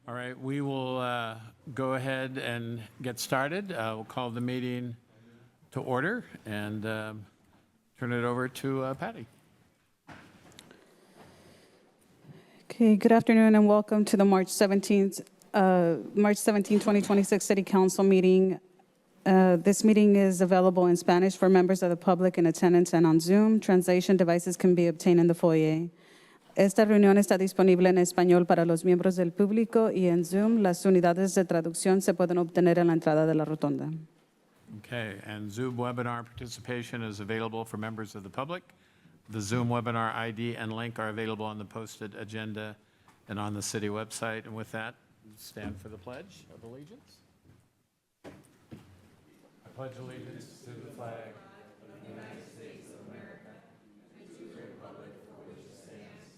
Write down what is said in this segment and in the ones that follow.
All right, we will go ahead and get started. We'll call the meeting to order and turn it over to Patty. Okay, good afternoon and welcome to the March 17, 2026 City Council meeting. This meeting is available in Spanish for members of the public in attendance and on Zoom. Translation devices can be obtained in the foyer. Esta reunión está disponible en español para los miembros del público y en Zoom las unidades de traducción se pueden obtener en la entrada de la rotonda. Okay, and Zoom webinar participation is available for members of the public. The Zoom webinar ID and link are available on the posted agenda and on the city website. And with that, stand for the Pledge of Allegiance. I pledge allegiance to the flag of the United States of America and to the republic for which it stands,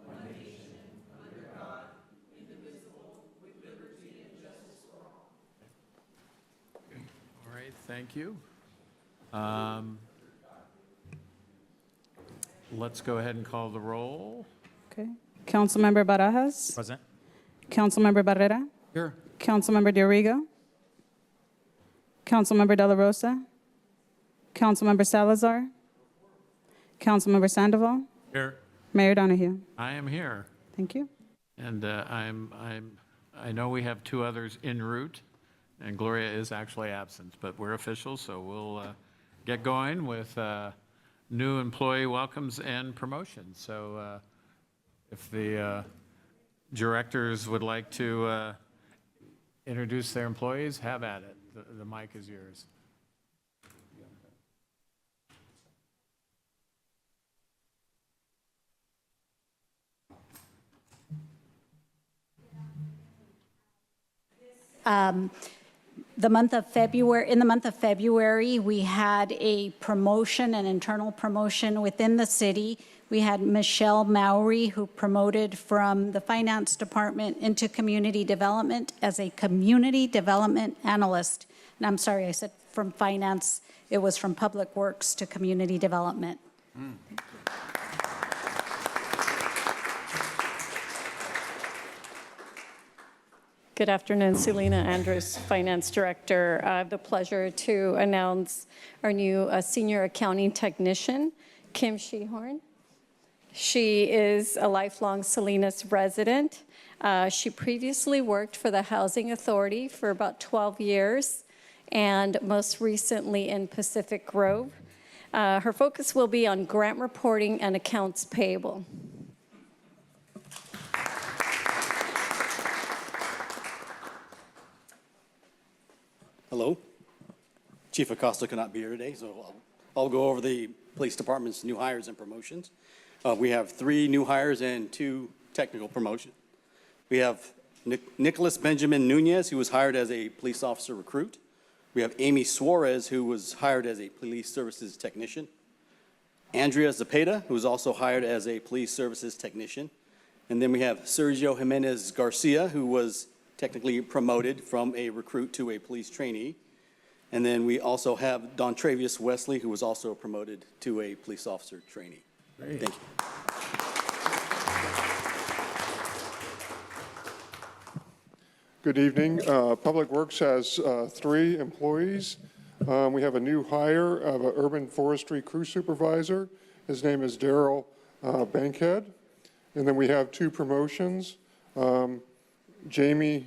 one nation, under God, indivisible, with liberty and justice for all. All right, thank you. Let's go ahead and call the roll. Okay. Councilmember Barajas? Present. Councilmember Barrera? Here. Councilmember Diorigo? Councilmember De La Rosa? Councilmember Salazar? Councilmember Sandoval? Here. Mayor Donahue? I am here. Thank you. And I know we have two others en route, and Gloria is actually absent, but we're official, so we'll get going with new employee welcomes and promotions. So if the directors would like to introduce their employees, have at it. The mic is yours. In the month of February, we had a promotion, an internal promotion within the city. We had Michelle Mowry, who promoted from the finance department into community development as a community development analyst. And I'm sorry, I said from finance. It was from public works to community development. Good afternoon, Selena Andrews, Finance Director. I have the pleasure to announce our new Senior Accounting Technician, Kim Shehorn. She is a lifelong Salinas resident. She previously worked for the Housing Authority for about 12 years and most recently in Pacific Grove. Her focus will be on grant reporting and accounts payable. Hello. Chief Acosta cannot be here today, so I'll go over the police department's new hires and promotions. We have 3 new hires and 2 technical promotions. We have Nicholas Benjamin Nunez, who was hired as a police officer recruit. We have Amy Suarez, who was hired as a police services technician. Andrea Zapata, who was also hired as a police services technician. And then we have Sergio Jimenez Garcia, who was technically promoted from a recruit to a police trainee. And then we also have Don Travius Wesley, who was also promoted to a police officer trainee. Great. Thank you. Good evening. Public Works has 3 employees. We have a new hire of an urban forestry crew supervisor. His name is Daryl Bankhead. And then we have 2 promotions. Jamie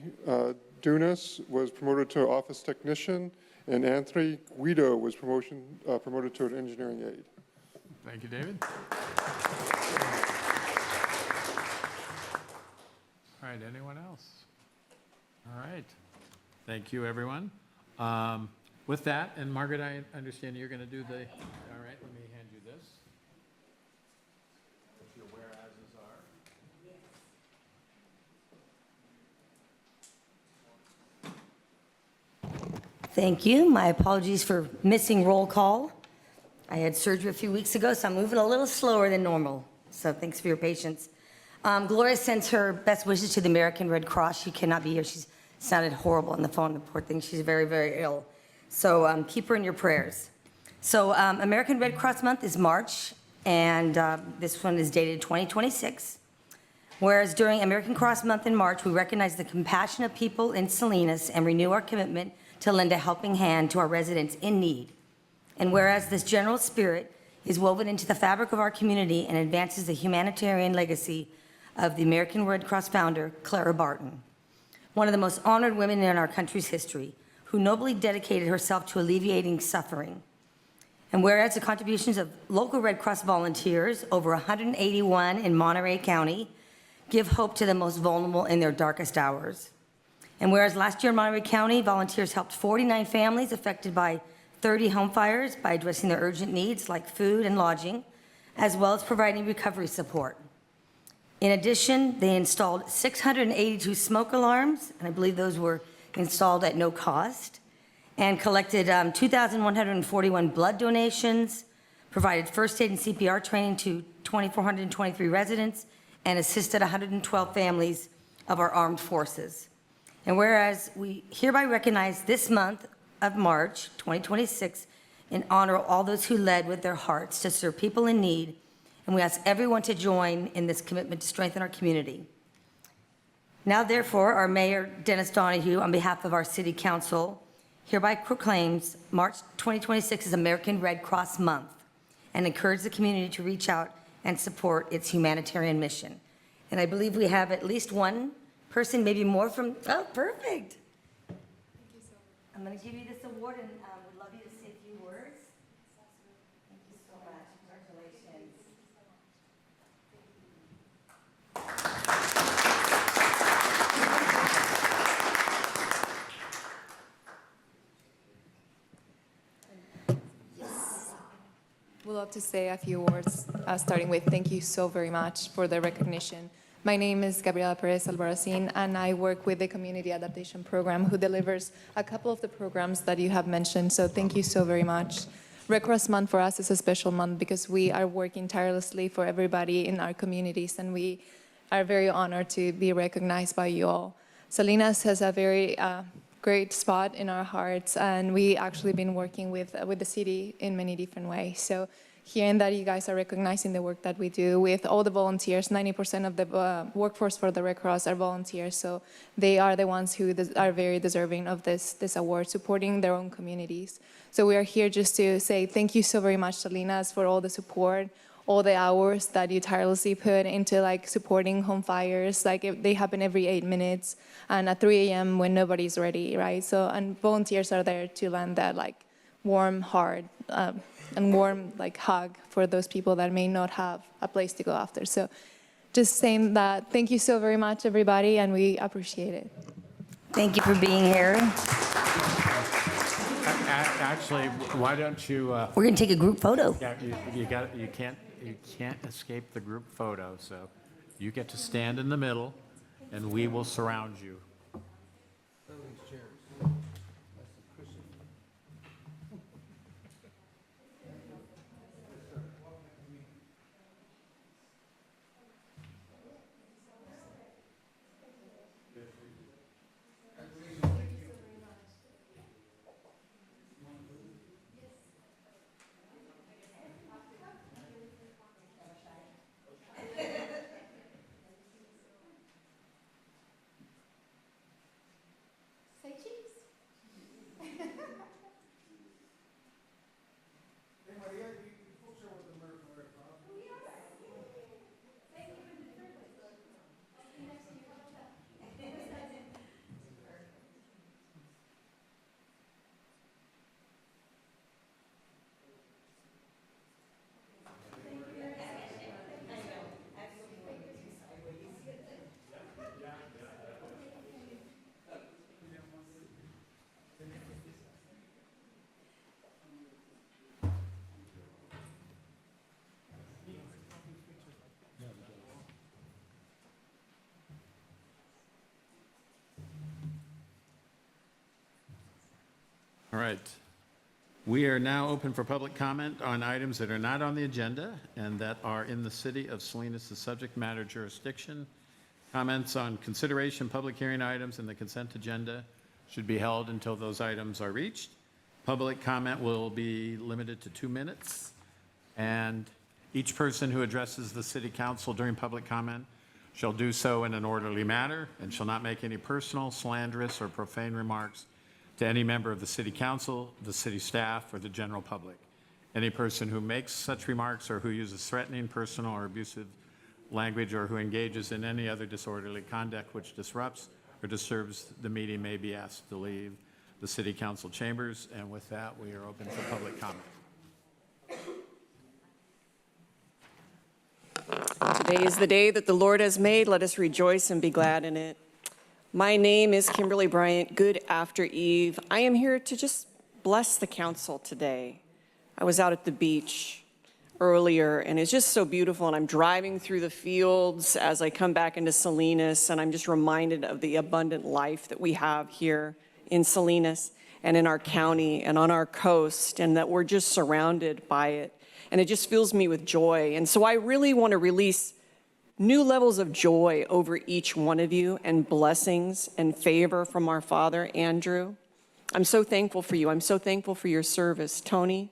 Dunas was promoted to office technician, and Anthony Guido was promoted to an engineering aide. Thank you, David. All right, anyone else? All right. Thank you, everyone. With that, and Margaret, I understand you're going to do the, all right, let me hand you this. What your whereases are. Thank you. My apologies for missing roll call. I had surgery a few weeks ago, so I'm moving a little slower than normal. So thanks for your patience. Gloria sends her best wishes to the American Red Cross. She cannot be here. She's sounded horrible on the phone, the poor thing. She's very, very ill. So keep her in your prayers. So American Red Cross Month is March, and this one is dated 2026. Whereas during American Cross Month in March, we recognize the compassion of people in Salinas and renew our commitment to lend a helping hand to our residents in need. And whereas this general spirit is woven into the fabric of our community and advances the humanitarian legacy of the American Red Cross founder, Clara Barton, one of the most honored women in our country's history, who nobly dedicated herself to alleviating suffering. And whereas the contributions of local Red Cross volunteers, over 181 in Monterey County, give hope to the most vulnerable in their darkest hours. And whereas last year in Monterey County, volunteers helped 49 families affected by 30 home fires by addressing their urgent needs like food and lodging, as well as providing recovery support. In addition, they installed 682 smoke alarms, and I believe those were installed at no cost, and collected 2,141 blood donations, provided first aid and CPR training to 2,423 residents, and assisted 112 families of our armed forces. And whereas we hereby recognize this month of March 2026 and honor all those who led with their hearts to serve people in need, and we ask everyone to join in this commitment to strengthen our community. Now, therefore, our Mayor, Dennis Donahue, on behalf of our City Council, hereby proclaims March 2026 as American Red Cross Month and encourages the community to reach out and support its humanitarian mission. And I believe we have at least one person, maybe more from, oh, perfect. I'm going to give you this award and would love you to say a few words. Thank you so much. Congratulations. Would love to say a few words, starting with thank you so very much for the recognition. My name is Gabriela Perez Albarracin, and I work with the Community Adaptation Program, who delivers a couple of the programs that you have mentioned, so thank you so very much. Red Cross Month for us is a special month because we are working tirelessly for everybody in our communities, and we are very honored to be recognized by you all. Salinas has a very great spot in our hearts, and we actually been working with the city in many different ways. So hearing that you guys are recognizing the work that we do with all the volunteers, 90% of the workforce for the Red Cross are volunteers, so they are the ones who are very deserving of this award, supporting their own communities. So we are here just to say thank you so very much, Salinas, for all the support, all the hours that you tirelessly put into like supporting home fires. Like they happen every 8 minutes and at 3 a.m. when nobody's ready, right? So, and volunteers are there to lend that like warm heart and warm like hug for those people that may not have a place to go after. So just saying that, thank you so very much, everybody, and we appreciate it. Thank you for being here. Actually, why don't you, We're going to take a group photo. yeah, you can't escape the group photo, so you get to stand in the middle, and we will surround you. All right. We are now open for public comment on items that are not on the agenda and that are in the City of Salinas' subject matter jurisdiction. Comments on consideration public hearing items in the consent agenda should be held until those items are reached. Public comment will be limited to 2 minutes, and each person who addresses the City Council during public comment shall do so in an orderly manner and shall not make any personal, slanderous, or profane remarks to any member of the city council, the city staff, or the general public. Any person who makes such remarks or who uses threatening, personal, or abusive language or who engages in any other disorderly conduct which disrupts or disturbs the meeting may be asked to leave the city council chambers. And with that, we are open for public comment. Today is the day that the Lord has made. Let us rejoice and be glad in it. My name is Kimberly Bryant. Good after Eve. I am here to just bless the council today. I was out at the beach earlier, and it's just so beautiful, and I'm driving through the fields as I come back into Salinas, and I'm just reminded of the abundant life that we have here in Salinas and in our county and on our coast, and that we're just surrounded by it. And it just fills me with joy. And so I really want to release new levels of joy over each one of you and blessings and favor from our Father, Andrew. I'm so thankful for you. I'm so thankful for your service, Tony.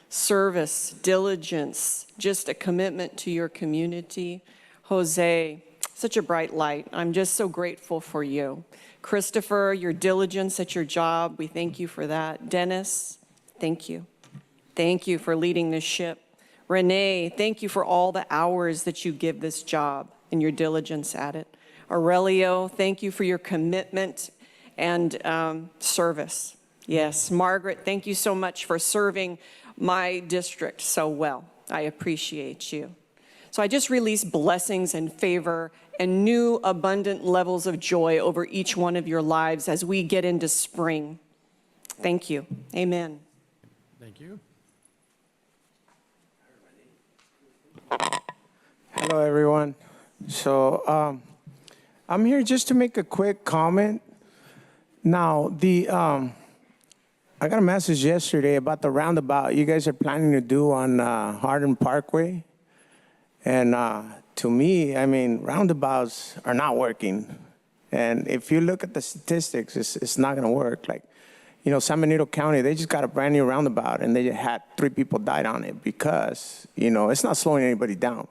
Service, diligence, just a commitment to your community. Jose, such a bright light. I'm just so grateful for you. Christopher, your diligence at your job, we thank you for that. Dennis, thank you. Thank you for leading this ship. Renee, thank you for all the hours that you give this job and your diligence at it. Aurelio, thank you for your commitment and service. Yes, Margaret, thank you so much for serving my district so well. I appreciate you. So I just release blessings and favor and new abundant levels of joy over each one of your lives as we get into spring. Thank you. Amen. Thank you. Hello, everyone. So I'm here just to make a quick comment. Now, I got a message yesterday about the roundabout you guys are planning to do on Hardin Parkway. And to me, I mean, roundabouts are not working. And if you look at the statistics, it's not going to work. Like, you know, San Benito County, they just got a brand new roundabout, and they had 3 people died on it because, you know, it's not slowing anybody down.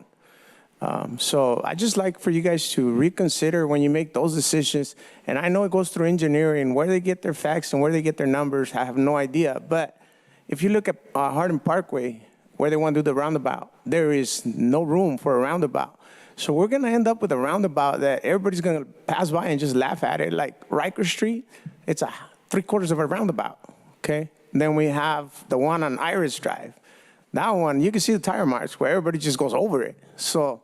So I just like for you guys to reconsider when you make those decisions. And I know it goes through engineering, where they get their facts and where they get their numbers, I have no idea. But if you look at Hardin Parkway, where they want to do the roundabout, there is no room for a roundabout. So we're going to end up with a roundabout that everybody's going to pass by and just laugh at it. Like Riker Street, it's a 3/4 of a roundabout, okay? Then we have the one on Iris Drive. That one, you can see the tire marks where everybody just goes over it. So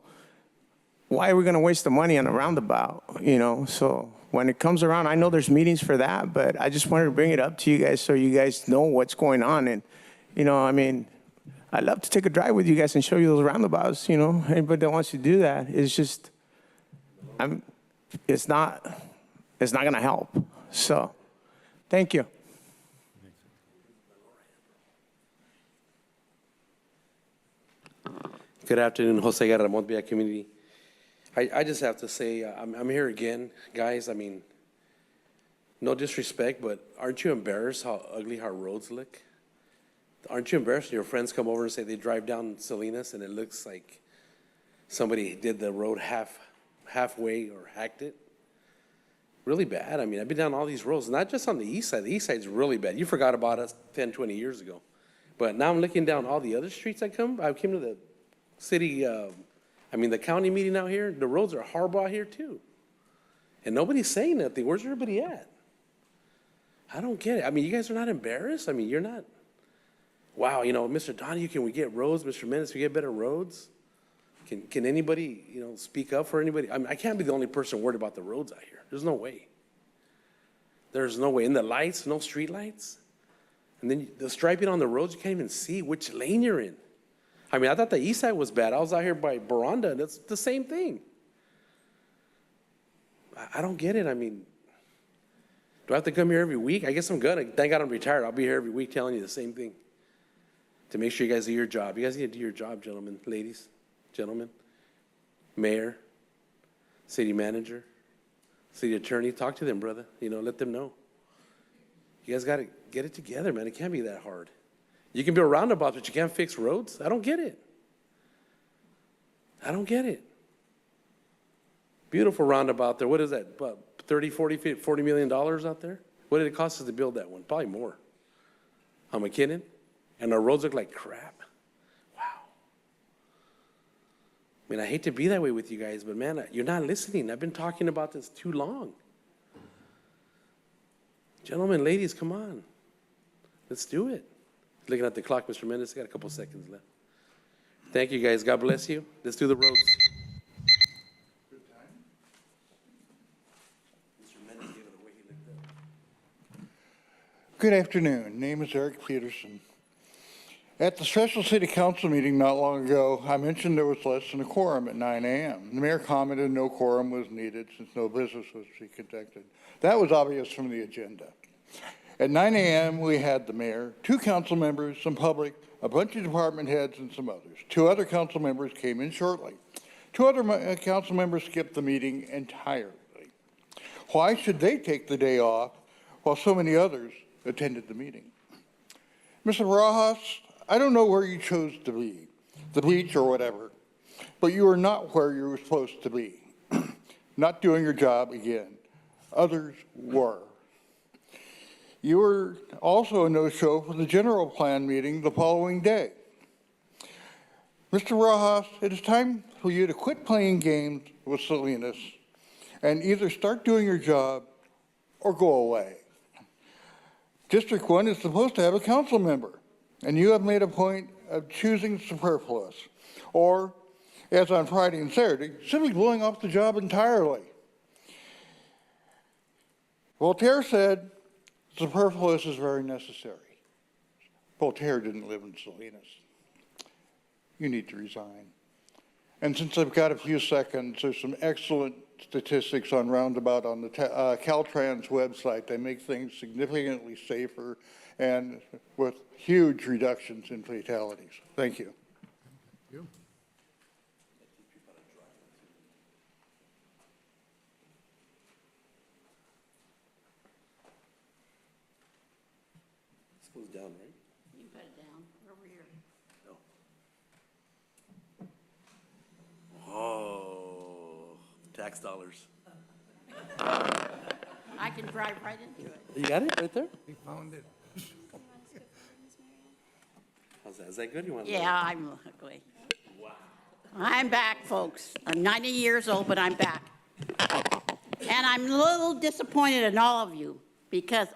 why are we going to waste the money on a roundabout, you know? So when it comes around, I know there's meetings for that, but I just wanted to bring it up to you guys so you guys know what's going on. And, you know, I mean, I'd love to take a drive with you guys and show you those roundabouts, you know? Anybody that wants to do that, it's just, it's not going to help. So thank you. Good afternoon, Jose Guerra, Montbella Community. I just have to say, I'm here again, guys. I mean, no disrespect, but aren't you embarrassed how ugly our roads look? Aren't you embarrassed when your friends come over and say they drive down Salinas and it looks like somebody did the road halfway or hacked it? Really bad. I mean, I've been down all these roads, not just on the east side. The east side's really bad. You forgot about us 10, 20 years ago. But now I'm looking down all the other streets I came to the city, the county meeting out here. The roads are horrible out here too. And nobody's saying nothing. Where's everybody at? I don't get it. I mean, you guys are not embarrassed? I mean, you're not, wow, you know, Mr. Donahue, can we get roads? Mr. Menace, can we get better roads? Can anybody, you know, speak up for anybody? I mean, I can't be the only person worried about the roads out here. There's no way. There's no way. And the lights, no street lights. And then the striping on the roads, you can't even see which lane you're in. I mean, I thought the east side was bad. I was out here by Baranda, and it's the same thing. I don't get it. I mean, do I have to come here every week? I guess I'm gonna. Thank God I'm retired. I'll be here every week telling you the same thing to make sure you guys do your job. You guys need to do your job, gentlemen, ladies, gentlemen, mayor, city manager, city attorney. Talk to them, brother. You know, let them know. You guys got to get it together, man. It can't be that hard. You can build roundabouts, but you can't fix roads? I don't get it. I don't get it. Beautiful roundabout there. What is that? About 30, 40, $40 million out there? What did it cost us to build that one? Probably more. Am I kidding? And our roads look like crap. Wow. I mean, I hate to be that way with you guys, but man, you're not listening. I've been talking about this too long. Gentlemen, ladies, come on. Let's do it. Looking at the clock, Mr. Mendez, got a couple seconds left. Thank you, guys. God bless you. Let's do the roads. Good afternoon. Name is Eric Peterson. At the special city council meeting not long ago, I mentioned there was less than a quorum at 9 a.m. The mayor commented no quorum was needed since no business was to be conducted. That was obvious from the agenda. At 9 a.m., we had the mayor, 2 council members, some public, a bunch of department heads, and some others. 2 other council members came in shortly. 2 other council members skipped the meeting entirely. Why should they take the day off while so many others attended the meeting? Mr. Barajas, I don't know where you chose to be, the beach or whatever, but you are not where you were supposed to be. Not doing your job again. Others were. You were also a no-show for the general plan meeting the following day. Mr. Barajas, it is time for you to quit playing games with Salinas and either start doing your job or go away. District 1 is supposed to have a council member, and you have made a point of choosing superfluous, or, as on Friday and Saturday, simply blowing off the job entirely. Voltaire said, superfluous is very necessary. Voltaire didn't live in Salinas. You need to resign. And since I've got a few seconds, there's some excellent statistics on Roundabout on the Caltrans website. They make things significantly safer and with huge reductions in fatalities. Thank you. This goes down, right? You put it down, over here. Oh, tax dollars. I can drive right into it. You got it right there? We found it. How's that? Is that good? You want? Yeah, I'm ugly. Wow. I'm back, folks. I'm 90 years old, but I'm back. And I'm a little disappointed in all of you because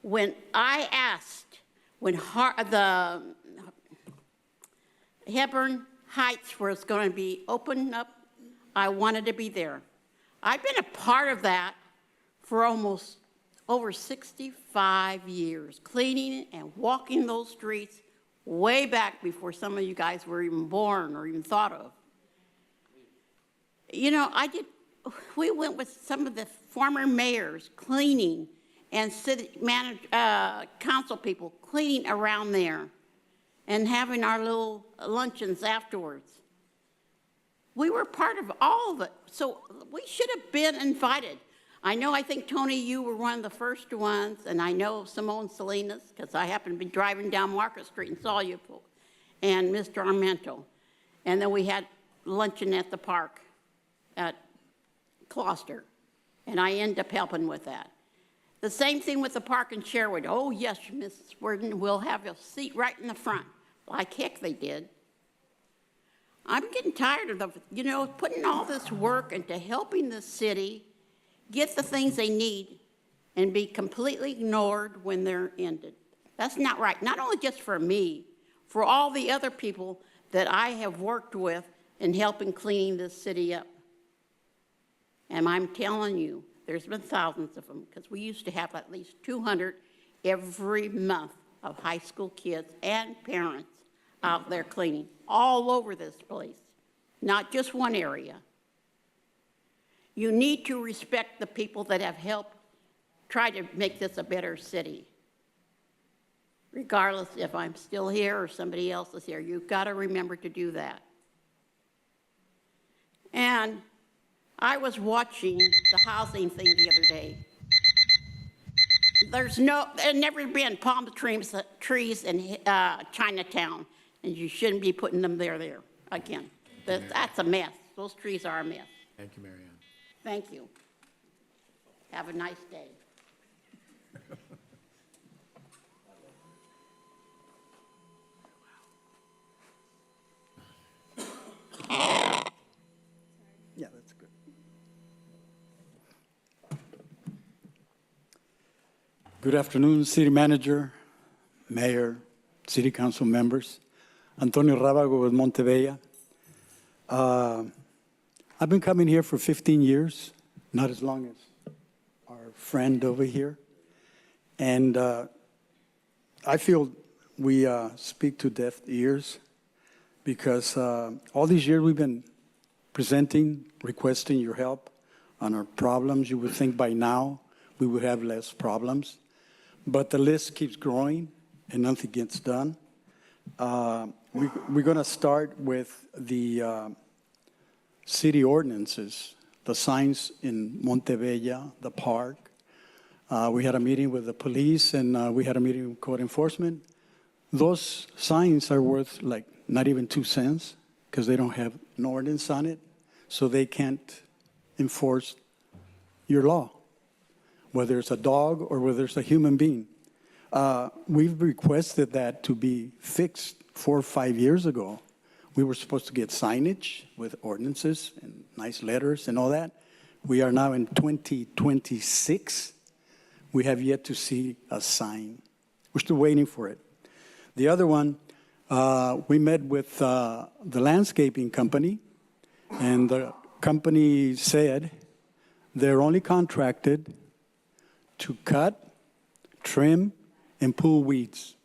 when I asked, when the Hebron Heights was going to be opened up, I wanted to be there. I've been a part of that for almost over 65 years, cleaning and walking those streets way back before some of you guys were even born or even thought of. You know, we went with some of the former mayors cleaning and city council people cleaning around there and having our little luncheons afterwards. We were part of all of it, so we should have been invited. I think, Tony, you were one of the first ones, and I know Simone Salinas, because I happened to be driving down Market Street and saw you, and Mr. Armento. And then we had luncheon at the park at Gloucester, and I ended up helping with that. The same thing with the park in Sherwood. Oh, yes, Mrs. Worden, we'll have a seat right in the front. Like heck they did. I'm getting tired of putting all this work into helping the city get the things they need and be completely ignored when they're ended. That's not right. Not only just for me, for all the other people that I have worked with in helping clean this city up. And I'm telling you, there's been thousands of them, because we used to have at least 200 every month of high school kids and parents out there cleaning all over this place, not just one area. You need to respect the people that have helped try to make this a better city. Regardless if I'm still here or somebody else is here, you've got to remember to do that. And I was watching the housing thing the other day. There's never been palm trees in Chinatown, and you shouldn't be putting them there again. That's a mess. Those trees are a mess. Thank you, Mary Ann. Thank you. Have a nice day. Yeah, that's good. Good afternoon, City Manager, Mayor, City Council members. Antonio Rábago with Montebella. I've been coming here for 15 years, not as long as our friend over here. And I feel we speak to deaf ears because all these years we've been presenting, requesting your help on our problems. You would think by now we would have less problems, but the list keeps growing and nothing gets done. We're going to start with the city ordinances, the signs in Montebella, the park. We had a meeting with the police and we had a meeting with code enforcement. Those signs are worth like not even 2 cents because they don't have an ordinance on it, so they can't enforce your law, whether it's a dog or whether it's a human being. We've requested that to be fixed 4 or 5 years ago. We were supposed to get signage with ordinances and nice letters and all that. We are now in 2026. We have yet to see a sign. We're still waiting for it. The other one, we met with the landscaping company, and the company said they're only contracted to cut, trim, and pull weeds.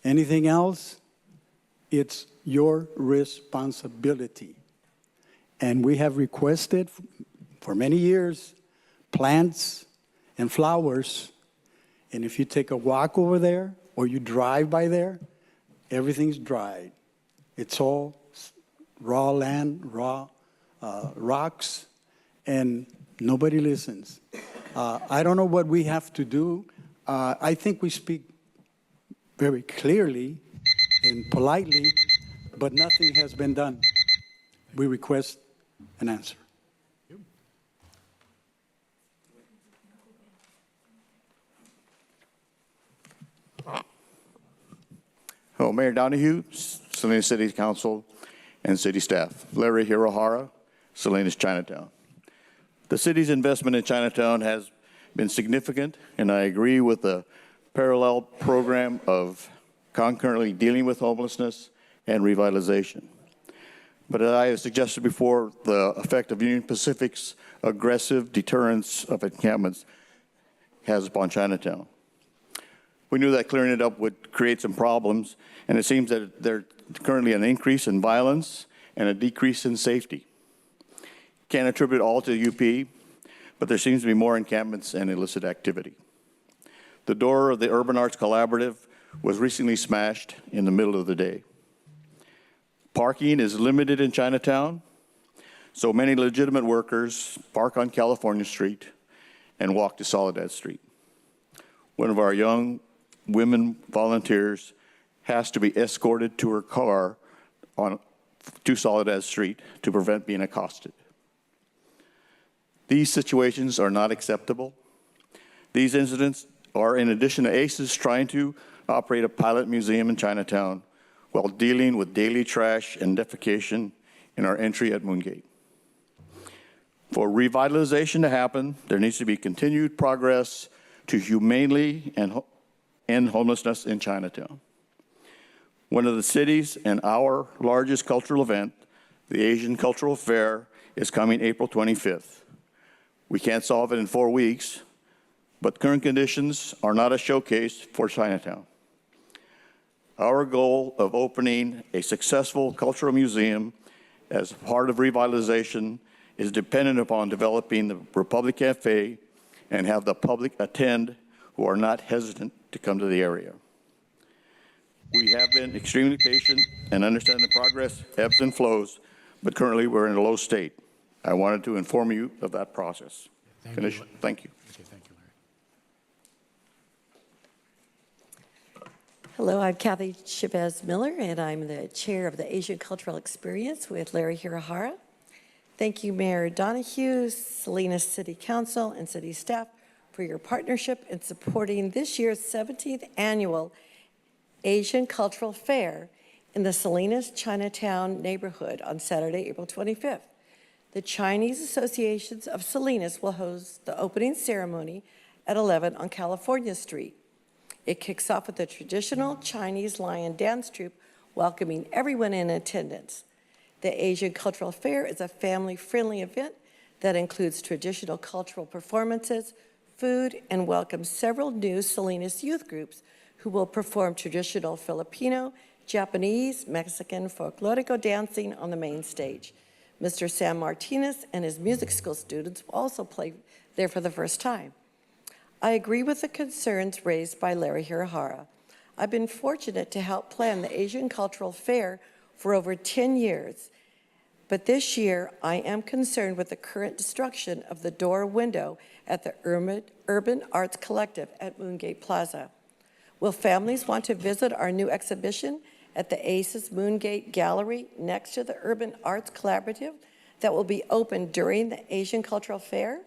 Anything else, it's your responsibility. And we have requested for many years plants and flowers. And if you take a walk over there or you drive by there, everything's dried. It's all raw land, raw rocks, and nobody listens. I don't know what we have to do. I think we speak very clearly and politely, but nothing has been done. We request an answer. Hello, Mayor Donahue, Salinas City Council, and city staff. Larry Hirohara, Salinas Chinatown. The city's investment in Chinatown has been significant, and I agree with the parallel program of concurrently dealing with homelessness and revitalization. But as I have suggested before, the effect of Union Pacific's aggressive deterrence of encampments has upon Chinatown. We knew that clearing it up would create some problems, and it seems that there's currently an increase in violence and a decrease in safety. Can't attribute all to UP, but there seems to be more encampments and illicit activity. The door of the Urban Arts Collaborative was recently smashed in the middle of the day. Parking is limited in Chinatown, so many legitimate workers park on California Street and walk to Soledad Street. One of our young women volunteers has to be escorted to her car to Soledad Street to prevent being accosted. These situations are not acceptable. These incidents are in addition to ACES trying to operate a pilot museum in Chinatown while dealing with daily trash and defecation in our entry at Moongate. For revitalization to happen, there needs to be continued progress to humanely end homelessness in Chinatown. One of the city's and our largest cultural event, the Asian Cultural Fair, is coming April 25th. We can't solve it in 4 weeks, but current conditions are not a showcase for Chinatown. Our goal of opening a successful cultural museum as part of revitalization is dependent upon developing the Republic Cafe and have the public attend who are not hesitant to come to the area. We have been extremely patient and understand the progress ebbs and flows, but currently we're in a low state. I wanted to inform you of that process. Thank Finish. you. Thank you. Okay, thank you, Larry. Hello, I'm Kathy Chavez Miller, and I'm the chair of the Asian Cultural Experience with Larry Hirohara. Thank you, Mayor Donahue, Salinas City Council, and city staff for your partnership in supporting this year's 17th Annual Asian Cultural Fair in the Salinas Chinatown neighborhood on Saturday, April 25th. The Chinese Associations of Salinas will host the opening ceremony at 11 on California Street. It kicks off with a traditional Chinese lion dance troupe welcoming everyone in attendance. The Asian Cultural Fair is a family-friendly event that includes traditional cultural performances, food, and welcomes several new Salinas youth groups who will perform traditional Filipino, Japanese, Mexican folklorico dancing on the main stage. Mr. Sam Martinez and his music school students will also play there for the first time. I agree with the concerns raised by Larry Hirahara. I've been fortunate to help plan the Asian Cultural Fair for over 10 years, but this year I am concerned with the current destruction of the door window at the Urban Arts Collective at Moongate Plaza. Will families want to visit our new exhibition at the ACES Moongate Gallery next to the Urban Arts Collaborative that will be open during the Asian Cultural Fair?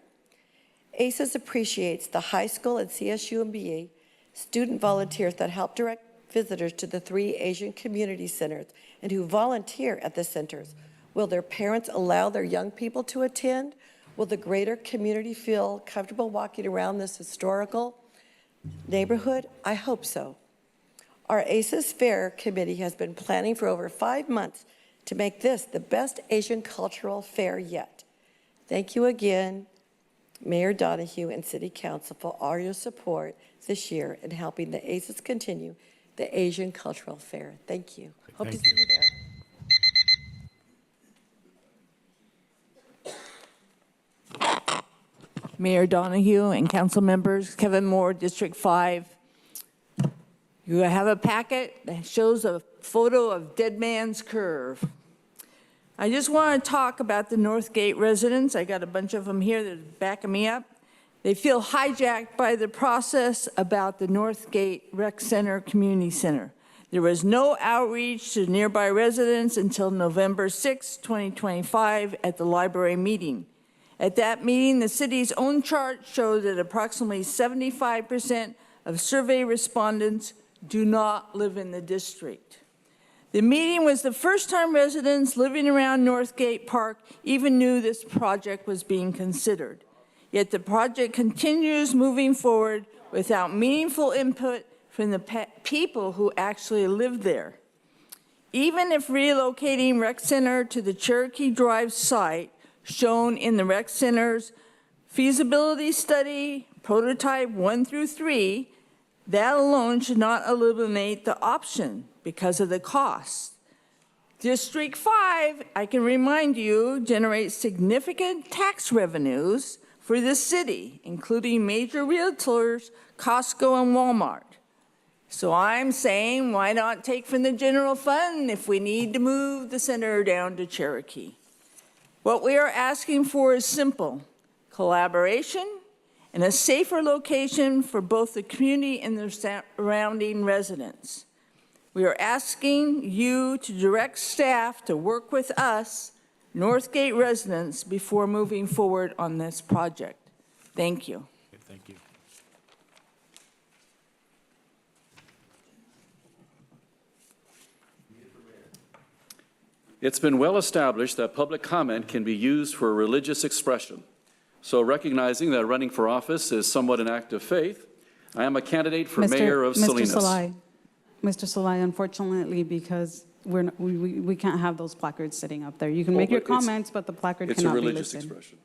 ACES appreciates the high school and CSU MBA student volunteers that help direct visitors to the 3 Asian community centers and who volunteer at the centers. Will their parents allow their young people to attend? Will the greater community feel comfortable walking around this historical neighborhood? I hope so. Our ACES Fair Committee has been planning for over 5 months to make this the best Asian cultural fair yet. Thank you again, Mayor Donahue and City Council, for all your support this year in helping the ACES continue the Asian Cultural Fair. Thank you. Hope to see you there. Mayor Donahue and council members, Kevin Moore, District 5. You have a packet that shows a photo of Dead Man's Curve. I just want to talk about the Northgate residents. I got a bunch of them here that are backing me up. They feel hijacked by the process about the Northgate Rec Center Community Center. There was no outreach to nearby residents until November 6, 2025 at the library meeting. At that meeting, the city's own chart showed that approximately 75% of survey respondents do not live in the district. The meeting was the first time residents living around Northgate Park even knew this project was being considered. Yet the project continues moving forward without meaningful input from the people who actually live there. Even if relocating Rec Center to the Cherokee Drive site shown in the Rec Center's feasibility study, prototype 1 through 3, that alone should not eliminate the option because of the cost. District 5, I can remind you, generates significant tax revenues for the city, including major realtors, Costco and Walmart. So I'm saying, why not take from the general fund if we need to move the center down to Cherokee? What we are asking for is simple: collaboration and a safer location for both the community and the surrounding residents. We are asking you to direct staff to work with us, Northgate residents, before moving forward on this project. Thank you. Thank you. It's been well established that public comment can be used for religious expression. So recognizing that running for office is somewhat an act of faith, I am a candidate for mayor of Salinas. Mr. Solai, unfortunately, because we can't have those placards sitting up there. You can make your comments, but the placard cannot be listed. It's a religious expression.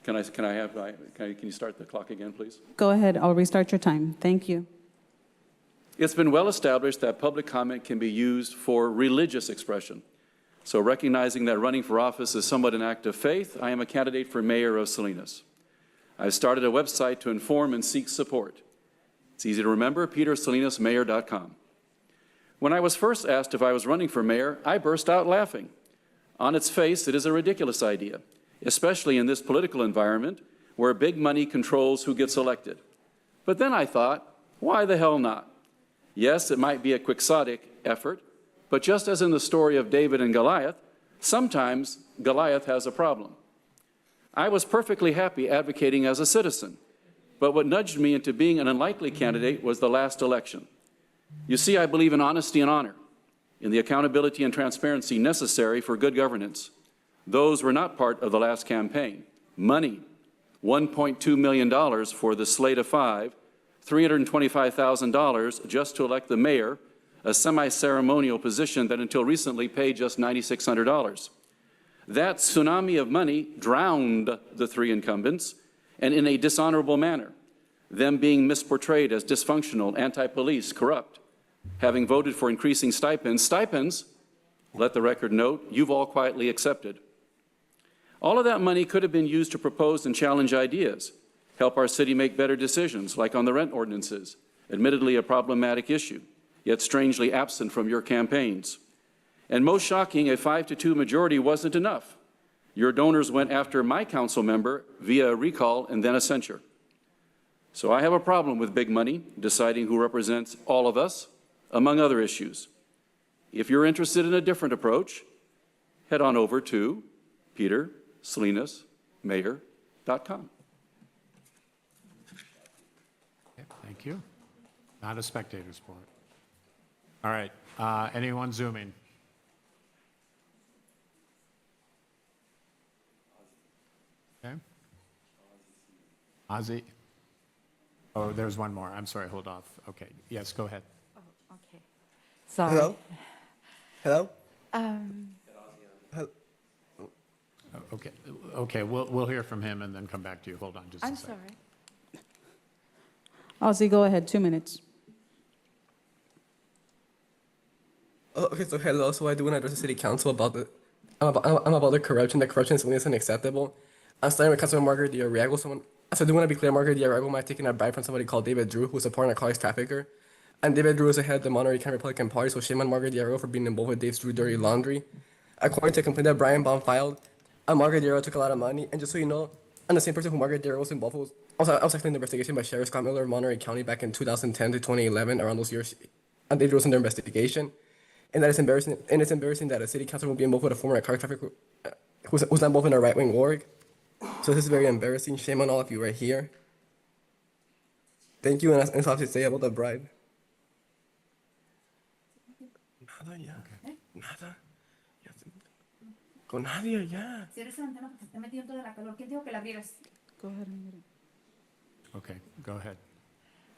Can you start the clock again, please? Go ahead, I'll restart your time. Thank you. It's been well established that public comment can be used for religious expression. So recognizing that running for office is somewhat an act of faith, I am a candidate for mayor of Salinas. I've started a website to inform and seek support. It's easy to remember, petersalinasmayor.com. When I was first asked if I was running for mayor, I burst out laughing. On its face, it is a ridiculous idea, especially in this political environment where big money controls who gets elected. But then I thought, why the hell not? Yes, it might be a quixotic effort, but just as in the story of David and Goliath, Sometimes Goliath has a problem. I was perfectly happy advocating as a citizen, but what nudged me into being an unlikely candidate was the last election. You see, I believe in honesty and honor, in the accountability and transparency necessary for good governance. Those were not part of the last campaign. Money, $1.2 million for the slate of 5, $325,000 just to elect the mayor, a semi-ceremonial position that until recently paid just $9,600. That tsunami of money drowned the 3 incumbents, and in a dishonorable manner, them being misportrayed as dysfunctional, anti-police, corrupt. Having voted for increasing stipends, let the record note, you've all quietly accepted. All of that money could have been used to propose and challenge ideas, help our city make better decisions, like on the rent ordinances, admittedly a problematic issue, yet strangely absent from your campaigns. And most shocking, a 5-2 majority wasn't enough. Your donors went after my council member via a recall and then a censure. So I have a problem with big money deciding who represents all of us, among other issues. If you're interested in a different approach, head on over to petersalinas.mayor.com. Thank you. Not a spectator sport. All right, anyone zooming? Okay. Ozzy? Oh, there's one more. I'm sorry, hold off. Okay, yes, go ahead. Oh, okay. Sorry. Hello? Hello? Okay, we'll hear from him and then come back to you. Hold on just a I'm second. sorry. Ozzy, go ahead, 2 minutes. Oh, okay, so hello. So I do want to address the city council about I'm about the corruption. The corruption is unacceptable. I'm starting with Councilman Margaret Diarriago. So I do want to be clear, Margaret Diarriago might have taken a bribe from somebody called David Drew, who's a part narcotics trafficker. And David Drew is the head of the Monterey County Republican Party, so shame on Margaret Diarriago for being involved with Dave's Drew dirty laundry. According to a complaint that Brian Baum filed, Margaret Diarriago took a lot of money. And just so you know, I'm the same person who Margaret Diarriago was involved with. I was actually in the investigation by Sheriff Scott Miller of Monterey County back in 2010 to 2011, around those years. And David was under investigation. And that is embarrassing. And it's embarrassing that a city councilor will be involved with a former narcotic trafficker who's not involved in a right-wing org. So this is very embarrassing. Shame on all of you right here. Thank you, and that's all I have to say about the bribe. Nada ya. Nada. Con nadie ya. Go ahead. Okay, go ahead.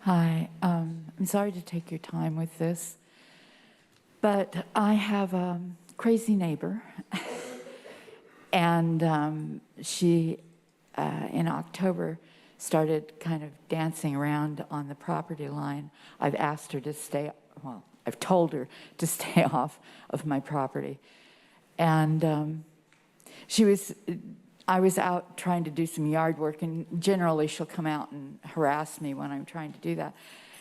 Hi, I'm sorry to take your time with this, but I have a crazy neighbor, and she, in October, started kind of dancing around on the property line. I've asked her to stay, well, I've told her to stay off of my property. And I was out trying to do some yard work, and generally she'll come out and harass me when I'm trying to do that.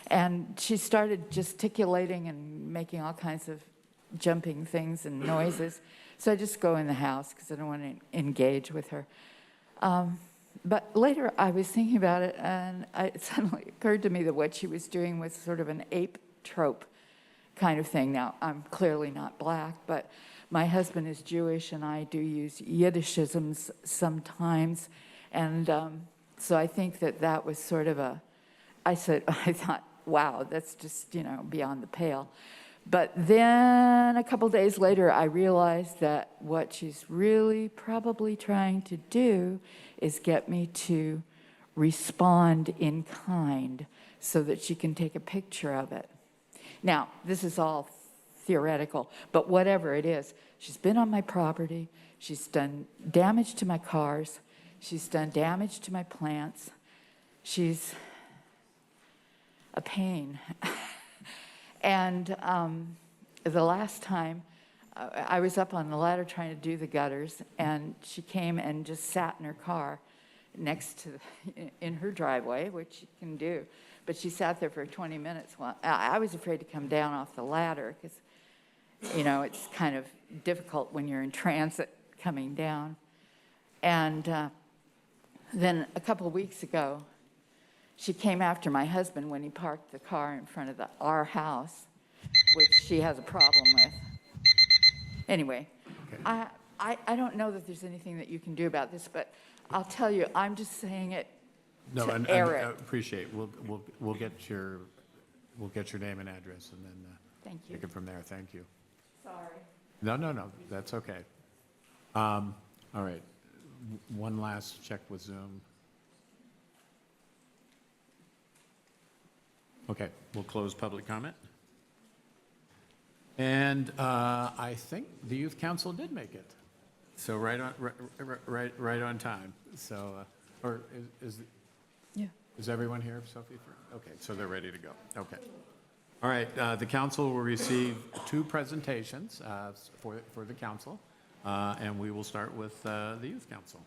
And she started gesticulating and making all kinds of jumping things and noises. So I just go in the house because I don't want to engage with her. But later I was thinking about it, and it suddenly occurred to me that what she was doing was sort of an ape trope kind of thing. Now, I'm clearly not black, but my husband is Jewish, and I do use Yiddishisms sometimes. And so I think that was sort of I thought, wow, that's just, beyond the pale. But then a couple days later, I realized that what she's really probably trying to do is get me to respond in kind so that she can take a picture of it. Now, this is all theoretical, but whatever it is, she's been on my property, she's done damage to my cars, she's done damage to my plants, she's a pain. And the last time, I was up on the ladder trying to do the gutters, and she came and just sat in her car next to, in her driveway, which you can do. But she sat there for 20 minutes. Well, I was afraid to come down off the ladder because, it's kind of difficult when you're in transit coming down. And then a couple of weeks ago, she came after my husband when he parked the car in front of our house, which she has a problem with. Anyway, I don't know that there's anything that you can do about this, but I'll tell you, I'm just saying it No, to and air I it. appreciate, we'll get your name and address and then Thank you. take it from there. Thank you. Sorry. No, that's okay. All right, one last check with Zoom. Okay, we'll close public comment. And I think the Youth Council did make it. So right on time. So, or is everyone here, Sophie? Okay, so they're ready to go. Okay. All right, the council will receive 2 presentations for the council, and we will start with the Youth Council.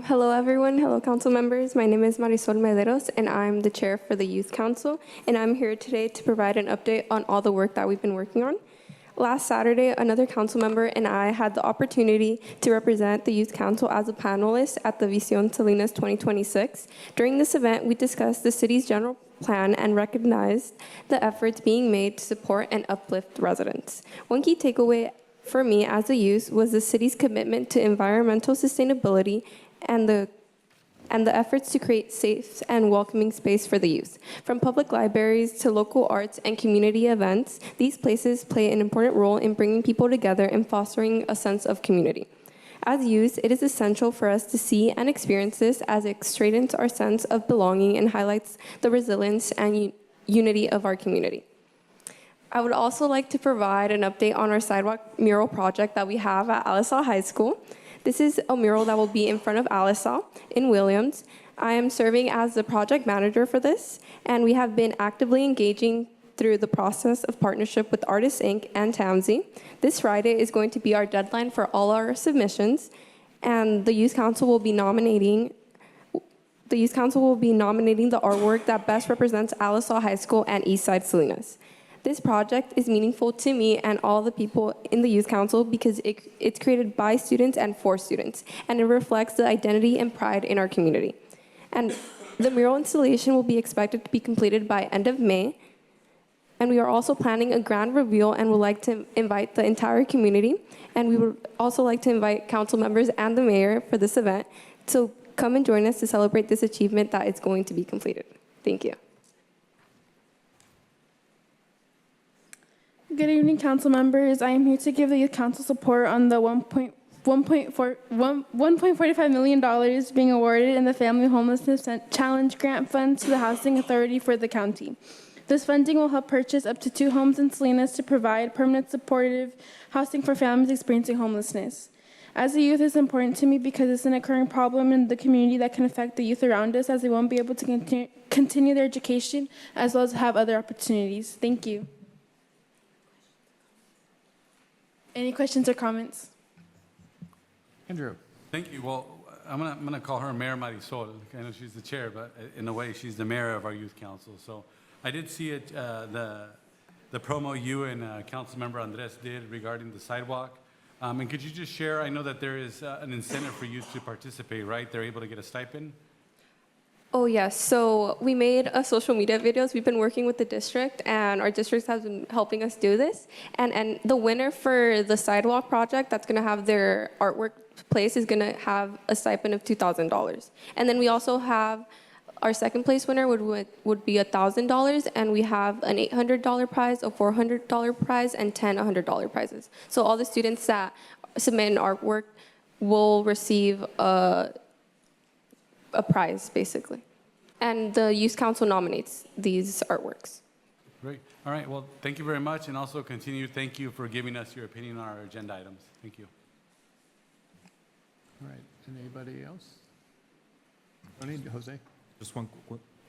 Hello, everyone. Hello, council members. My name is Marisol Mederos, and I'm the chair for the Youth Council, and I'm here today to provide an update on all the work that we've been working on. Last Saturday, another council member and I had the opportunity to represent the Youth Council as a panelist at the Visión Salinas 2026. During this event, we discussed the city's general plan and recognized the efforts being made to support and uplift residents. One key takeaway for me as a youth was the city's commitment to environmental sustainability and the efforts to create safe and welcoming space for the youth. From public libraries to local arts and community events, these places play an important role in bringing people together and fostering a sense of community. As youth, it is essential for us to see and experience this, as it straightens our sense of belonging and highlights the resilience and unity of our community. I would also like to provide an update on our sidewalk mural project that we have at Alisal High School. This is a mural that will be in front of Alisal in Williams. I am serving as the project manager for this, and we have been actively engaging through the process of partnership with Artists Inc. and TAMSI. This Friday is going to be our deadline for all our submissions, and the Youth Council will be nominating the artwork that best represents Alisal High School and Eastside Salinas. This project is meaningful to me and all the people in the Youth Council because it's created by students and for students, and it reflects the identity and pride in our community. And the mural installation will be expected to be completed by end of May, and we are also planning a grand reveal and would like to invite the entire community, and we would also like to invite council members and the mayor for this event to come and join us to celebrate this achievement that is going to be completed. Thank you. Good evening, council members. I am here to give the Youth Council support on the $1.45 million being awarded in the Family Homelessness Challenge Grant Fund to the Housing Authority for the county. This funding will help purchase up to 2 homes in Salinas to provide permanent supportive housing for families experiencing homelessness. As a youth, it's important to me because it's an occurring problem in the community that can affect the youth around us, as they won't be able to continue their education as well as have other opportunities. Thank you. Any questions or comments? Andrew. Thank you. Well, I'm gonna call her Mayor Marisol. I know she's the chair, but in a way, she's the mayor of our youth council. So I did see it, the promo you and Councilmember Andres did regarding the sidewalk. And could you just share? I know that there is an incentive for youth to participate, right? They're able to get a stipend. Oh, yes. So we made a social media videos. We've been working with the district, and our district has been helping us do this. And the winner for the sidewalk project that's going to have their artwork placed is going to have a stipend of $2,000. And then we also have our second place winner would be $1,000, and we have an $800 prize, a $400 prize, and 10 $100 prizes. So all the students that submit an artwork will receive a prize, basically. And the Youth Council nominates these artworks. Great. All right. Well, thank you very much. And also thank you for giving us your opinion on our agenda items. Thank you. All right. Anybody else? Jose? Just one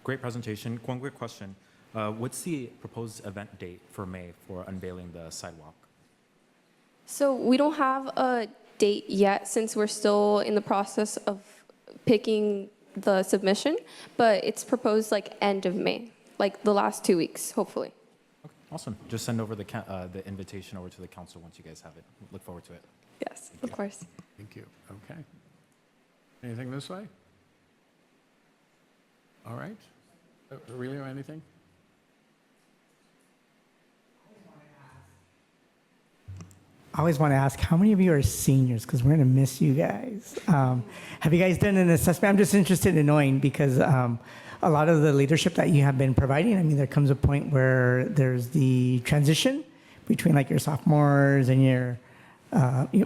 great presentation. One quick question. What's the proposed event date for May for unveiling the sidewalk? So we don't have a date yet, since we're still in the process of picking the submission, but it's proposed like end of May, like the last 2 weeks, hopefully. Okay, awesome. Just send over the invitation over to the council once you guys have it. Look forward to it. Yes, of course. Thank you. Okay. Anything this way? All right. Aurelio, anything? I always want to ask, how many of you are seniors? Because we're going to miss you guys. Have you guys done an assessment? I'm just interested in knowing because a lot of the leadership that you have been providing, I mean, there comes a point where there's the transition between like your sophomores and your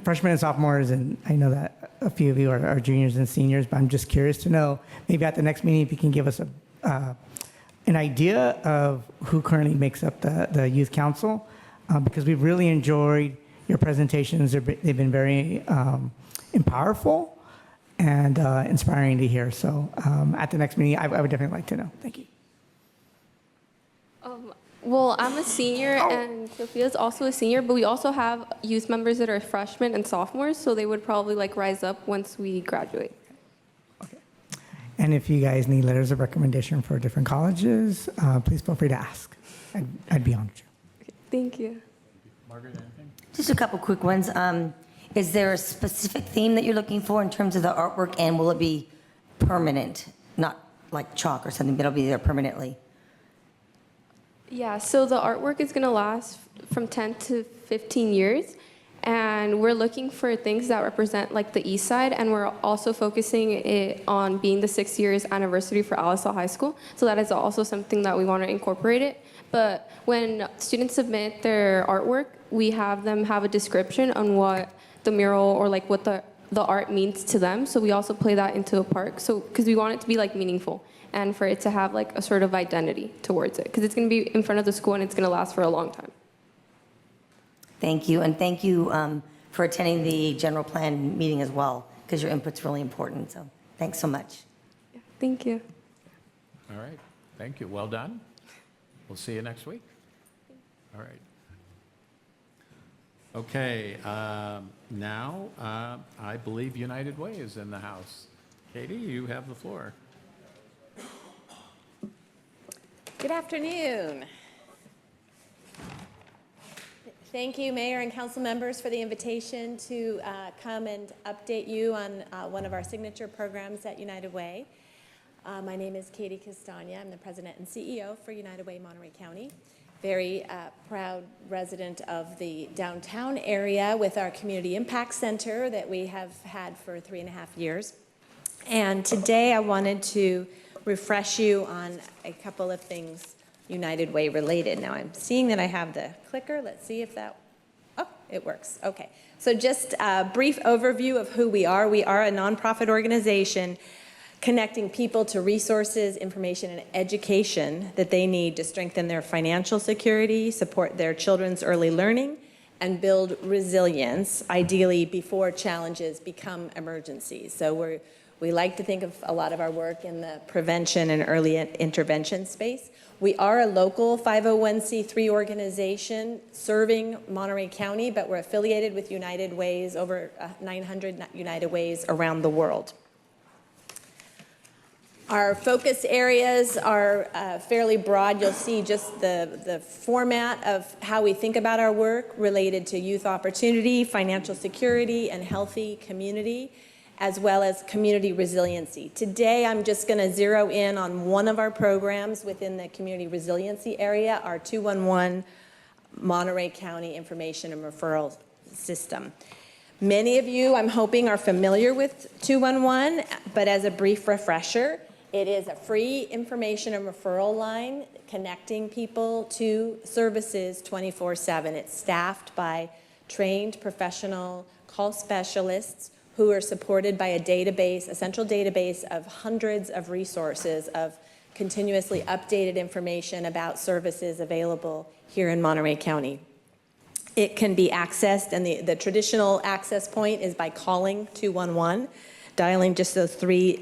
freshmen and sophomores, and I know that a few of you are juniors and seniors, but I'm just curious to know, maybe at the next meeting, if you can give us an idea of who currently makes up the youth council, because we've really enjoyed your presentations. They've been very powerful and inspiring to hear. So at the next meeting, I would definitely like to know. Thank you. Well, I'm a senior and Sophia's also a senior, but we also have youth members that are freshmen and sophomores, so they would probably like rise up once we graduate. And if you guys need letters of recommendation for different colleges, please feel free to ask. I'd be honored to. Thank you. Margaret, anything? Just a couple quick ones. Is there a specific theme that you're looking for in terms of the artwork, and will it be permanent, not like chalk or something, but it'll be there permanently? Yeah, so the artwork is going to last from 10 to 15 years, and we're looking for things that represent like the east side, and we're also focusing it on being the 6 years anniversary for Alisal High School, so that is also something that we want to incorporate it. But when students submit their artwork, we have them have a description on what the mural or like what the art means to them, so we also play that into a park, so because we want it to be like meaningful and for it to have like a sort of identity towards it, because it's going to be in front of the school and it's going to last for a long time. Thank you, and thank you for attending the general plan meeting as well, because your input's really important, so thanks so much. Thank you. All right, thank you. Well done. We'll see you next week. All right. Okay, now I believe United Way is in the house. Katie, you have the floor. Good afternoon. Thank you, Mayor and council members, for the invitation to come and update you on one of our signature programs at United Way. My name is Katie Castagna. I'm the president and CEO for United Way Monterey County. Very proud resident of the downtown area with our Community Impact Center that we have had for 3.5 years. And today I wanted to refresh you on a couple of things United Way related. Now I'm seeing that I have the clicker. Let's see if that, oh, it works. Okay. So just a brief overview of who we are. We are a nonprofit organization connecting people to resources, information, and education that they need to strengthen their financial security, support their children's early learning, and build resilience, ideally before challenges become emergencies. So we like to think of a lot of our work in the prevention and early intervention space. We are a local 501c3 organization serving Monterey County, but we're affiliated with United Ways, over 900 United Ways around the world. Our focus areas are fairly broad. You'll see just the format of how we think about our work related to youth opportunity, financial security, and healthy community, as well as community resiliency. Today, I'm just going to zero in on one of our programs within the community resiliency area, our 211 Monterey County Information and Referral System. Many of you, I'm hoping, are familiar with 211, but as a brief refresher, it is a free information and referral line connecting people to services 24/7. It's staffed by trained professional call specialists who are supported by a database, a central database of hundreds of resources of continuously updated information about services available here in Monterey County. It can be accessed, and the traditional access point is by calling 211. Dialing just those three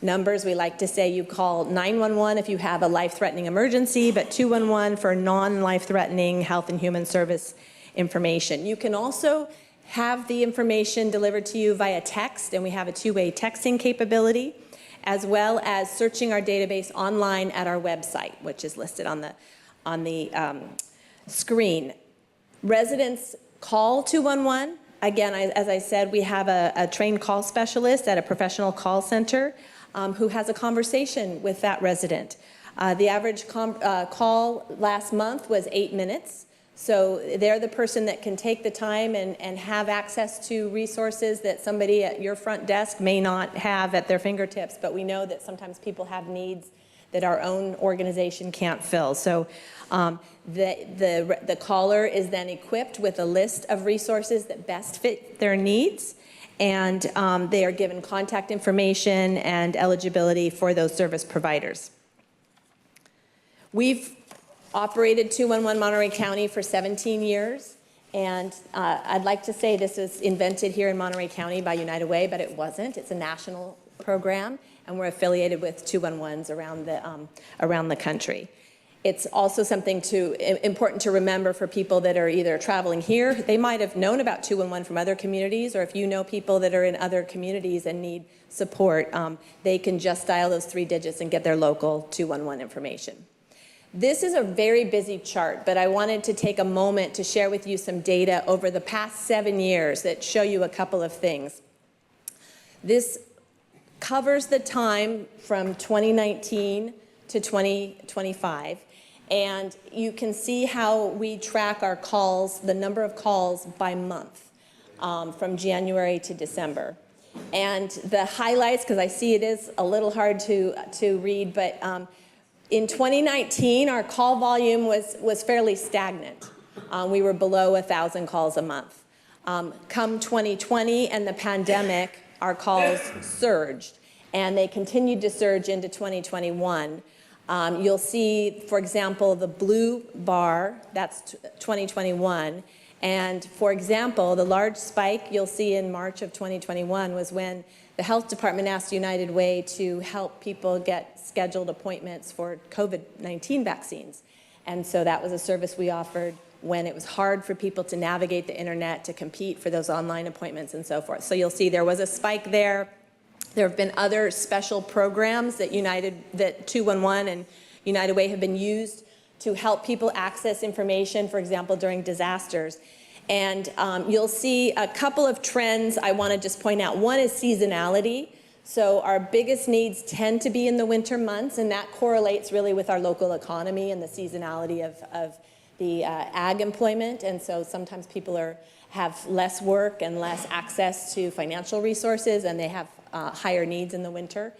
numbers. We like to say you call 911 if you have a life-threatening emergency, but 211 for non-life-threatening health and human service information. You can also have the information delivered to you via text, and we have a two-way texting capability, as well as searching our database online at our website, which is listed on the screen. Residents call 211. Again, as I said, we have a trained call specialist at a professional call center who has a conversation with that resident. The average call last month was 8 minutes. So they're the person that can take the time and have access to resources that somebody at your front desk may not have at their fingertips, but we know that sometimes people have needs that our own organization can't fill. So the caller is then equipped with a list of resources that best fit their needs, and they are given contact information and eligibility for those service providers. We've operated 211 Monterey County for 17 years, and I'd like to say this was invented here in Monterey County by United Way, but it wasn't. It's a national program, and we're affiliated with 211s around the country. It's also something important to remember for people that are either traveling here. They might have known about 211 from other communities, or if you know people that are in other communities and need support, they can just dial those 3 digits and get their local 211 information. This is a very busy chart, but I wanted to take a moment to share with you some data over the past 7 years that show you a couple of things. This covers the time from 2019 to 2025, and you can see how we track our calls, the number of calls by month, from January to December. And the highlights, because I see it is a little hard to read, but in 2019, our call volume was fairly stagnant. We were below 1,000 calls a month. Come 2020 and the pandemic, our calls surged, and they continued to surge into 2021. You'll see, for example, the blue bar, that's 2021. And for example, the large spike you'll see in March of 2021 was when the health department asked United Way to help people get scheduled appointments for COVID-19 vaccines. And so that was a service we offered when it was hard for people to navigate the internet to compete for those online appointments and so forth. So you'll see there was a spike there. There have been other special programs that 211 and United Way have been used to help people access information, for example, during disasters. And you'll see a couple of trends I want to just point out. One is seasonality. So our biggest needs tend to be in the winter months, and that correlates really with our local economy and the seasonality of the ag employment. And so sometimes people have less work and less access to financial resources, and they have higher needs in the winter.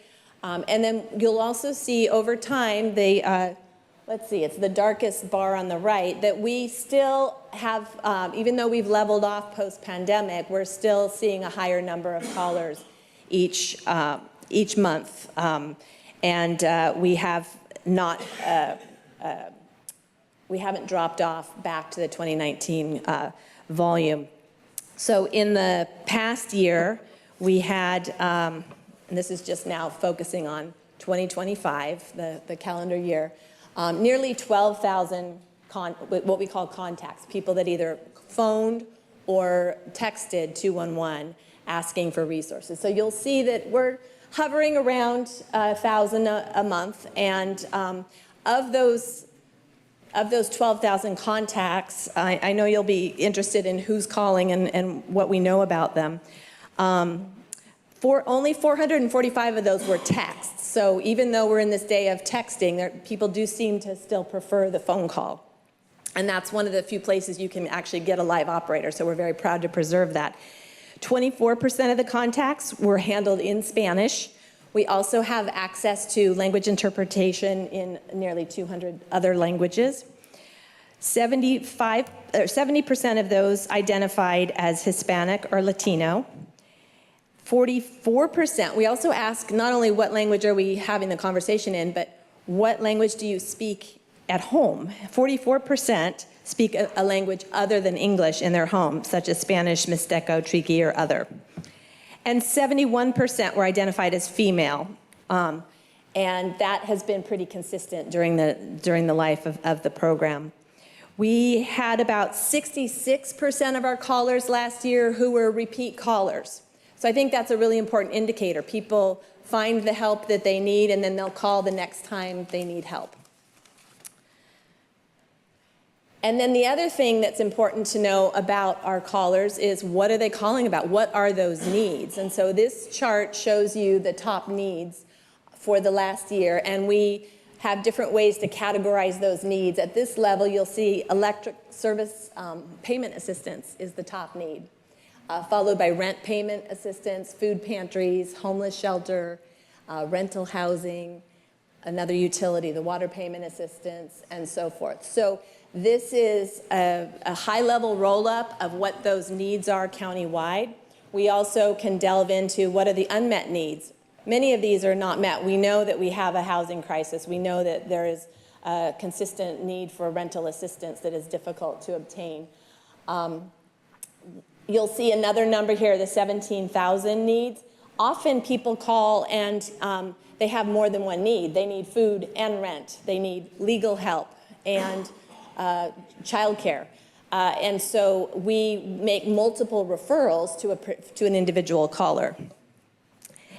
And then you'll also see over time, let's see, it's the darkest bar on the right, that we still have, even though we've leveled off post-pandemic, we're still seeing a higher number of callers each month. We have not, we haven't dropped off back to the 2019 volume. So in the past year, we had, and this is just now focusing on 2025, the calendar year, nearly 12,000 what we call contacts, people that either phoned or texted 211 asking for resources. So you'll see that we're hovering around 1,000 a month, and of those 12,000 contacts, I know you'll be interested in who's calling and what we know about them. Only 445 of those were texts. So even though we're in this day of texting, people do seem to still prefer the phone call. And that's one of the few places you can actually get a live operator, so we're very proud to preserve that. 24% of the contacts were handled in Spanish. We also have access to language interpretation in nearly 200 other languages. 70% of those identified as Hispanic or Latino. 44%, we also ask not only what language are we having the conversation in, but what language do you speak at home? 44% speak a language other than English in their home, such as Spanish, Mixteco, Triqui, or other. And 71% were identified as female. And that has been pretty consistent during the life of the program. We had about 66% of our callers last year who were repeat callers. So I think that's a really important indicator. People find the help that they need, and then they'll call the next time they need help. And then the other thing that's important to know about our callers is, what are they calling about? What are those needs? And so this chart shows you the top needs for the last year, and we have different ways to categorize those needs. At this level, you'll see electric service payment assistance is the top need, followed by rent payment assistance, food pantries, homeless shelter, rental housing, another utility, the water payment assistance, and so forth. So this is a high-level roll-up of what those needs are countywide. We also can delve into what are the unmet needs. Many of these are not met. We know that we have a housing crisis. We know that there is a consistent need for rental assistance that is difficult to obtain. You'll see another number here, the 17,000 needs. Often people call and they have more than one need. They need food and rent. They need legal help and childcare. And so we make multiple referrals to an individual caller.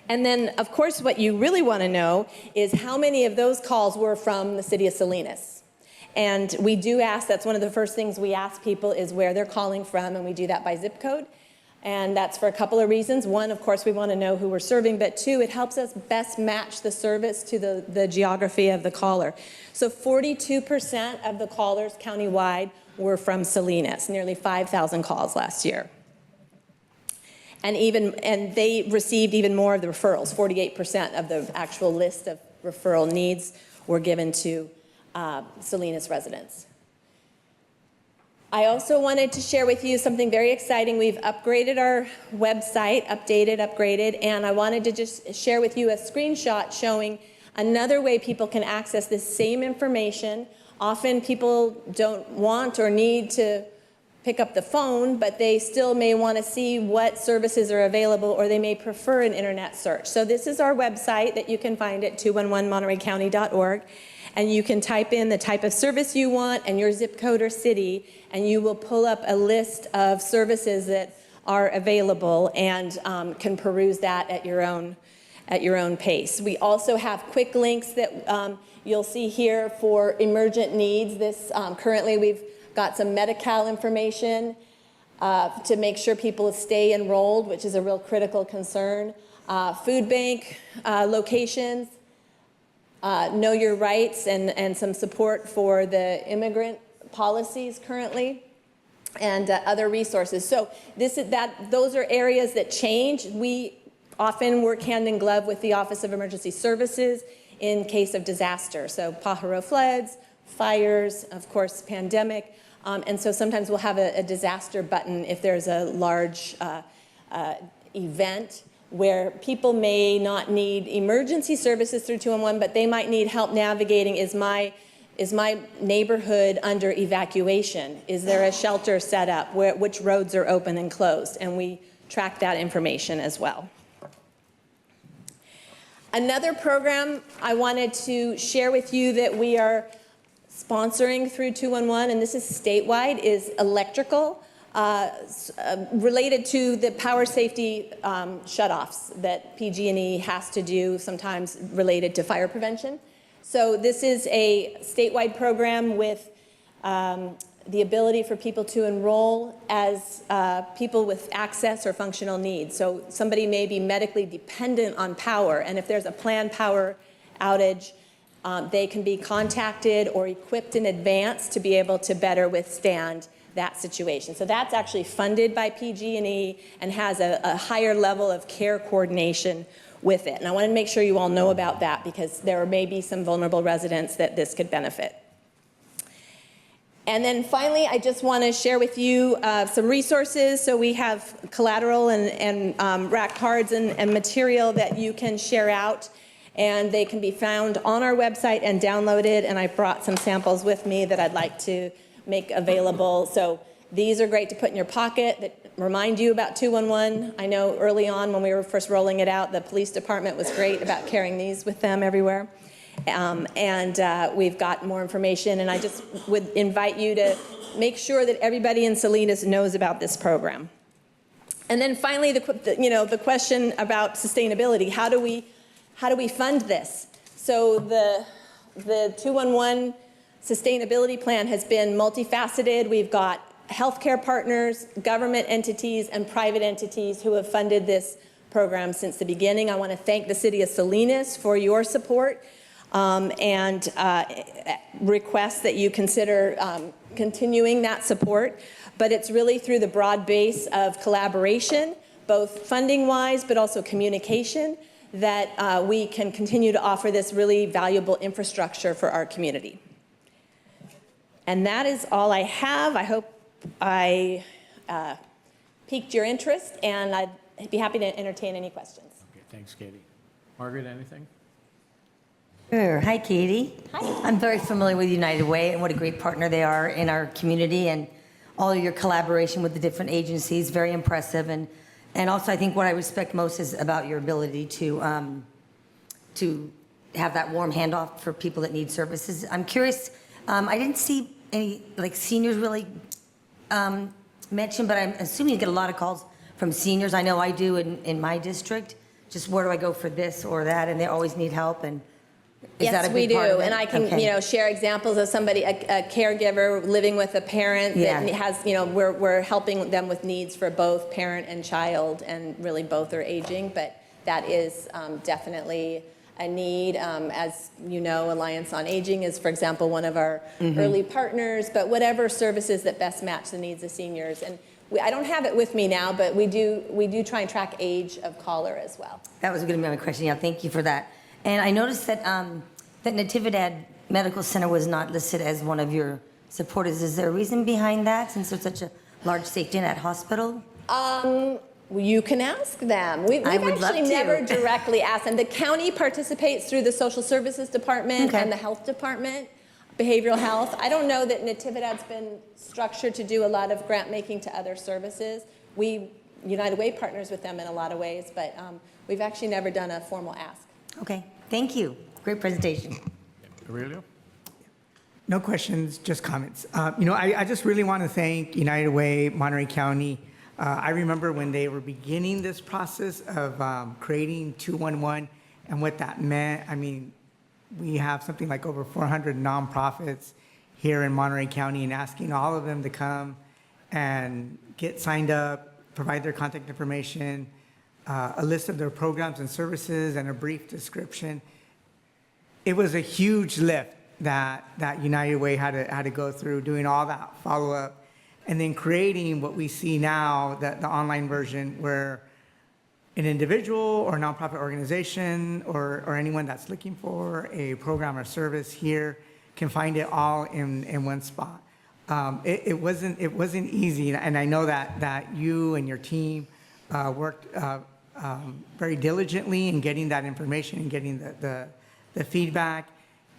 And then, of course, what you really want to know is how many of those calls were from the city of Salinas. And we do ask, that's one of the first things we ask people is where they're calling from, and we do that by zip code. And that's for a couple of reasons. One, of course, we want to know who we're serving, but two, it helps us best match the service to the geography of the caller. So 42% of the callers countywide were from Salinas, nearly 5,000 calls last year. And they received even more of the referrals. 48% of the actual list of referral needs were given to Salinas residents. I also wanted to share with you something very exciting. We've upgraded our website, upgraded, and I wanted to just share with you a screenshot showing another way people can access this same information. Often people don't want or need to pick up the phone, but they still may want to see what services are available, or they may prefer an internet search. So this is our website that you can find at 211montereycounty.org, and you can type in the type of service you want and your zip code or city, and you will pull up a list of services that are available and can peruse that at your own pace. We also have quick links that you'll see here for emergent needs. This currently we've got some Medi-Cal information to make sure people stay enrolled, which is a real critical concern. Food bank locations, know your rights, and some support for the immigrant policies currently, and other resources. So those are areas that change. We often work hand in glove with the Office of Emergency Services in case of disaster. So Pajaro floods, fires, of course, pandemic. And so sometimes we'll have a disaster button if there's a large event where people may not need emergency services through 211, but they might need help navigating, is my neighborhood under evacuation? Is there a shelter set up? Which roads are open and closed? And we track that information as well. Another program I wanted to share with you that we are sponsoring through 211, and this is statewide, is electrical, related to the power safety shutoffs that PG&E has to do, sometimes related to fire prevention. So this is a statewide program with the ability for people to enroll as people with access or functional needs. So somebody may be medically dependent on power, and if there's a planned power outage, they can be contacted or equipped in advance to be able to better withstand that situation. So that's actually funded by PG&E and has a higher level of care coordination with it. And I want to make sure you all know about that because there may be some vulnerable residents that this could benefit. And then finally, I just want to share with you some resources. So we have collateral and rack cards and material that you can share out, and they can be found on our website and downloaded. And I brought some samples with me that I'd like to make available. So these are great to put in your pocket that remind you about 211. I know early on when we were first rolling it out, the police department was great about carrying these with them everywhere. We've got more information, and I just would invite you to make sure that everybody in Salinas knows about this program. And then finally, the question about sustainability. How do we fund this? So the 211 sustainability plan has been multifaceted. We've got healthcare partners, government entities, and private entities who have funded this program since the beginning. I want to thank the City of Salinas for your support. and request that you consider continuing that support. But it's really through the broad base of collaboration, both funding-wise, but also communication, that we can continue to offer this really valuable infrastructure for our community. And that is all I have. I hope I piqued your interest, and I'd be happy to entertain any questions. Okay, thanks, Katie. Margaret, anything? Sure. Hi, Katie. Hi. I'm very familiar with United Way and what a great partner they are in our community, and all of your collaboration with the different agencies, very impressive. And also, I think what I respect most is about your ability to have that warm handoff for people that need services. I'm curious, I didn't see any seniors really mentioned, but I'm assuming you get a lot of calls from seniors. I know I do in my district. Just where do I go for this or that? And they always need help. And is that a big part of it? And I can, Okay. share examples of somebody, a caregiver living with a parent that has, we're helping them with needs for both parent and child, and really both are aging, but that is definitely a need. As you know, Alliance on Aging is, for example, one of our early partners, but whatever services that best match the needs of seniors. And I don't have it with me now, but we do try and track age of caller as well. That was going to be my question. Yeah, thank you for that. And I noticed that that Natividad Medical Center was not listed as one of your supporters. Is there a reason behind that, since there's such a large safety net hospital? You can ask them. We've actually never directly asked them. The county participates through the Social Services Department and the Health Department, behavioral health. I don't know that Natividad's been structured to do a lot of grant making to other services. United Way partners with them in a lot of ways, but we've actually never done a formal ask. Okay, thank you. Great presentation. Aurelio? No questions, just comments. I just really want to thank United Way, Monterey County. I remember when they were beginning this process of creating 211 and what that meant. I mean, we have something like over 400 nonprofits here in Monterey County, and asking all of them to come and get signed up, provide their contact information, a list of their programs and services, and a brief description. It was a huge lift that United Way had to go through, doing all that follow-up, and then creating what we see now, the online version, where an individual or nonprofit organization or anyone that's looking for a program or service here can find it all in one spot. It wasn't easy, and I know that you and your team worked very diligently in getting that information and getting the feedback.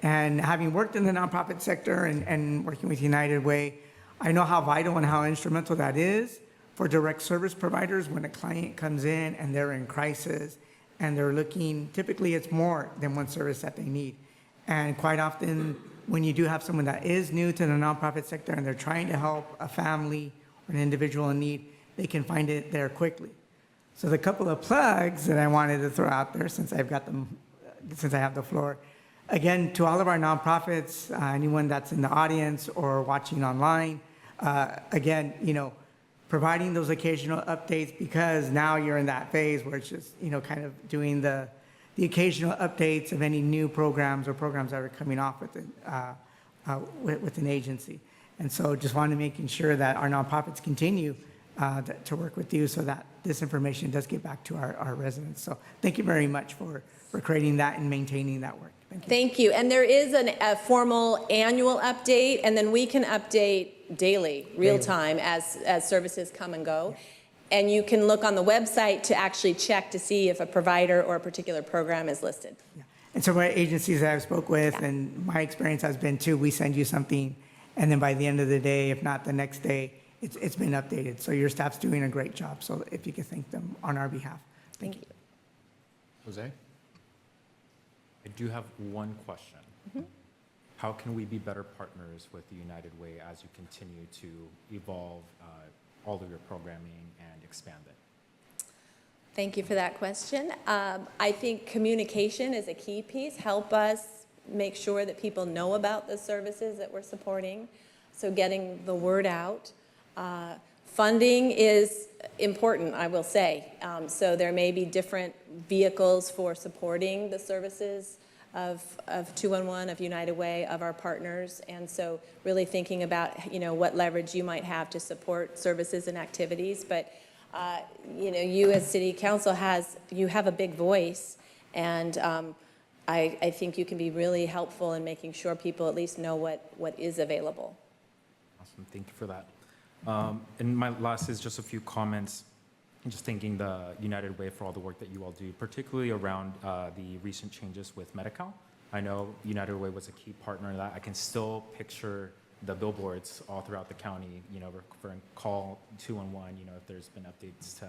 And having worked in the nonprofit sector and working with United Way, I know how vital and how instrumental that is for direct service providers when a client comes in and they're in crisis and they're looking, typically it's more than one service that they need. And quite often, when you do have someone that is new to the nonprofit sector and they're trying to help a family or an individual in need, they can find it there quickly. So the couple of plugs that I wanted to throw out there, since I have the floor, again, to all of our nonprofits, anyone that's in the audience or watching online, again, providing those occasional updates, because now you're in that phase where it's just, kind of doing the occasional updates of any new programs or programs that are coming off with an agency. And so just wanted to making sure that our nonprofits continue to work with you so that this information does get back to our residents. So thank you very much for creating that and maintaining that work. Thank you. Thank you. And there is a formal annual update, and then we can update daily, real time, as services come and go. And you can look on the website to actually check to see if a provider or a particular program is listed. Yeah. And so my agencies that I've spoke with, and my experience has been too, we send you something, and then by the end of the day, if not the next day, it's been updated. So your staff's doing a great job. So if you could thank them on our behalf. Thank you. Jose? I do have one question. How can we be better partners with the United Way as you continue to evolve all of your programming and expand it? Thank you for that question. I think communication is a key piece. Help us make sure that people know about the services that we're supporting. So getting the word out. Funding is important, I will say. So there may be different vehicles for supporting the services of 211, of United Way, of our partners. And so really thinking about, what leverage you might have to support services and activities. But, you as city council you have a big voice. And I think you can be really helpful in making sure people at least know what is available. Awesome, thank you for that. And my last is just a few comments. Just thanking the United Way for all the work that you all do, particularly around the recent changes with Medi-Cal. I know United Way was a key partner in that. I can still picture the billboards all throughout the county, referring call 211, if there's been updates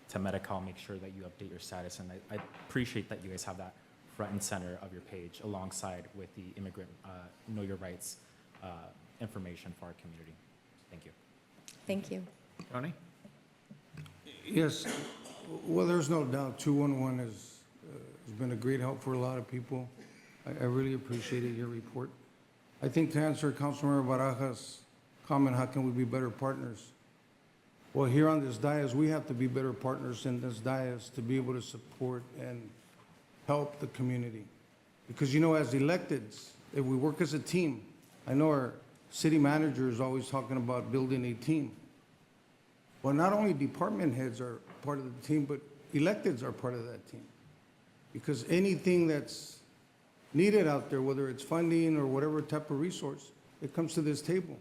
to Medi-Cal, make sure that you update your status. And I appreciate that you guys have that front and center of your page alongside with the immigrant Know Your Rights information for our community. Thank you. Thank you. Tony? Yes, well, there's no doubt 211 has been a great help for a lot of people. I really appreciated your report. I think to answer Councilmember Baraja's comment, how can we be better partners? Well, here on this dais, we have to be better partners in this dais to be able to support and help the community. Because, as electeds, if we work as a team, I know our city manager is always talking about building a team. Well, not only department heads are part of the team, but electeds are part of that team. Because anything that's needed out there, whether it's funding or whatever type of resource, it comes to this table.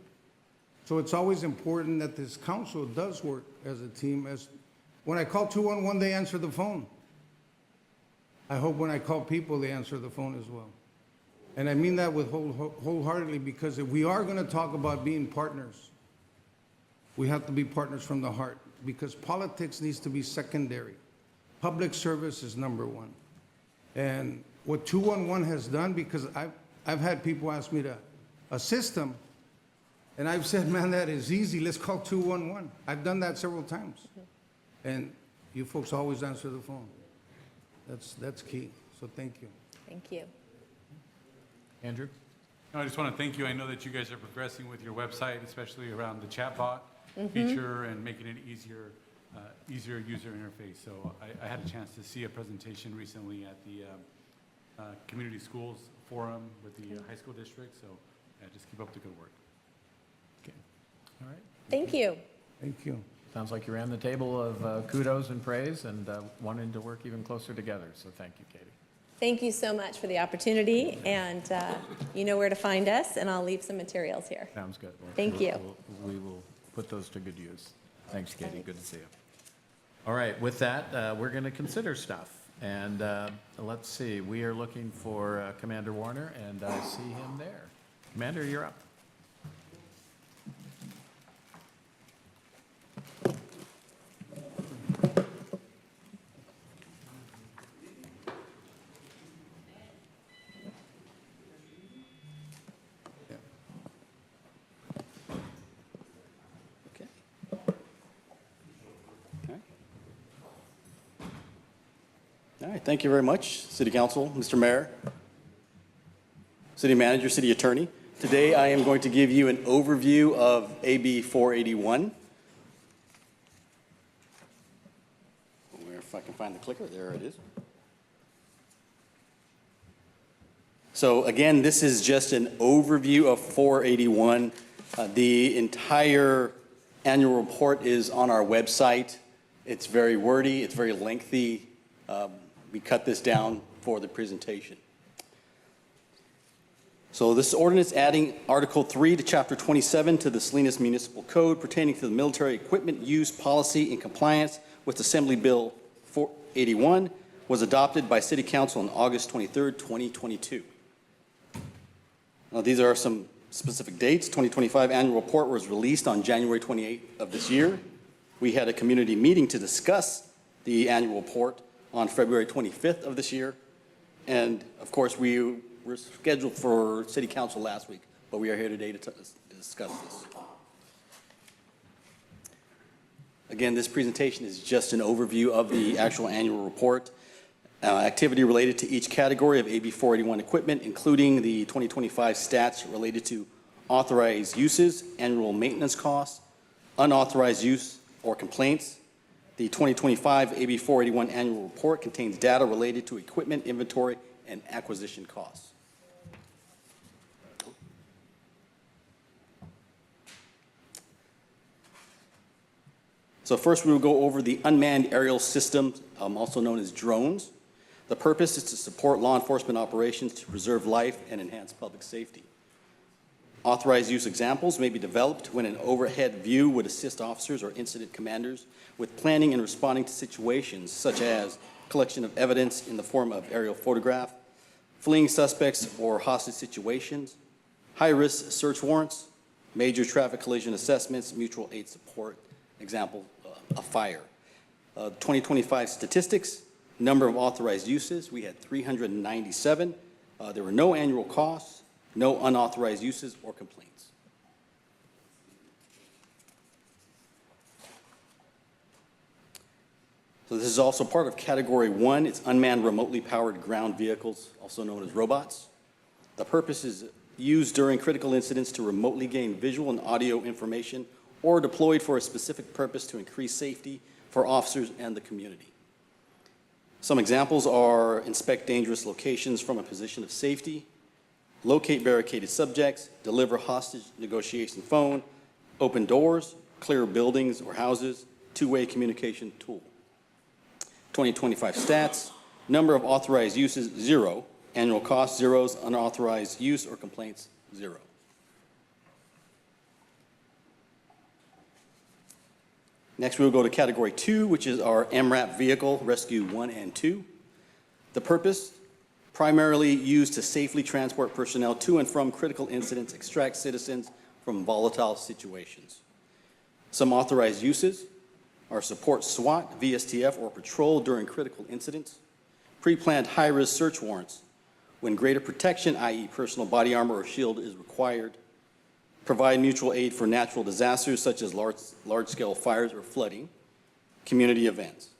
So it's always important that this council does work as a team. As when I call 211, they answer the phone. I hope when I call people, they answer the phone as well. And I mean that with wholeheartedly, because if we are going to talk about being partners, we have to be partners from the heart, because politics needs to be secondary. Public service is number one. And what 211 has done, because I've had people ask me to assist them, and I've said, man, that is easy. Let's call 211. I've done that several times. And you folks always answer the phone. That's key. So thank you. Thank you. Andrew? No, I just want to thank you. I know that you guys are progressing with your website, especially around the chatbot feature and making it easier user interface. So I had a chance to see a presentation recently at the Community Schools Forum with the high school district. So just keep up the good work. Okay. All right. Thank you. Thank you. Sounds like you ran the table of kudos and praise and wanting to work even closer together. So thank you, Katie. Thank you so much for the opportunity, and you know where to find us, and I'll leave some materials here. Sounds good. Thank you. We will put those to good use. Thanks, Katie. Good to see you. All right, with that, we're going to consider stuff. And let's see, we are looking for Commander Warner, and I see him there. Commander, you're up. All right, thank you very much, City Council, Mr. Mayor, City Manager, City Attorney. Today I am going to give you an overview of AB 481. If I can find the clicker, there it is. So again, this is just an overview of 481. The entire annual report is on our website. It's very wordy, it's very lengthy. We cut this down for the presentation. So this ordinance adding Article 3 to Chapter 27 to the Salinas Municipal Code pertaining to the military equipment use policy in compliance with Assembly Bill 481 was adopted by City Council on August 23rd, 2022. Now these are some specific dates. 2025 annual report was released on January 28th of this year. We had a community meeting to discuss the annual report on February 25th of this year. And of course, we were scheduled for City Council last week, but we are here today to discuss this. Again, this presentation is just an overview of the actual annual report. Activity related to each category of AB 481 equipment, including the 2025 stats related to authorized uses, annual maintenance costs, unauthorized use or complaints. The 2025 AB 481 annual report contains data related to equipment inventory and acquisition costs. So first, we will go over the unmanned aerial systems, also known as drones. The purpose is to support law enforcement operations to preserve life and enhance public safety. Authorized use examples may be developed when an overhead view would assist officers or incident commanders with planning and responding to situations such as collection of evidence in the form of aerial photograph, fleeing suspects or hostage situations, high-risk search warrants, major traffic collision assessments, mutual aid support, example, a fire. 2025 statistics, number of authorized uses, we had 397. There were no annual costs, no unauthorized uses or complaints. So this is also part of Category 1. It's unmanned remotely powered ground vehicles, also known as robots. The purpose is used during critical incidents to remotely gain visual and audio information or deployed for a specific purpose to increase safety for officers and the community. Some examples are inspect dangerous locations from a position of safety, locate barricaded subjects, deliver hostage negotiation phone, open doors, clear buildings or houses, two-way communication tool. 2025 stats, number of authorized uses, 0. Annual cost, 0. Unauthorized use or complaints, 0. Next, we will go to Category 2, which is our MRAP vehicle, Rescue 1 and 2. The purpose, primarily used to safely transport personnel to and from critical incidents, extract citizens from volatile situations. Some authorized uses are support SWAT, VSTF, or patrol during critical incidents, pre-planned high-risk search warrants when greater protection, i.e. personal body armor or shield, is required, provide mutual aid for natural disasters such as large-scale fires or flooding, community events.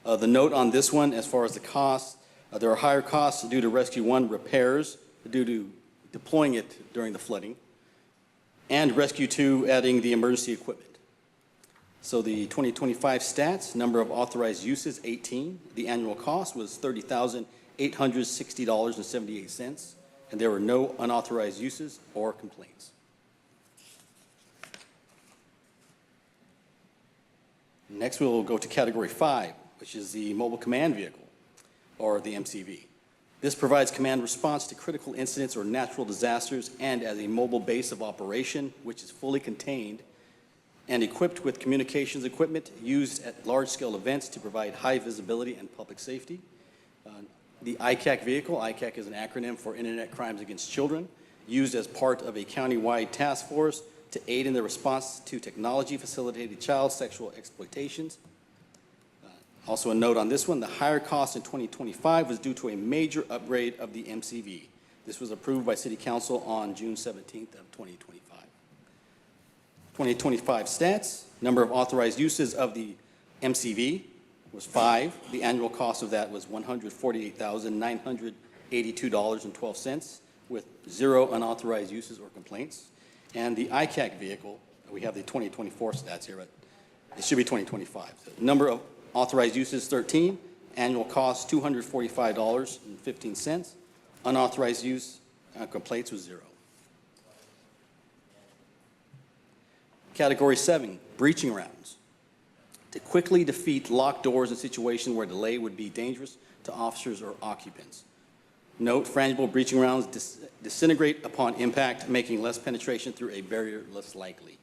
The note on this one, as far as the costs, there are higher costs due to Rescue 1 repairs due to deploying it during the flooding, and Rescue 2 adding the emergency equipment. So the 2025 stats, number of authorized uses, 18. The annual cost was $30,860.78, and there were no unauthorized uses or complaints. Next, we'll go to Category 5, which is the Mobile Command Vehicle, or the MCV. This provides command response to critical incidents or natural disasters and as a mobile base of operation, which is fully contained and equipped with communications equipment used at large-scale events to provide high visibility and public safety. The ICAC vehicle, ICAC is an acronym for Internet Crimes Against Children, used as part of a county-wide task force to aid in the response to technology-facilitated child sexual exploitations. Also a note on this one, the higher cost in 2025 was due to a major upgrade of the MCV. This was approved by City Council on June 17th of 2025. 2025 stats, number of authorized uses of the MCV was 5. The annual cost of that was $148,982.12 with 0 unauthorized uses or complaints. And the ICAC vehicle, we have the 2024 stats here, but it should be 2025. So number of authorized uses, 13. Annual cost, $245.15. Unauthorized use complaints was 0. Category 7, breaching rounds. To quickly defeat locked doors in situations where delay would be dangerous to officers or occupants. Note, frangible breaching rounds disintegrate upon impact, making less penetration through a barrier less likely.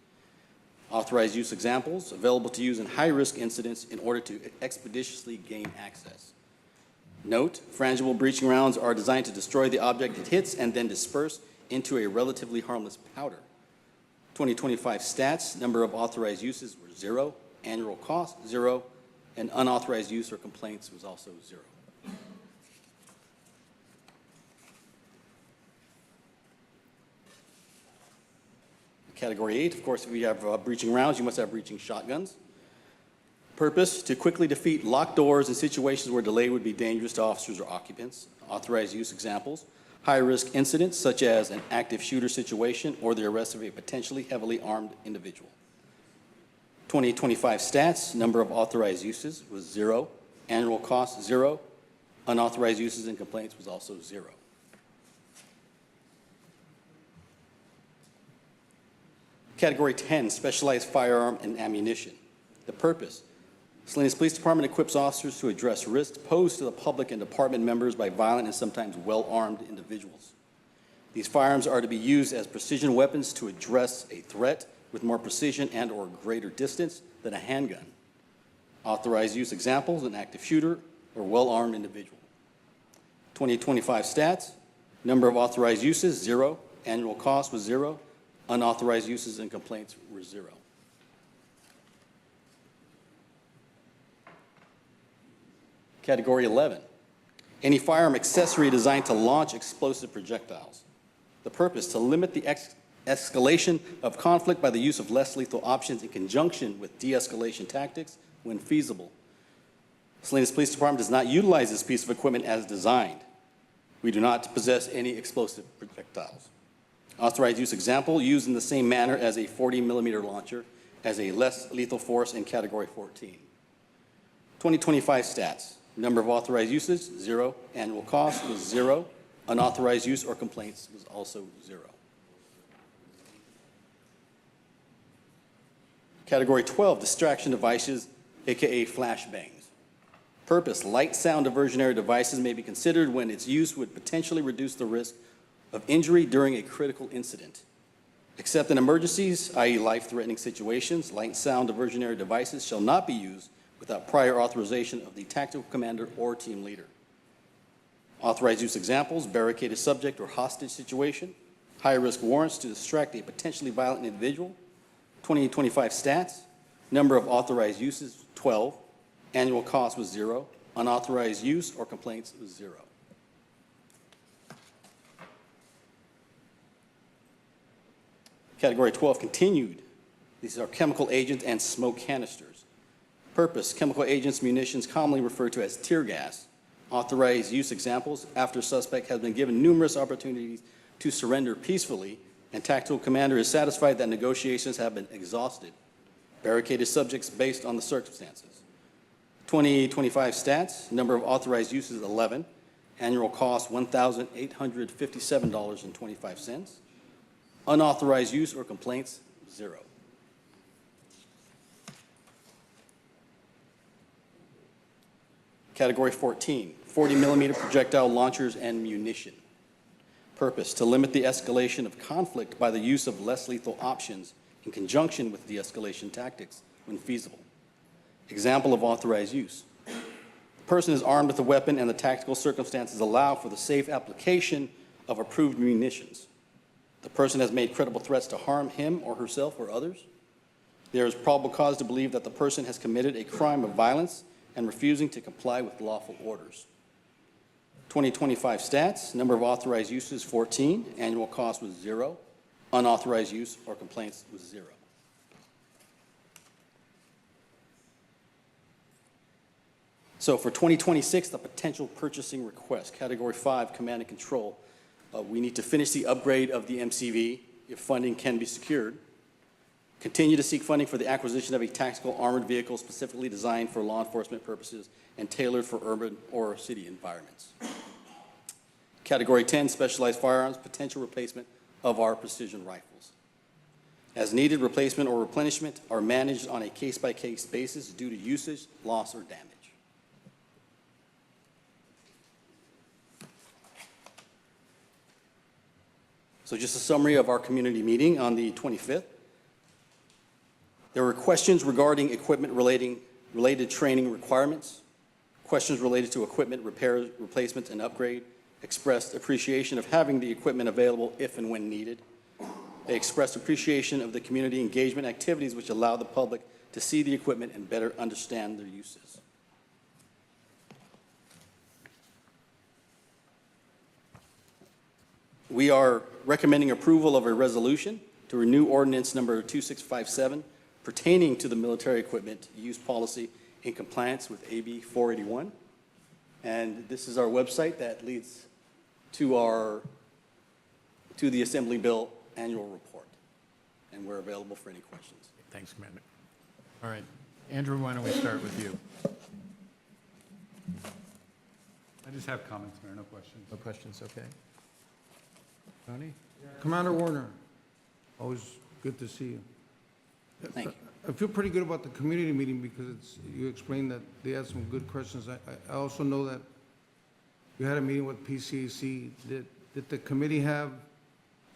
Authorized use examples, available to use in high-risk incidents in order to expeditiously gain access. Note, frangible breaching rounds are designed to destroy the object it hits and then disperse into a relatively harmless powder. 2025 stats, number of authorized uses were 0, annual cost 0, and unauthorized use or complaints was also 0. Category 8, of course, if you have breaching rounds, you must have breaching shotguns. Purpose, to quickly defeat locked doors in situations where delay would be dangerous to officers or occupants. Authorized use examples, high-risk incidents such as an active shooter situation or the arrest of a potentially heavily armed individual. 2025 stats, number of authorized uses was 0, annual cost 0, Unauthorized uses and complaints was also 0. Category 10, specialized firearm and ammunition. The purpose: Salinas Police Department equips officers to address risks posed to the public and department members by violent and sometimes well-armed individuals. These firearms are to be used as precision weapons to address a threat with more precision and/or greater distance than a handgun. Authorized use examples: an active shooter or well-armed individual. 2025 stats: number of authorized uses, 0. Annual cost was 0. Unauthorized uses and complaints were 0. Category 11, any firearm accessory designed to launch explosive projectiles. The purpose: to limit the escalation of conflict by the use of less lethal options in conjunction with de-escalation tactics when feasible. Salinas Police Department does not utilize this piece of equipment as designed. We do not possess any explosive projectiles. Authorized use example: used in the same manner as a 40mm launcher as a less lethal force in Category 14. 2025 stats: number of authorized uses, 0. Annual cost was 0. Unauthorized use or complaints was also 0. Category 12, distraction devices, aka flashbangs. Purpose: light sound diversionary devices may be considered when its use would potentially reduce the risk of injury during a critical incident. Except in emergencies, i.e. life-threatening situations, light sound diversionary devices shall not be used without prior authorization of the tactical commander or team leader. Authorized use examples: barricaded subject or hostage situation, high-risk warrants to distract a potentially violent individual. 2025 stats: number of authorized uses, 12. Annual cost was 0. Unauthorized use or complaints was 0. Category 12, continued. These are chemical agents and smoke canisters. Purpose: chemical agents, munitions commonly referred to as tear gas. Authorized use examples: after suspect has been given numerous opportunities to surrender peacefully and tactical commander is satisfied that negotiations have been exhausted. Barricaded subjects based on the circumstances. 2025 stats: number of authorized uses, 11. Annual cost, $1,857.25. Unauthorized use or complaints, 0. Category 14, 40mm projectile launchers and munition. Purpose: to limit the escalation of conflict by the use of less lethal options in conjunction with de-escalation tactics when feasible. Example of authorized use: the person is armed with a weapon and the tactical circumstances allow for the safe application of approved munitions. The person has made credible threats to harm him or herself or others. There is probable cause to believe that the person has committed a crime of violence and refusing to comply with lawful orders. 2025 stats: number of authorized uses, 14. Annual cost was 0. Unauthorized use or complaints was 0. So for 2026, the potential purchasing request, Category 5, command and control. We need to finish the upgrade of the MCV if funding can be secured. Continue to seek funding for the acquisition of a tactical armored vehicle specifically designed for law enforcement purposes and tailored for urban or city environments. Category 10, specialized firearms, potential replacement of our precision rifles. As needed, replacement or replenishment are managed on a case-by-case basis due to usage, loss, or damage. So just a summary of our community meeting on the 25th. There were questions regarding equipment related training requirements, questions related to equipment repairs, replacements, and upgrade, expressed appreciation of having the equipment available if and when needed. They expressed appreciation of the community engagement activities which allow the public to see the equipment and better understand their uses. We are recommending approval of a resolution to renew ordinance number 2657 pertaining to the military equipment use policy in compliance with AB 481. And this is our website that leads to the Assembly Bill annual report. And we're available for any questions. Thanks, Commander. All right, Andrew, why don't we start with you? I just have comments, Mayor, no questions. No questions, okay. Tony? Commander Warner, always good to see you. Thank you. I feel pretty good about the community meeting because you explained that they had some good questions. I also know that you had a meeting with PCAC. Did the committee have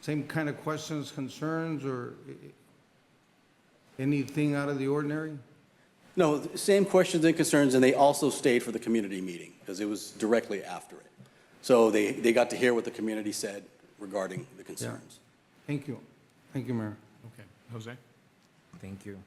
same kind of questions, concerns, or anything out of the ordinary? No, same questions and concerns, and they also stayed for the community meeting because it was directly after it. So they got to hear what the community said regarding the concerns. Thank you. Thank you, Mayor. Okay. Jose? Thank you.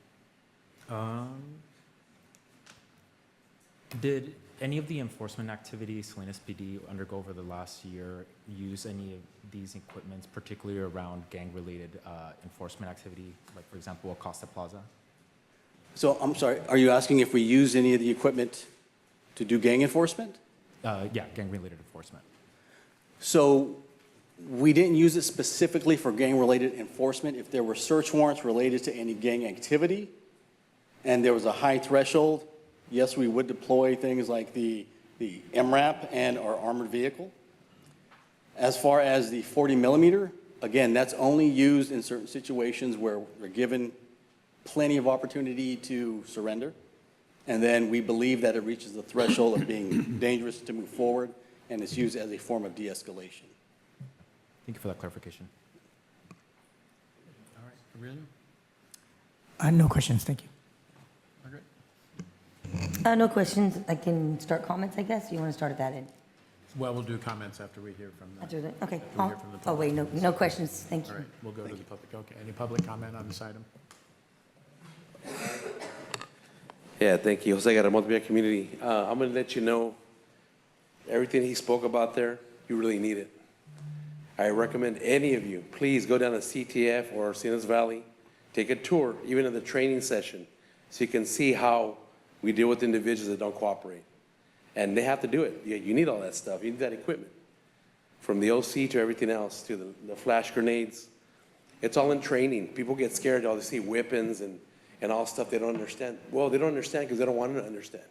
Did any of the enforcement activities Salinas PD undergo over the last year use any of these equipments, particularly around gang-related enforcement activity, like, for example, Acosta Plaza? So I'm sorry, are you asking if we use any of the equipment to do gang enforcement? Yeah, gang-related enforcement. So we didn't use it specifically for gang-related enforcement. If there were search warrants related to any gang activity and there was a high threshold, yes, we would deploy things like the MRAP and our armored vehicle. As far as the 40 millimeter, again, that's only used in certain situations where we're given plenty of opportunity to surrender. And then we believe that it reaches the threshold of being dangerous to move forward, and it's used as a form of de-escalation. Thank you for that clarification. All right. Aurelio? No questions, thank you. Margaret? No questions. I can start comments, I guess. You want to start at that end? Well, we'll do comments after we hear from the. After that? Okay. after we hear from the Oh, wait, public. no questions. Thank you. All right, we'll go to the public. Okay, any public comment on this item? Yeah, thank you. Jose Garramont, Community. I'm going to let you know everything he spoke about there, you really need it. I recommend any of you, please go down to CTF or Salinas Valley, take a tour, even in the training session, so you can see how we deal with individuals that don't cooperate. And they have to do it. You need all that stuff. You need that equipment. From the OC to everything else, to the flash grenades. It's all in training. People get scared. They see weapons and all stuff they don't understand. Well, they don't understand because they don't want to understand.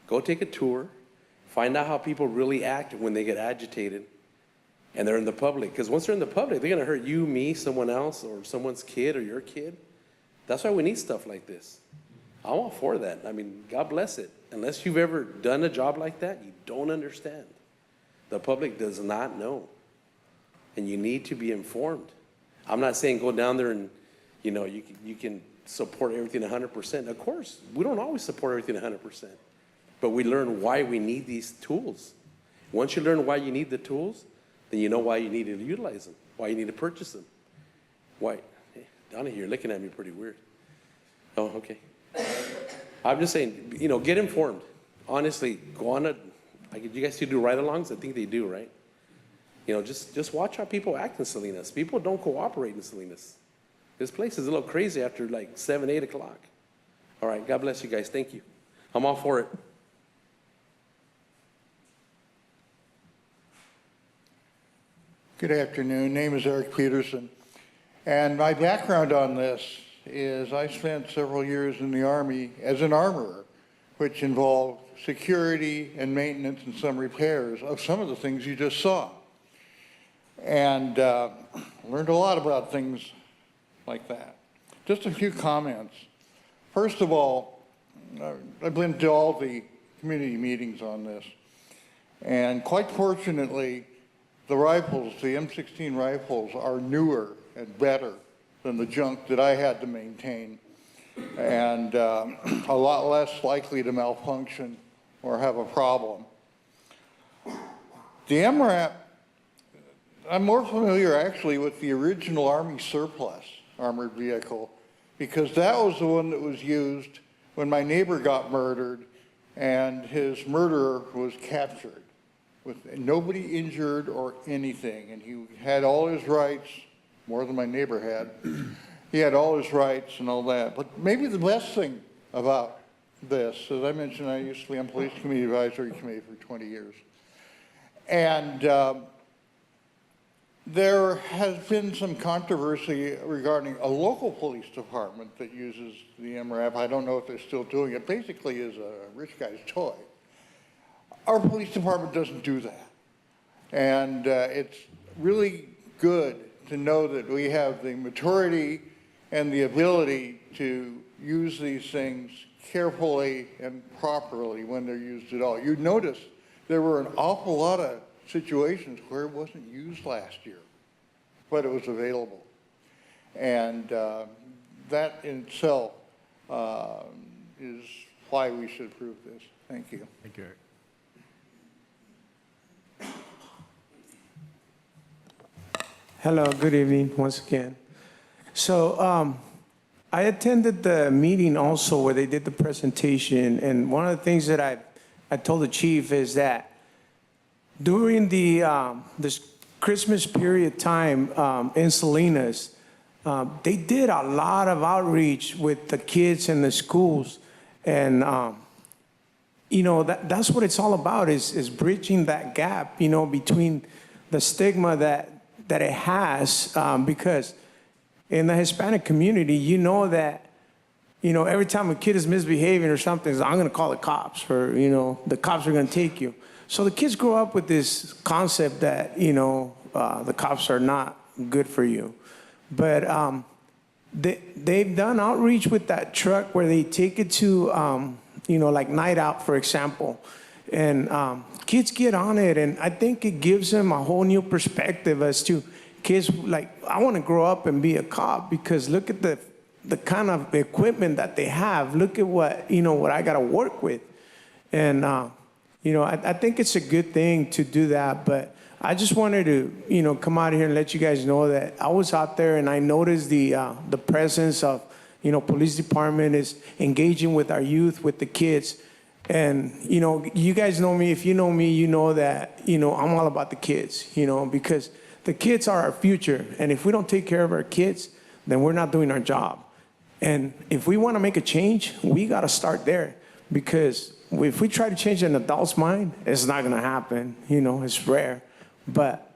Go take a tour. Find out how people really act when they get agitated and they're in the public. Because once they're in the public, they're going to hurt you, me, someone else, or someone's kid or your kid. That's why we need stuff like this. I'm all for that. I mean, God bless it. Unless you've ever done a job like that, you don't understand. The public does not know. And you need to be informed. I'm not saying go down there and, you can support everything 100%. Of course, we don't always support everything 100%. But we learn why we need these tools. Once you learn why you need the tools, then you know why you need to utilize them, why you need to purchase them. Why? Hey, Donna, you're looking at me pretty weird. Oh, okay. I'm just saying, get informed. Honestly, go on you guys do ride-alongs? I think they do, right? Just watch how people act in Salinas. People don't cooperate in Salinas. This place is a little crazy after like 7, 8 o'clock. All right, God bless you guys. Thank you. I'm all for it. Good afternoon. Name is Eric Peterson. And my background on this is I spent several years in the Army as an armorer, which involved security and maintenance and some repairs of some of the things you just saw. And learned a lot about things like that. Just a few comments. First of all, I've been to all the community meetings on this. And quite fortunately, the rifles, the M16 rifles, are newer and better than the junk that I had to maintain, and a lot less likely to malfunction or have a problem. The MRAP, I'm more familiar actually with the original Army surplus armored vehicle, because that was the one that was used when my neighbor got murdered and his murderer was captured with nobody injured or anything, and he had all his rights, more than my neighbor had. He had all his rights and all that. But maybe the best thing about this, as I mentioned, I used to be on Police Committee Advisory Committee for 20 years. And there has been some controversy regarding a local police department that uses the MRAP. I don't know if they're still doing it. Basically is a rich guy's toy. Our police department doesn't do that. And it's really good to know that we have the maturity and the ability to use these things carefully and properly when they're used at all. You notice there were an awful lot of situations where it wasn't used last year, but it was available. And that in itself is why we should approve this. Thank you. Thank you, Eric. Hello, good evening once again. So I attended the meeting also where they did the presentation, and one of the things that I told the chief is that during the this Christmas period time in Salinas, they did a lot of outreach with the kids in the schools, and you know that's what it's all about is bridging that gap, you know, between the stigma that it has, because in the Hispanic community, you know that, you know, every time a kid is misbehaving or something, I'm going to call the cops, or, you know, the cops are going to take you. So the kids grow up with this concept that, you know, the cops are not good for you. But they've done outreach with that truck where they take it to, you know, like Night Out, for example. And kids get on it, and I think it gives them a whole new perspective as to kids, like, I want to grow up and be a cop, because look at the kind of equipment that they have. Look at what, you know, what I got to work with. And, you know, I think it's a good thing to do that. But I just wanted to, you know, come out here and let you guys know that I was out there and I noticed the presence of, you know, police department is engaging with our youth, with the kids. And, you know, you guys know me. If you know me, you know that, you know, I'm all about the kids, you know, because the kids are our future. And if we don't take care of our kids, then we're not doing our job. And if we want to make a change, we got to start there. Because if we try to change an adult's mind, it's not going to happen. You know, it's rare. But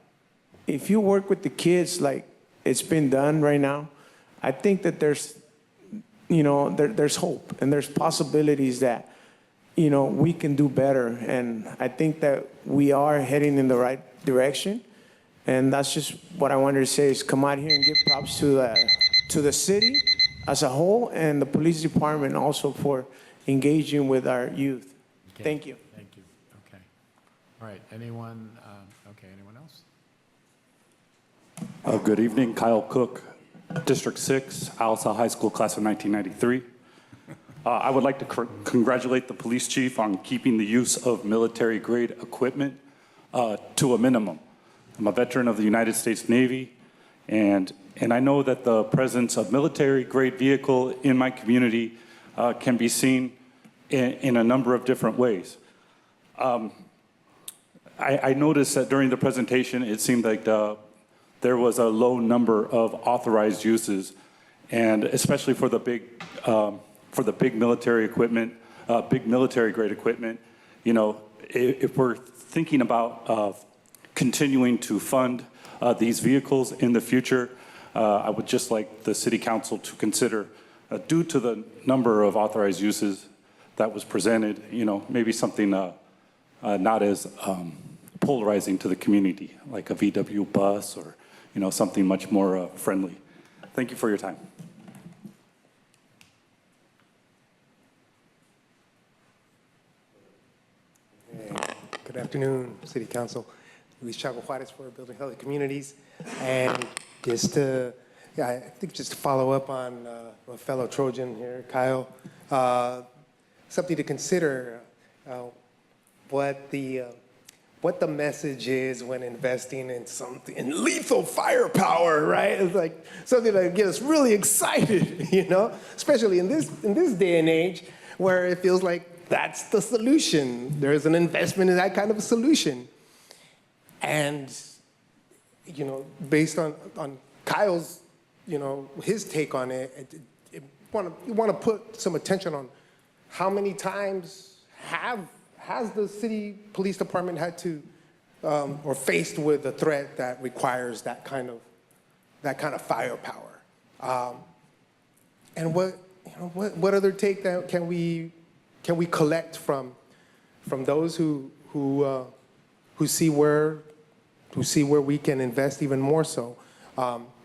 if you work with the kids like it's been done right now, I think that there's, you know, there's hope and there's possibilities that, you know, we can do better. And I think that we are heading in the right direction. And that's just what I wanted to say, is come out here and give props to the city as a whole and the police department also for engaging with our youth. Okay. Thank you. Thank you. Okay. All right. Anyone? Okay. Anyone else? Good evening. Kyle Cook, District 6, Alsa High School, class of 1993. I would like to congratulate the police chief on keeping the use of military-grade equipment to a minimum. I'm a veteran of the United States Navy, and I know that the presence of military-grade vehicle in my community can be seen in a number of different ways. I noticed that during the presentation, it seemed like there was a low number of authorized uses, and especially for the big military equipment, big military-grade equipment. You know, if we're thinking about continuing to fund these vehicles in the future, I would just like the City Council to consider, due to the number of authorized uses that was presented, you know, maybe something not as polarizing to the community, like a VW bus or, you know, something much more friendly. Thank you for your time. Good afternoon, City Council. Luis Chago Juarez for Building Healthy Communities. And just to, I think just to follow up on my fellow Trojan here, Kyle, something to consider what the message is when investing in something, in lethal firepower, right? It's like something that gets us really excited, you know, especially in this day and age where it feels like that's the solution. There is an investment in that kind of a solution. And, you know, based on Kyle's, you know, his take on it, you want to put some attention on how many times has the city police department had to, or faced with a threat that requires that kind of firepower. And what other take that can we collect from those who who see where we can invest even more so.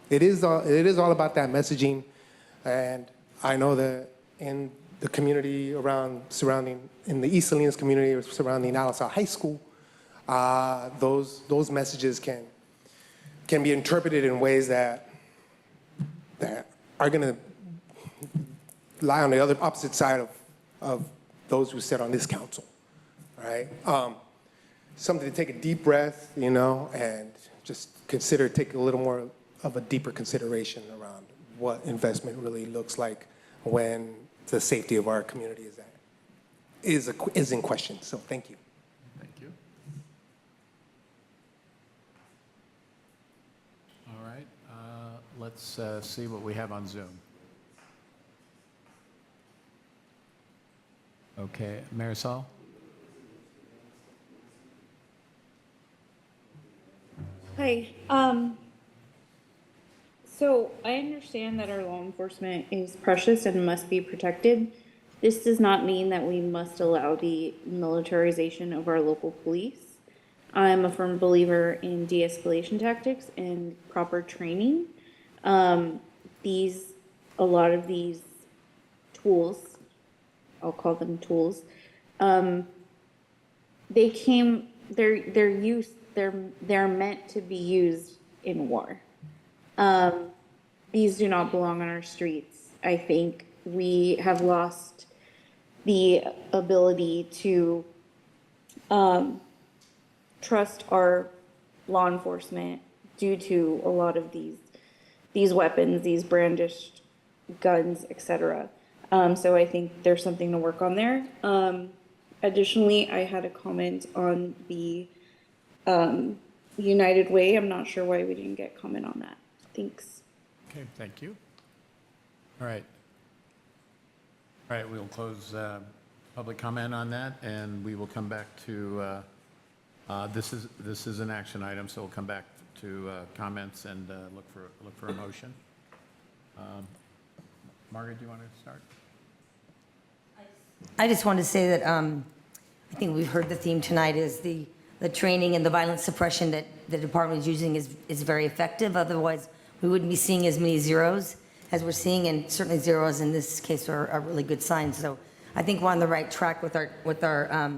It is all about that messaging, and I know that in the community in the East Salinas community surrounding Alisal High School, those messages can be interpreted in ways that are going to lie on the opposite side of those who sit on this council, right? Something to take a deep breath, and just take a little more of a deeper consideration around what investment really looks like when the safety of our community is in question. So thank you. Thank you. All right, let's see what we have on Zoom. Okay, Marisol? Hi. So I understand that our law enforcement is precious and must be protected. This does not mean that we must allow the militarization of our local police. I'm a firm believer in de-escalation tactics and proper training. A lot of these tools, I'll call them tools, they're meant to be used in war. These do not belong on our streets. I think we have lost the ability to trust our law enforcement due to a lot of these weapons, these brandished guns, etc. So I think there's something to work on there. Additionally, I had a comment on the United Way. I'm not sure why we didn't get comment on that. Thanks. Okay, thank you. All right. All right, we'll close public comment on that, and we will come back to, this is an action item, so we'll come back to comments and look for a motion. Margaret, do you want to start? I just wanted to say that I think we've heard the theme tonight is the training and the violence suppression that the department is using is very effective. Otherwise, we wouldn't be seeing as many zeros as we're seeing, and certainly zeros in this case are a really good sign. So I think we're on the right track with our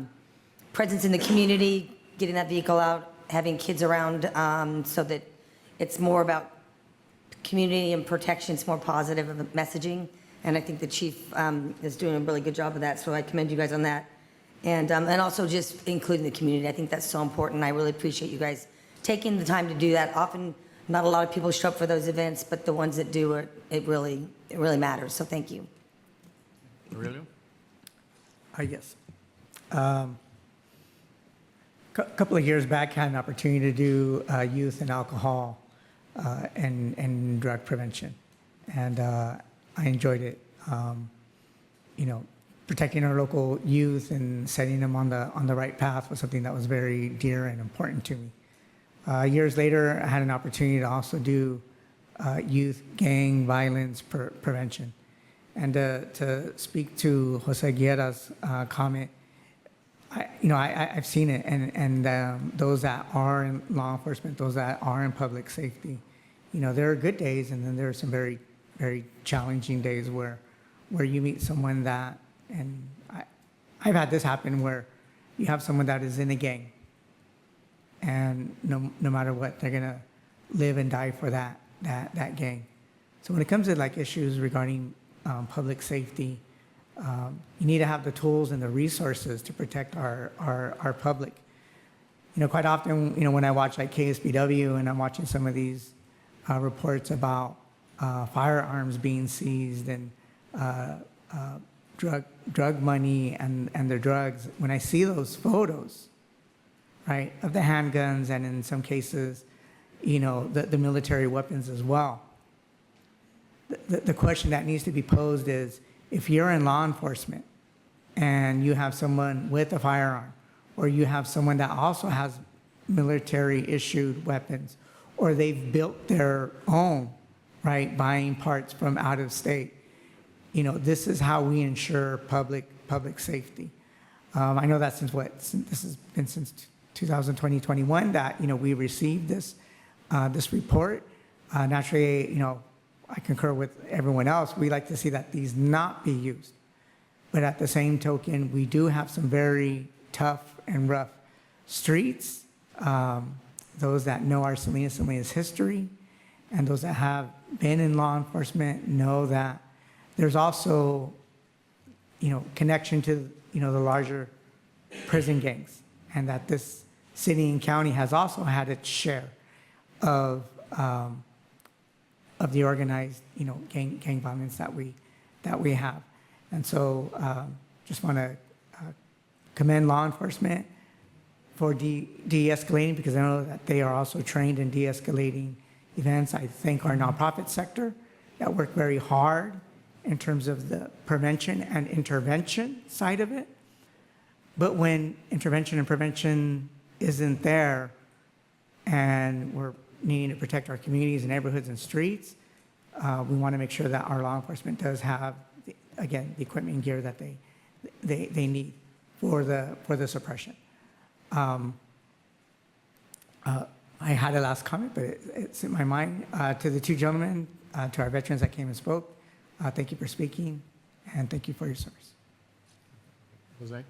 presence in the community, getting that vehicle out, having kids around, so that it's more about community and protection. It's more positive of the messaging, and I think the chief is doing a really good job of that. So I commend you guys on that, and also just including the community. I think that's so important. I really appreciate you guys taking the time to do that. Often, not a lot of people show up for those events, but the ones that do, it really matters. So thank you. Aurelio? Yes. Couple of years back, I had an opportunity to do youth and alcohol and drug prevention, and I enjoyed it. Protecting our local youth and setting them on the right path was something that was very dear and important to me. Years later, I had an opportunity to also do youth gang violence prevention. And to speak to Jose Guerra's comment, I've seen it, and those that are in law enforcement, those that are in public safety, there are good days, and then there are some very, very challenging days where you meet someone that, and I've had this happen where you have someone that is in a gang, and no matter what, they're gonna live and die for that gang. So when it comes to like issues regarding public safety, you need to have the tools and the resources to protect our public. Quite often, when I watch like KSBW and I'm watching some of these reports about firearms being seized and drug money and their drugs, when I see those photos, right, of the handguns and in some cases, the military weapons as well, the question that needs to be posed is, if you're in law enforcement and you have someone with a firearm, or you have someone that also has military issued weapons, or they've built their own, right, buying parts from out of state, this is how we ensure public safety. I know that this has been since 2020-21 that, we received this report. Naturally, I concur with everyone else. We like to see that these not be used. But at the same token, we do have some very tough and rough streets. Those that know our Salinas history and those that have been in law enforcement know that there's also, connection to, the larger prison gangs, and that this city and county has also had its share of the organized, gang violence that we have. And so just want to commend law enforcement for de-escalating, because I know that they are also trained in de-escalating events. I thank our nonprofit sector that work very hard in terms of the prevention and intervention side of it. But when intervention and prevention isn't there and we're needing to protect our communities and neighborhoods and streets, we want to make sure that our law enforcement does have, again, the equipment and gear that they need for the suppression. I had a last comment, but it's in my mind. To the two gentlemen, to our veterans that came and spoke, thank you for speaking, and thank you for your service. Jose?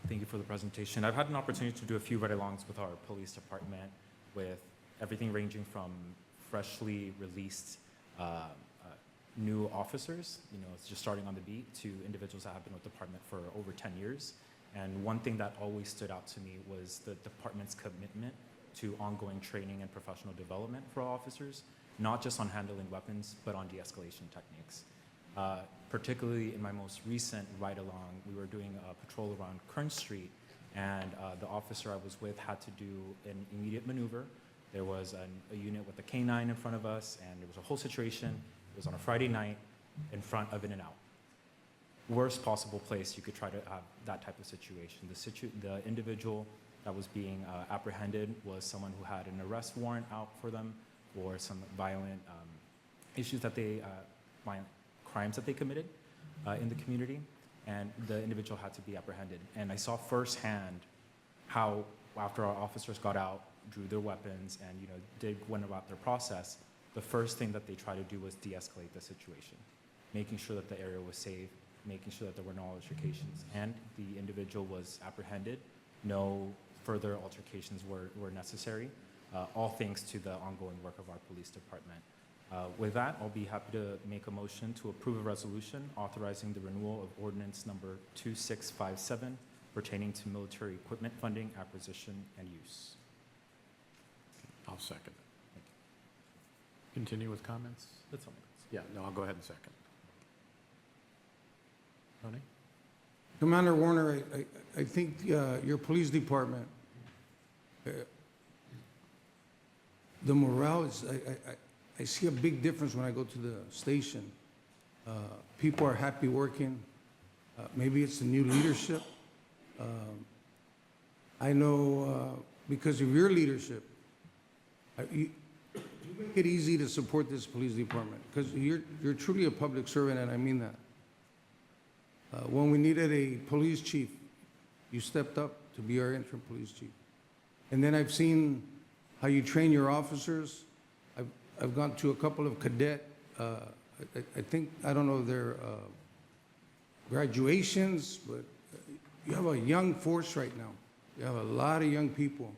Thank you for the presentation. I've had an opportunity to do a few ride-alongs with our police department, with everything ranging from freshly released new officers, just starting on the beat, to individuals that have been with the department for over 10 years. And one thing that always stood out to me was the department's commitment to ongoing training and professional development for officers, not just on handling weapons, but on de-escalation techniques. Particularly in my most recent ride-along, we were doing a patrol around Kern Street, and the officer I was with had to do an immediate maneuver. There was a unit with a K-9 in front of us, and there was a whole situation. It was on a Friday night in front of In-N-Out. Worst possible place you could try to have that type of situation. The individual that was being apprehended was someone who had an arrest warrant out for them for some violent issues that violent crimes that they committed in the community, and the individual had to be apprehended. And I saw firsthand how, after our officers got out, drew their weapons, and went about their process, the first thing that they tried to do was de-escalate the situation, making sure that the area was safe, making sure that there were no altercations, and the individual was apprehended. No further altercations were necessary, all thanks to the ongoing work of our police department. With that, I'll be happy to make a motion to approve a resolution authorizing the renewal of ordinance number 2657 pertaining to military equipment funding, acquisition, and use. I'll second it. Continue with comments? That's all. Yeah, no, I'll go ahead and second. Tony? Commander Warner, I think your police department, the morale is, I see a big difference when I go to the station. People are happy working. Maybe it's the new leadership. I know because of your leadership, you make it easy to support this police department, because you're truly a public servant, and I mean that. When we needed a police chief, you stepped up to be our interim police chief. And then I've seen how you train your officers. I've gone to a couple of cadet, I think, I don't know their graduations, but you have a young force right now. You have a lot of young people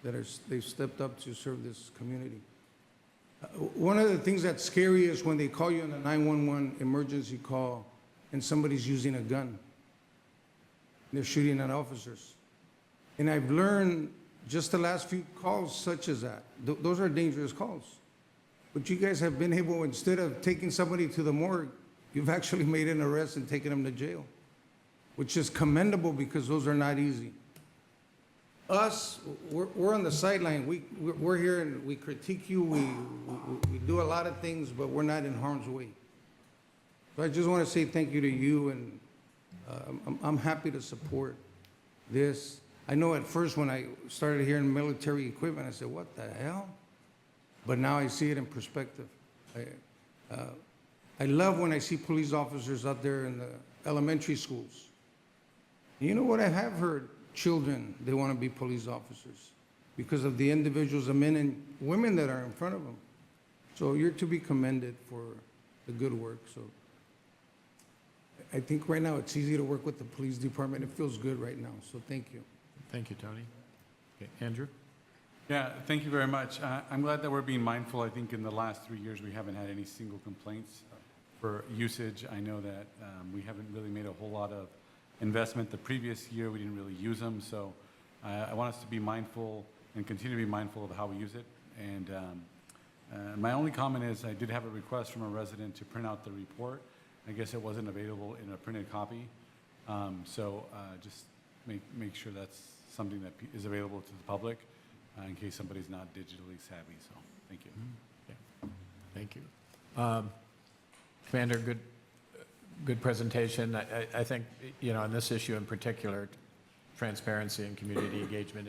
that they've stepped up to serve this community. One of the things that's scary is when they call you on a 911 emergency call and somebody's using a gun. They're shooting at officers. And I've learned just the last few calls such as that, those are dangerous calls. But you guys have been able, instead of taking somebody to the morgue, you've actually made an arrest and taken them to jail, which is commendable because those are not easy. Us, we're on the sideline. We're here and we critique you. We do a lot of things, but we're not in harm's way. So I just want to say thank you to you, and I'm happy to support this. I know at first when I started hearing military equipment, I said, what the hell? But now I see it in perspective. I love when I see police officers out there in the elementary schools You know what? I have heard children, they want to be police officers because of the individuals, the men and women that are in front of them. So you're to be commended for the good work. So I think right now it's easy to work with the police department. It feels good right now. So thank you. Thank you, Tony. Okay, Andrew? Yeah, thank you very much. I'm glad that we're being mindful. I think in the last 3 years, we haven't had any single complaints for usage. I know that we haven't really made a whole lot of investment. The previous year, we didn't really use them. So I want us to be mindful and continue to be mindful of how we use it. And my only comment is I did have a request from a resident to print out the report. I guess it wasn't available in a printed copy. Just make sure that's something that is available to the public in case somebody's not digitally savvy. So thank you. Yeah. Thank you. Commander, good presentation. I think, on this issue in particular, transparency and community engagement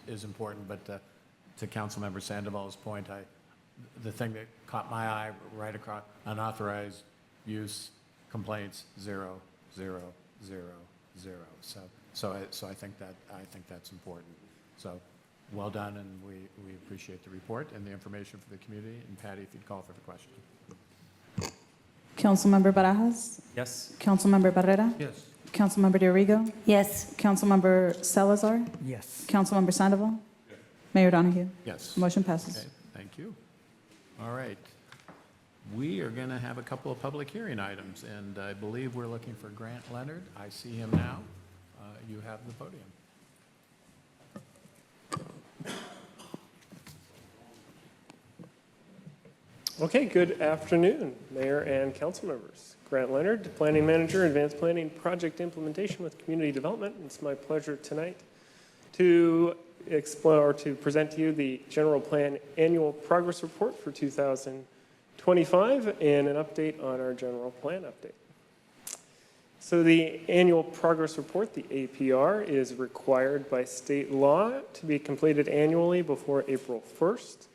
is important, but to Councilmember Sandoval's point, the thing that caught my eye right across, unauthorized use complaints, 0, 0, 0, 0. So I think that's important. So well done, and we appreciate the report and the information for the community. And Patty, if you'd call for the question. Councilmember Barajas? Yes. Councilmember Barrera? Yes. Councilmember De Rigo? Yes. Councilmember Salazar? Yes. Councilmember Sandoval? Mayor Donahue? Yes. Motion passes. Okay, thank you. All right. We are going to have a couple of public hearing items, and I believe we're looking for Grant Leonard. I see him now. You have the podium. Okay, good afternoon, Mayor and council members. Grant Leonard, Planning Manager, Advanced Planning Project Implementation with Community Development. It's my pleasure tonight to explore or to present to you the General Plan Annual Progress Report for 2025 and an update on our General Plan update. So the Annual Progress Report, the APR, is required by state law to be completed annually before April 1st.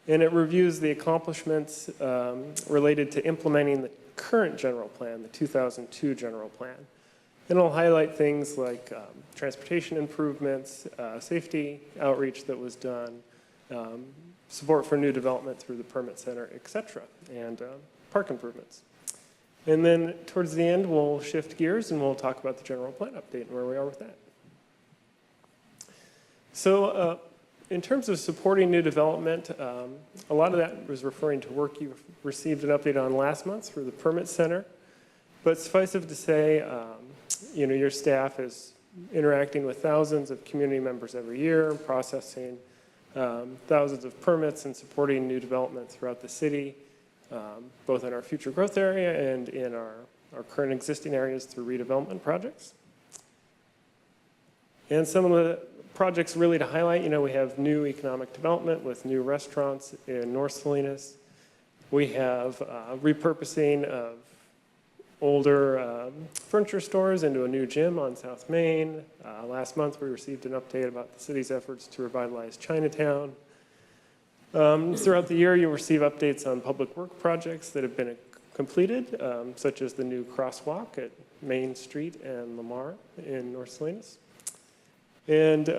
And it reviews the accomplishments related to implementing the current general plan, the 2002 general plan. And it'll highlight things like transportation improvements, safety outreach that was done, support for new development through the permit center, et cetera, and park improvements. And then towards the end, we'll shift gears and we'll talk about the general plan update and where we are with that. So, in terms of supporting new development, a lot of that was referring to work you received an update on last month through the Permit Center. But suffice it to say, your staff is interacting with thousands of community members every year, processing thousands of permits and supporting new development throughout the city, both in our future growth area and in our current existing areas through redevelopment projects. And some of the projects really to highlight, we have new economic development with new restaurants in North Salinas. We have repurposing of older furniture stores into a new gym on South Main. Last month, we received an update about the city's efforts to revitalize Chinatown. Throughout the year, you'll receive updates on public work projects that have been completed, such as the new crosswalk at Main Street and Lamar in North Salinas. And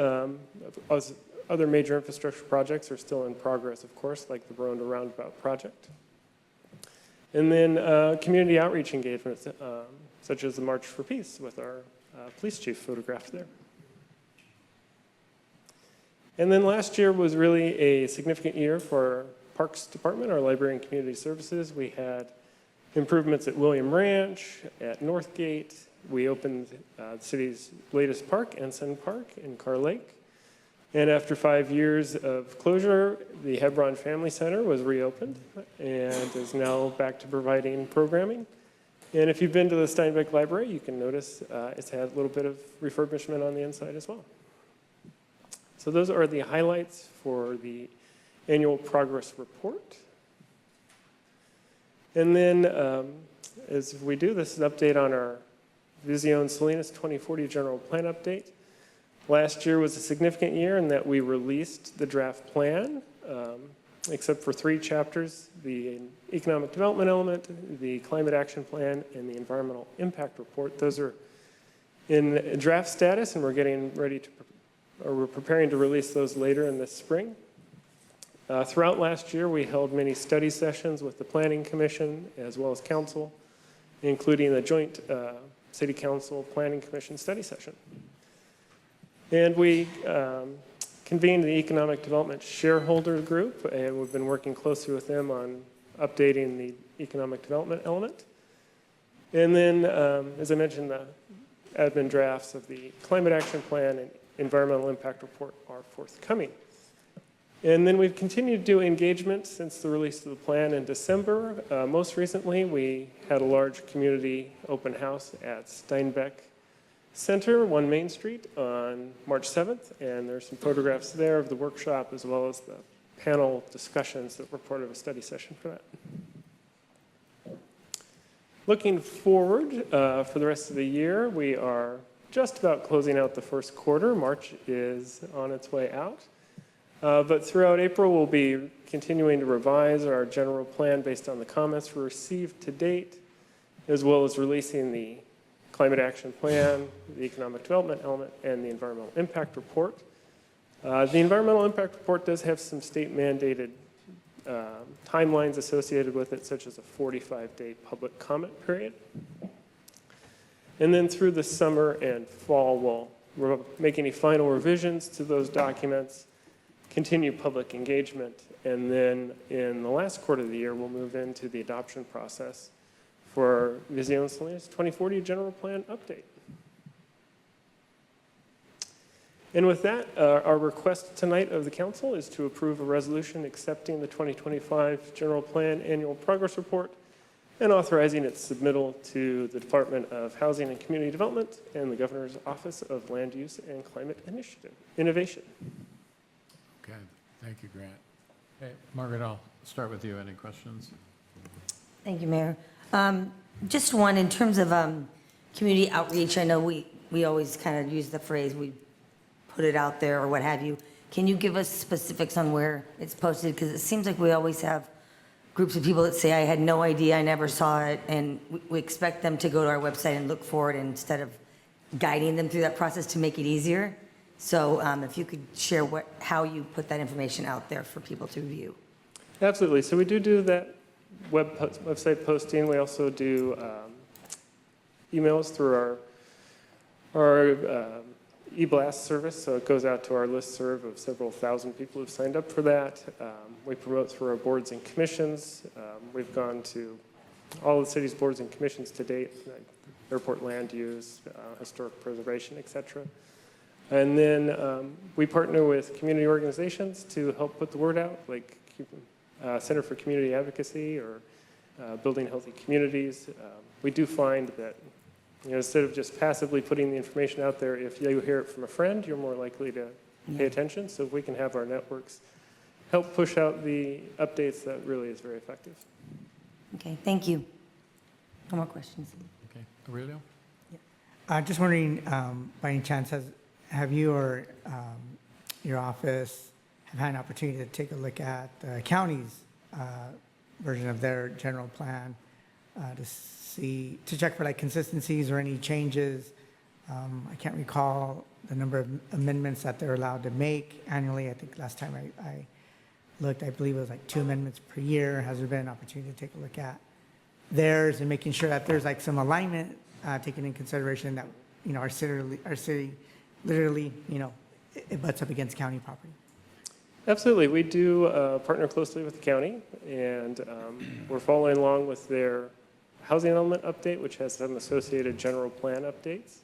other major infrastructure projects are still in progress, of course, like the Ronda Roundabout project. And then community outreach engagements, such as the March for Peace with our police chief photographed there. And then last year was really a significant year for our Parks Department, our Library and Community Services. We had improvements at William Ranch, at Northgate. We opened the city's latest park, Ensign Park in Carr Lake. And after 5 years of closure, the Hebron Family Center was reopened and is now back to providing programming. And if you've been to the Steinbeck Library, you can notice it's had a little bit of refurbishment on the inside as well. So those are the highlights for the annual progress report. And then as we do, this is an update on our Vision Salinas 2040 General Plan Update. Last year was a significant year in that we released the draft plan, except for 3 chapters, the economic development element, the climate action plan, and the environmental impact report. Those are in draft status, and we're getting ready to, or we're preparing to release those later in the spring. Throughout last year, we held many study sessions with the Planning Commission as well as Council, including the joint City Council Planning Commission study session. And we convened the Economic Development Shareholder Group, and we've been working closely with them on updating the economic development element. And then, as I mentioned, the admin drafts of the Climate Action Plan and Environmental Impact Report are forthcoming. And then we've continued to do engagement since the release of the plan in December. Most recently, we had a large community open house at Steinbeck Center, 1 Main Street, on March 7th, and there's some photographs there of the workshop as well as the panel discussions that were part of a study session for that. Looking forward for the rest of the year, we are just about closing out the first quarter. March is on its way out. But throughout April, we'll be continuing to revise our general plan based on the comments we received to date, as well as releasing the Climate Action Plan, the Economic Development Element, and the Environmental Impact Report. The Environmental Impact Report does have some state-mandated timelines associated with it, such as a 45-day public comment period. And then through the summer and fall, we'll make any final revisions to those documents, continue public engagement, and then in the last quarter of the year, we'll move into the adoption process for Visión Salinas 2040 General Plan Update. And with that, our request tonight of the council is to approve a resolution accepting the 2025 General Plan Annual Progress Report and authorizing its submittal to the Department of Housing and Community Development and the Governor's Office of Land Use and Climate Innovation. Okay, thank you, Grant. Hey, Margaret, I'll start with you. Any questions? Thank you, Mayor. Just one, in terms of community outreach, I know we always kind of use the phrase, we put it out there or what have you. Can you give us specifics on where it's posted? Because it seems like we always have groups of people that say, I had no idea, I never saw it, and we expect them to go to our website and look for it instead of guiding them through that process to make it easier. So if you could share how you put that information out there for people to view. Absolutely. So we do that website posting. We also do emails through our e-blast service. So it goes out to our listserv of several thousand people who've signed up for that. We promote through our boards and commissions. We've gone to all the city's boards and commissions to date, like airport land use, historic preservation, et cetera. And then we partner with community organizations to help put the word out, like Center for Community Advocacy or Building Healthy Communities. We do find that instead of just passively putting the information out there, if you hear it from a friend, you're more likely to pay attention. So if we can have our networks help push out the updates, that really is very effective. Okay, thank you. No more questions. Okay, Aurelio? Just wondering, by any chance, have you or your office have had an opportunity to take a look at the county's version of their general plan to check for like consistencies or any changes? I can't recall the number of amendments that they're allowed to make annually. I think last time I looked, I believe it was like 2 amendments per year. Has there been an opportunity to take a look at theirs and making sure that there's like some alignment taken in consideration that our city literally it butts up against county property? Absolutely. We do partner closely with the county, and we're following along with their housing element update, which has some associated general plan updates.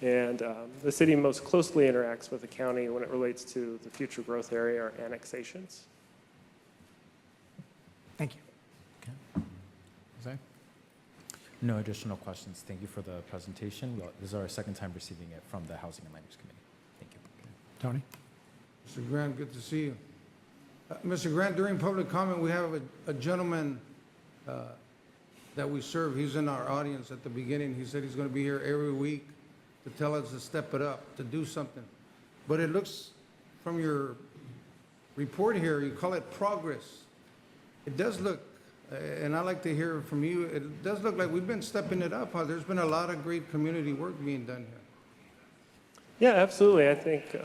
And the city most closely interacts with the county when it relates to the future growth area or annexations. Thank you. Okay. Jose? No additional questions. Thank you for the presentation. This is our second time receiving it from the Housing and Land Use Committee. Thank you. Tony? Mr. Grant, good to see you. Mr. Grant, during public comment, we have a gentleman that we serve. He's in our audience at the beginning. He said he's going to be here every week to tell us to step it up, to do something. But it looks, from your report here, you call it progress. It does look And I'd like to hear from you. It does look like we've been stepping it up, huh? There's been a lot of great community work being done here. Yeah, absolutely. I think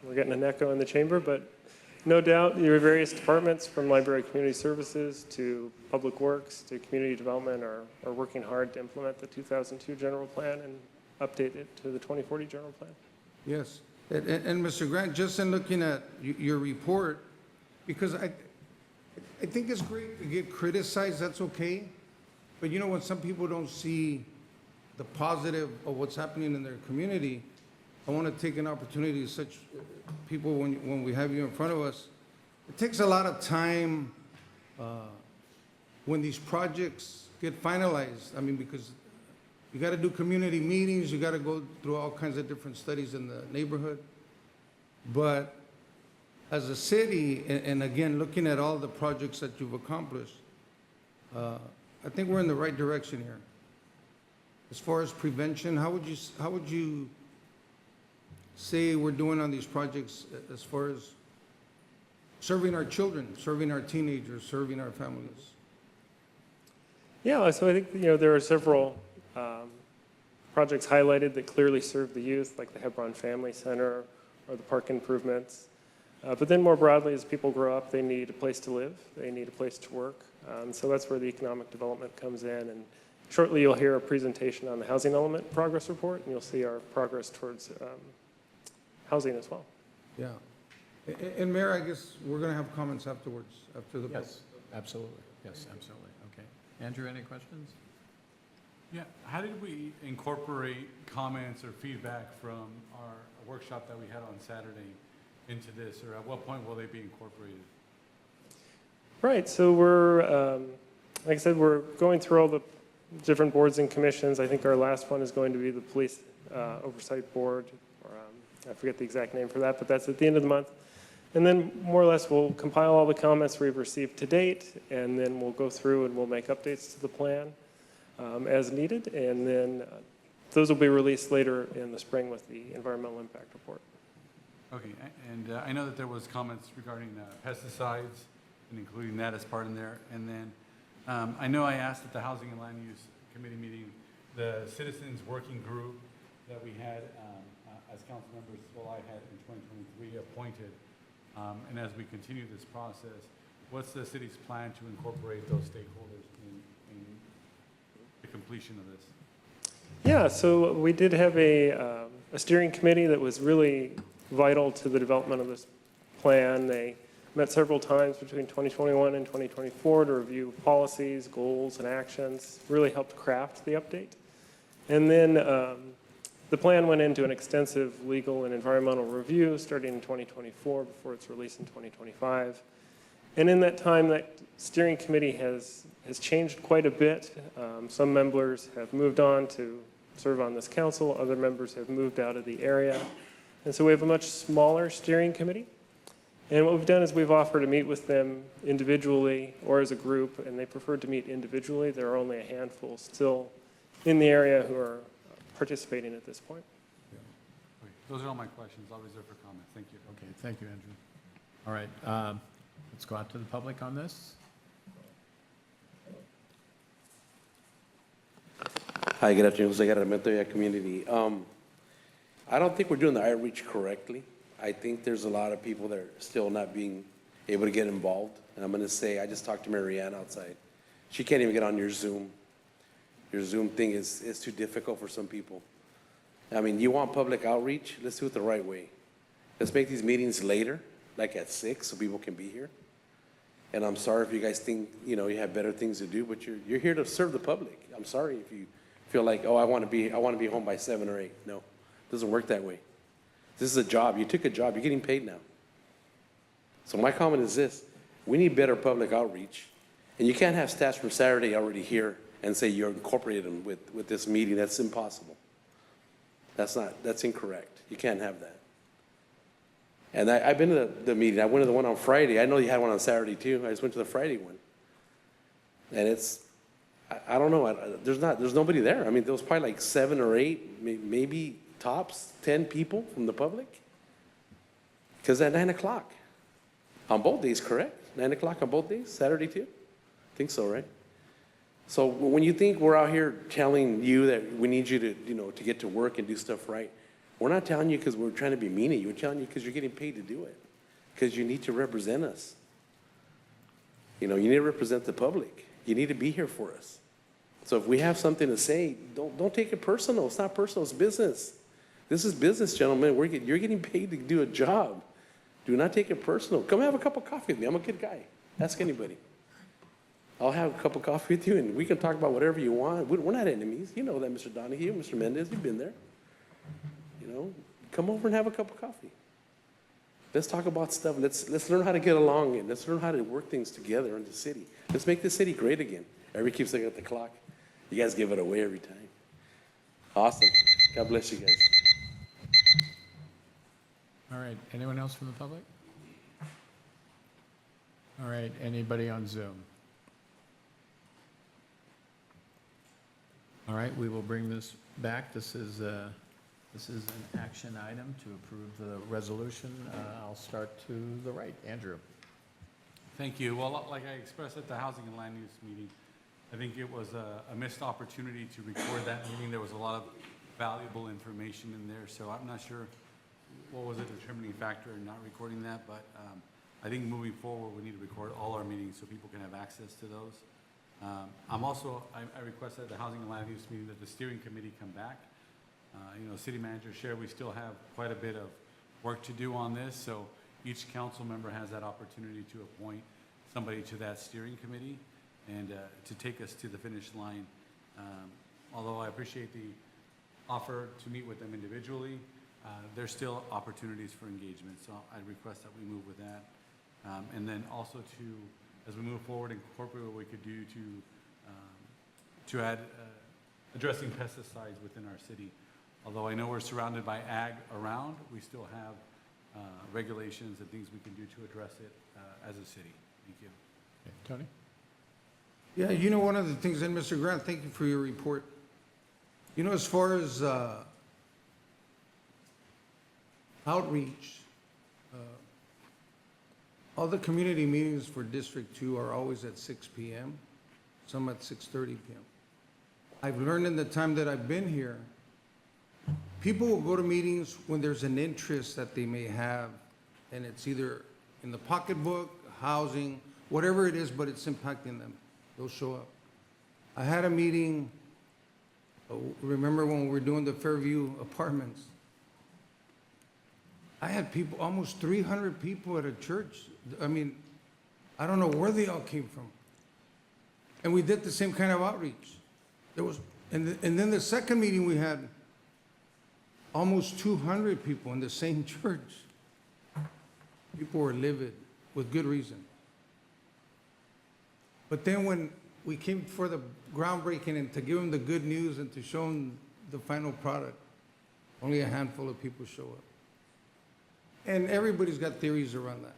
we're getting an echo in the chamber, but no doubt your various departments from library community services to public works to community development are working hard to implement the 2002 general plan and update it to the 2040 general plan. Yes. And Mr. Grant, just in looking at your report, because I think it's great to get criticized, that's okay. But you know, when some people don't see the positive of what's happening in their community, I want to take an opportunity, such people, when we have you in front of us, it takes a lot of time when these projects get finalized. I mean, because you got to do community meetings, you got to go through all kinds of different studies in the neighborhood. But as a city, and again, looking at all the projects that you've accomplished, I think we're in the right direction here. As far as prevention, how would you say we're doing on these projects as far as serving our children, serving our teenagers, serving our families? Yeah, so I think there are several projects highlighted that clearly serve the youth, like the Hebron Family Center or the park improvements. But then more broadly, as people grow up, they need a place to live, they need a place to work. So that's where the economic development comes in. And shortly, you'll hear a presentation on the housing element progress report, and you'll see our progress towards housing as well. Yeah. And Mayor, I guess we're going to have comments afterwards, after the. Yes, absolutely. Yes, absolutely. Okay. Andrew, any questions? Yeah, how did we incorporate comments or feedback from our workshop that we had on Saturday into this, or at what point will they be incorporated? Right, so we're, like I said, we're going through all the different boards and commissions. I think our last one is going to be the Police Oversight Board, or I forget the exact name for that, but that's at the end of the month. And then more or less we'll compile all the comments we've received to date, and then we'll go through and we'll make updates to the plan as needed, and then those will be released later in the spring with the environmental impact report. Okay, and I know that there was comments regarding pesticides and including that as part in there. And then I know I asked at the Housing and Land Use Committee meeting, the Citizens Working Group that we had as council members, well, I had in 2023 appointed. And as we continue this process, what's the city's plan to incorporate those stakeholders in the completion of this? Yeah, so we did have a steering committee that was really vital to the development of this plan. They met several times between 2021 and 2024 to review policies, goals, and actions, really helped craft the update. And then the plan went into an extensive legal and environmental review starting in 2024 before its release in 2025. And in that time, that steering committee has changed quite a bit. Some members have moved on to serve on this council. Other members have moved out of the area. And so we have a much smaller steering committee. And what we've done is we've offered to meet with them individually or as a group, and they preferred to meet individually. There are only a handful still in the area who are participating at this point. Okay, those are all my questions. I'll reserve for comment. Thank you. Okay, thank you, Andrew. All right, let's go out to the public on this. Hi, good afternoon. Jose Garamentoya Community. I don't think we're doing the outreach correctly. I think there's a lot of people that are still not being able to get involved. And I'm going to say, I just talked to Marianne outside. She can't even get on your Zoom. Your Zoom thing is too difficult for some people. I mean, you want public outreach? Let's do it the right way. Let's make these meetings later, like at 6, so people can be here. And I'm sorry if you guys think, you have better things to do, but you're here to serve the public. I'm sorry if you feel like, oh, I want to be home by 7 or 8. No, it doesn't work that way. This is a job. You took a job. You're getting paid now. So my comment is this. We need better public outreach. And you can't have staff from Saturday already here and say you're incorporating them with this meeting. That's impossible. That's incorrect. You can't have that. And I've been to the meeting. I went to the one on Friday. I know you had one on Saturday too. I just went to the Friday one. And I don't know. There's nobody there. I mean, there was probably like 7 or 8, maybe tops 10 people from the public. Because at 9 o'clock on both days, correct? 9 o'clock on both days, Saturday too. Think so, right? So when you think we're out here telling you that we need you to, to get to work and do stuff right, we're not telling you because we're trying to be mean at you. We're telling you because you're getting paid to do it. Because you need to represent us. You need to represent the public. You need to be here for us. So if we have something to say, don't take it personal. It's not personal. It's business. This is business, gentlemen. You're getting paid to do a job. Do not take it personal. Come have a cup of coffee with me. I'm a good guy. Ask anybody. I'll have a cup of coffee with you, and we can talk about whatever you want. We're not enemies. You know that, Mr. Donahue, Mr. Mendez. You've been there. Come over and have a cup of coffee. Let's talk about stuff. Let's learn how to get along, and let's learn how to work things together in the city. Let's make this city great again. Everybody keeps looking at the clock. You guys give it away every time. Awesome. God bless you guys. All right, anyone else from the public? All right, anybody on Zoom? All right, we will bring this back. This is an action item to approve the resolution. I'll start to the right. Andrew. Thank you. Well, like I expressed at the Housing and Land Use meeting, I think it was a missed opportunity to record that meeting. There was a lot of valuable information in there, so I'm not sure what was the determining factor in not recording that, but I think moving forward, we need to record all our meetings so people can have access to those. I requested at the Housing and Land Use meeting that the steering committee come back. City Manager shared we still have quite a bit of work to do on this, so each council member has that opportunity to appoint somebody to that steering committee and to take us to the finish line. Although I appreciate the offer to meet with them individually, there's still opportunities for engagement, so I request that we move with that. And then also as we move forward, incorporate what we could do to add addressing pesticides within our city. Although I know we're surrounded by ag around, we still have regulations and things we can do to address it as a city. Thank you. Okay, Tony? Yeah, one of the things, and Mr. Grant, thank you for your report. As far as outreach, all the community meetings for District 2 are always at 6 p.m., some at 6:30 p.m. I've learned in the time that I've been here, people will go to meetings when there's an interest that they may have, and it's either in the pocketbook, housing, whatever it is, but it's impacting them. They'll show up. I had a meeting, remember when we were doing the Fairview apartments? I had people, almost 300 people at a church. I mean, I don't know where they all came from. And we did the same kind of outreach. And then the second meeting we had, almost 200 people in the same church. People were livid, with good reason. But then when we came for the groundbreaking and to give them the good news and to show them the final product, only a handful of people show up. And everybody's got theories around that.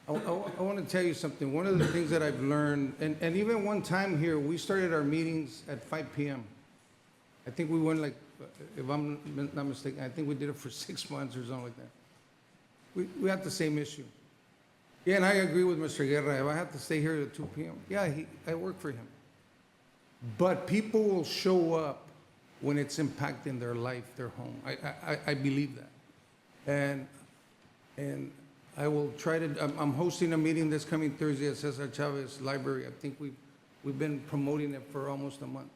I want to tell you something. One of the things that I've learned, and even one time here, we started our meetings at 5 p.m. I think we went if I'm not mistaken, I think we did it for 6 months or something like that. We had the same issue. Yeah, and I agree with Mr. Guerra. If I have to stay here at 2 p.m., yeah, I work for him. But people will show up when it's impacting their life, their home. I believe that. And I will try to, I'm hosting a meeting this coming Thursday at Cesar Chavez Library. I think we've been promoting it for almost a month.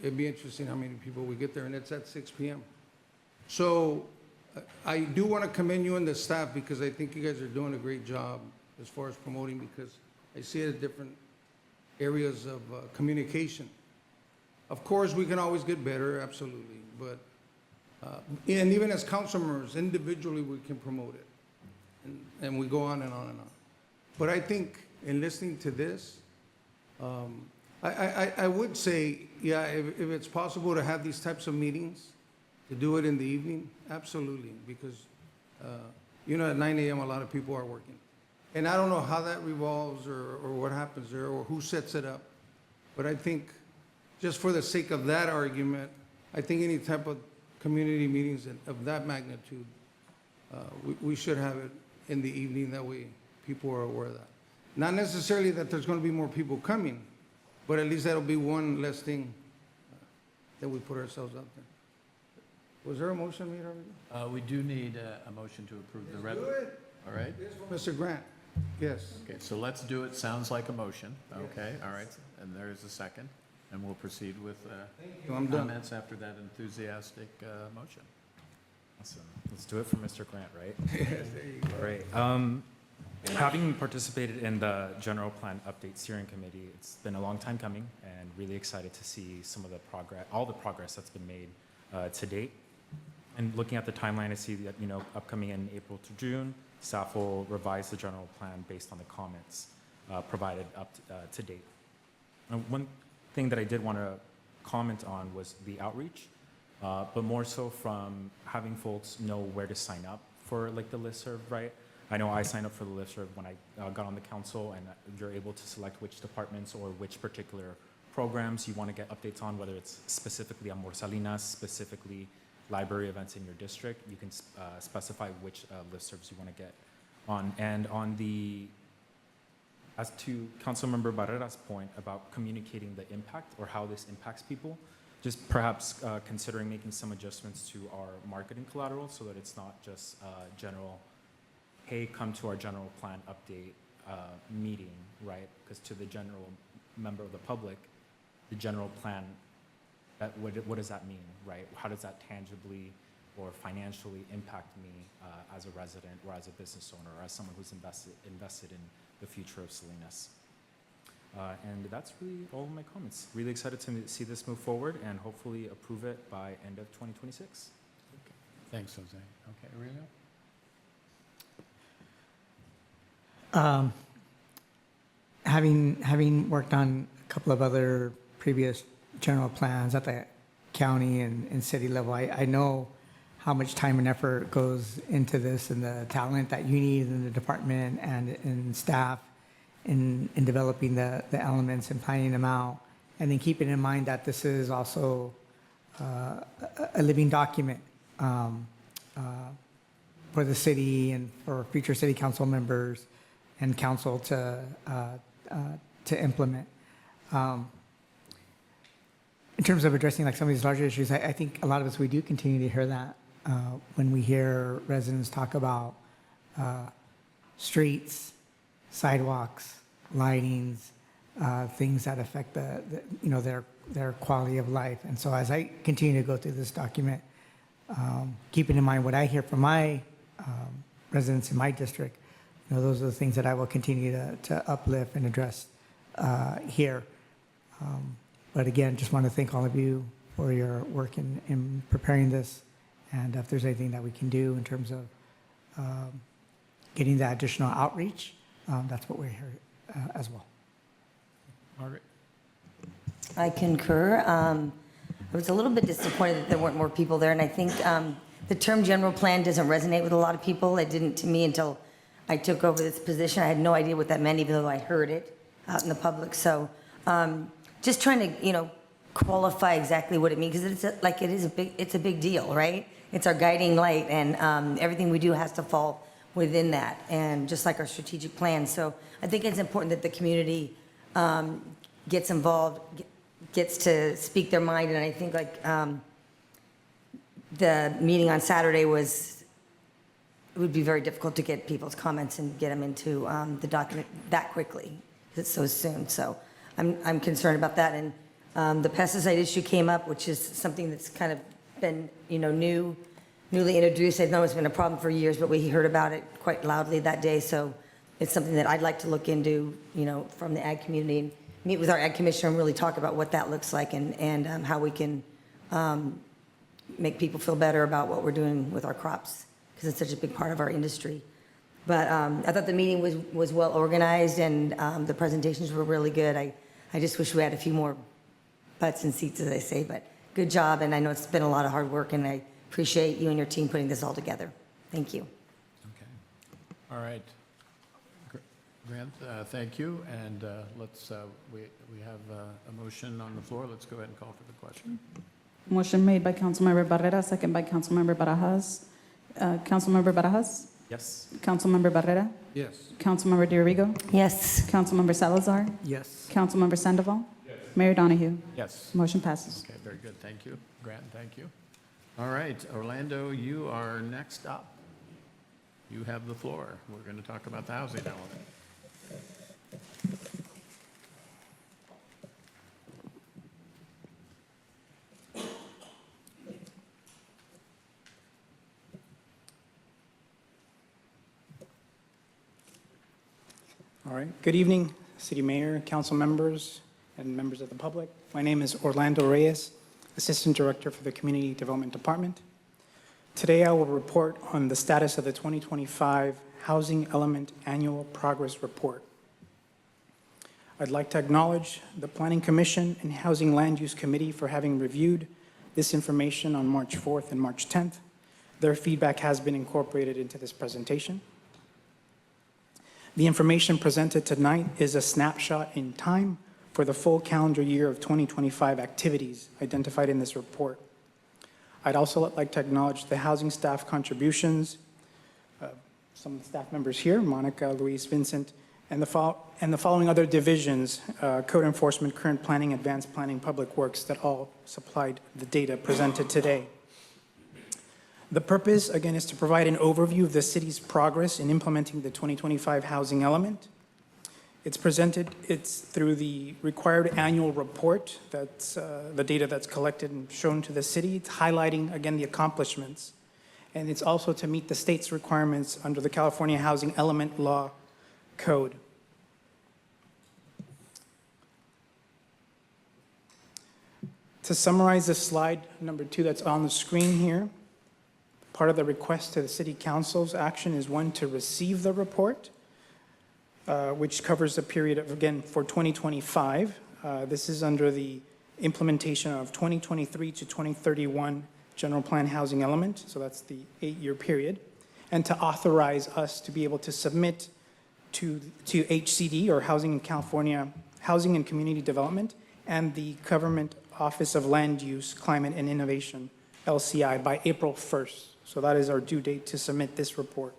It'd be interesting how many people we get there, and it's at 6 p.m. So I do want to commend you and the staff because I think you guys are doing a great job as far as promoting, because I see it at different areas of communication. Of course, we can always get better, absolutely, but and even as council members, individually, we can promote it, and we go on and on and on. But I think in listening to this, I would say, yeah, if it's possible to have these types of meetings, to do it in the evening, absolutely, because, at 9 a.m. a lot of people are working. And I don't know how that revolves or what happens there or who sets it up, but I think just for the sake of that argument, I think any type of community meetings of that magnitude, we should have it in the evening, that way people are aware of that. Not necessarily that there's going to be more people coming, but at least that'll be one less thing that we put ourselves out there. Was there a motion made already? We do need a motion to approve the revenue. All right? Mr. Grant, yes. Okay, so let's do it. Sounds like a motion. Okay, all right. And there's a second. And we'll proceed with you. I'm done. comments after that enthusiastic motion. Awesome. Let's do it for Mr. Grant, right? All right. Having participated in the General Plan Update Steering Committee, it's been a long time coming and really excited to see some of the progress, all the progress that's been made to date. And looking at the timeline, I see that, upcoming in April to June, staff will revise the general plan based on the comments provided up to date. And one thing that I did want to comment on was the outreach, but more so from having folks know where to sign up for like the listserv, right? I know I signed up for the listserv when I got on the council, and you're able to select which departments or which particular programs you want to get updates on, whether it's specifically Amor Salinas, specifically library events in your district. You can specify which listservs you want to get on. And as to Councilmember Barrera's point about communicating the impact or how this impacts people, just perhaps considering making some adjustments to our marketing collateral so that it's not just general, hey, come to our general plan update meeting, right? Because to the general member of the public, the general plan, what does that mean, right? How does that tangibly or financially impact me as a resident or as a business owner or as someone who's invested in the future of Salinas? And that's really all of my comments. Really excited to see this move forward and hopefully approve it by end of 2026. Okay. Thanks, Jose. Okay, Aurelio? Having worked on a couple of other previous general plans at the county and city level, I know how much time and effort goes into this and the talent that you need in the department and in staff in developing the elements and planning them out. And then keeping in mind that this is also a living document for the city and for future city council members and council to implement. In terms of addressing like some of these larger issues, I think a lot of us, we do continue to hear that when we hear residents talk about streets, sidewalks, lightings, things that affect their quality of life. And so as I continue to go through this document, keeping in mind what I hear from my residents in my district, those are the things that I will continue to uplift and address here. But again, just want to thank all of you for your work in preparing this. And if there's anything that we can do in terms of getting that additional outreach, that's what we're here as well. Margaret? I concur. I was a little bit disappointed that there weren't more people there, and I think the term general plan doesn't resonate with a lot of people. It didn't to me until I took over this position. I had no idea what that meant, even though I heard it out in the public. So just trying to, qualify exactly what it means, because it's a big deal, right? It's our guiding light, and everything we do has to fall within that, and just like our strategic plan. So I think it's important that the community gets involved, gets to speak their mind, and I think the meeting on Saturday it would be very difficult to get people's comments and get them into the document that quickly, because it's so soon. So I'm concerned about that. And the pesticide issue came up, which is something that's kind of been, newly introduced. I know it's been a problem for years, but we heard about it quite loudly that day. So it's something that I'd like to look into, from the ag community, and meet with our ag commissioner and really talk about what that looks like and how we can make people feel better about what we're doing with our crops, because it's such a big part of our industry. But I thought the meeting was well organized, and the presentations were really good. I just wish we had a few more butts and seats, as I say, but good job. And I know it's been a lot of hard work, and I appreciate you and your team putting this all together. Thank you. Okay. All right. Grant, thank you. And we have a motion on the floor. Let's go ahead and call for the question. Motion made by Councilmember Barrera, second by Councilmember Barajas. Councilmember Barajas? Yes. Councilmember Barrera? Yes. Councilmember DiRigo? Yes. Councilmember Salazar? Yes. Councilmember Sandoval? Mayor Donahue? Yes. Motion passes. Okay, very good. Thank you. Grant, thank you. All right, Orlando, you are next up. You have the floor. We're going to talk about the housing element. All right. Good evening, City Mayor, council members, and members of the public. My name is Orlando Reyes, Assistant Director for the Community Development Department. Today, I will report on the status of the 2025 Housing Element Annual Progress Report. I'd like to acknowledge the Planning Commission and Housing Land Use Committee for having reviewed this information on March 4th and March 10th. Their feedback has been incorporated into this presentation. The information presented tonight is a snapshot in time for the full calendar year of 2025 activities identified in this report. I'd also like to acknowledge the housing staff contributions, some of the staff members here, Monica, Luis, Vincent, and the following other divisions, code enforcement, current planning, advanced planning, public works, that all supplied the data presented today. The purpose, again, is to provide an overview of the city's progress in implementing the 2025 housing element. It's through the required annual report, that's the data that's collected and shown to the city. It's highlighting, again, the accomplishments. And it's also to meet the state's requirements under the California Housing Element Law Code. To summarize the slide number 2 that's on the screen here, part of the request to the City Council's action is, 1, to receive the report, which covers the period of, again, for 2025. This is under the implementation of 2023 to 2031 General Plan Housing Element, so that's the 8-year period, and to authorize us to be able to submit to HCD, or Housing in California, Housing and Community Development, and the Government Office of Land Use, Climate and Innovation, LCI, by April 1st. So that is our due date to submit this report.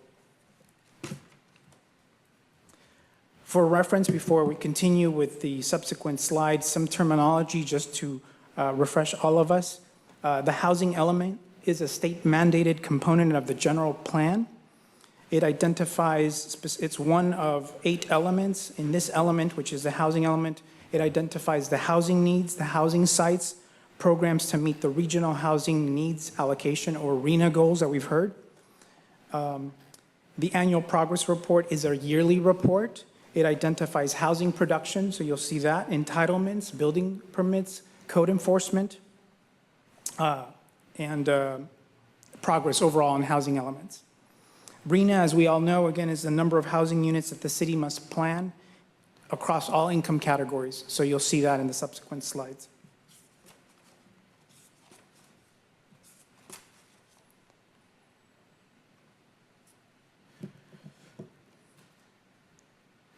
For reference, before we continue with the subsequent slides, some terminology just to refresh all of us. The housing element is a state-mandated component of the general plan. It identifies, it's one of 8 elements. In this element, which is the housing element, it identifies the housing needs, the housing sites, programs to meet the regional housing needs allocation, or RHNA goals that we've heard. The annual progress report is a yearly report. It identifies housing production, so you'll see that, entitlements, building permits, code enforcement, and progress overall on housing elements. RHNA, as we all know, again, is the number of housing units that the city must plan across all income categories. So you'll see that in the subsequent slides.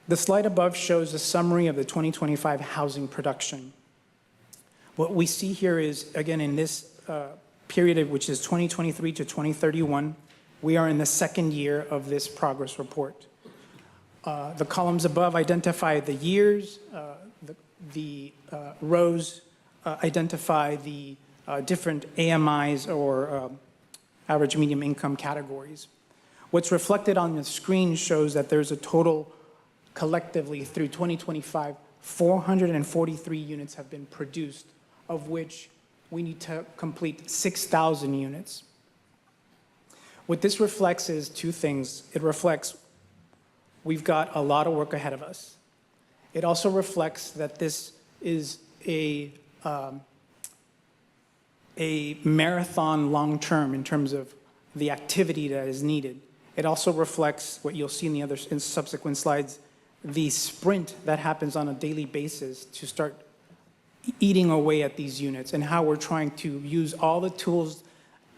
The slide above shows a summary of the 2025 housing production. What we see here is, again, in this period, which is 2023 to 2031, we are in the 2nd year of this progress report. The columns above identify the years, the rows identify the different AMIs, or average medium income categories. What's reflected on the screen shows that there's a total, collectively through 2025, 443 units have been produced, of which we need to complete 6,000 units. What this reflects is 2 things. It reflects we've got a lot of work ahead of us. It also reflects that this is a marathon long-term in terms of the activity that is needed. It also reflects what you'll see in subsequent slides, the sprint that happens on a daily basis to start eating away at these units, and how we're trying to use all the tools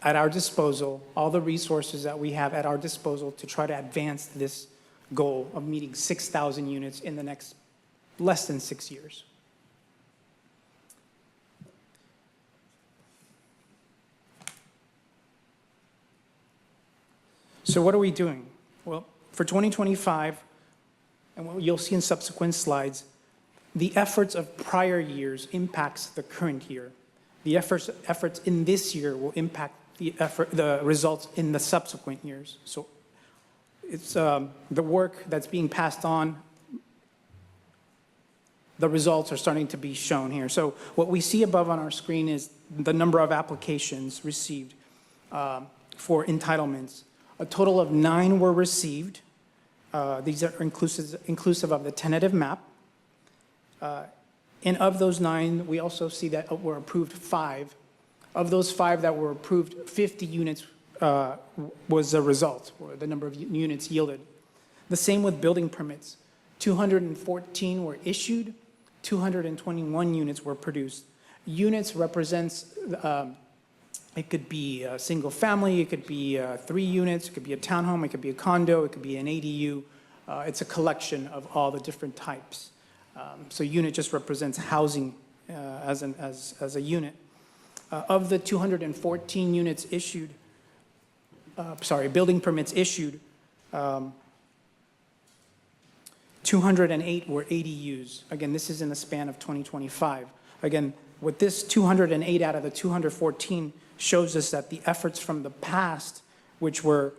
at our disposal, all the resources that we have at our disposal to try to advance this goal of meeting 6,000 units in the next less than 6 years. So what are we doing? Well, For 2025, and what you'll see in subsequent slides, the efforts of prior years impacts the current year. The efforts in this year will impact the results in the subsequent years. So it's the work that's being passed on. The results are starting to be shown here. So what we see above on our screen is the number of applications received for entitlements. A total of 9 were received. These are inclusive of the tentative map. And of those 9, we also see that were approved 5. Of those 5 that were approved, 50 units was the result, or the number of units yielded. The same with building permits. 214 were issued, 221 units were produced. Units represents, it could be a single family, it could be 3 units, it could be a townhome, it could be a condo, it could be an ADU. It's a collection of all the different types. So unit just represents housing as a unit. Of the 214 units issued, building permits issued, 208 were ADUs. Again, this is in the span of 2025. Again, with this 208 out of the 214 shows us that the efforts from the past, which were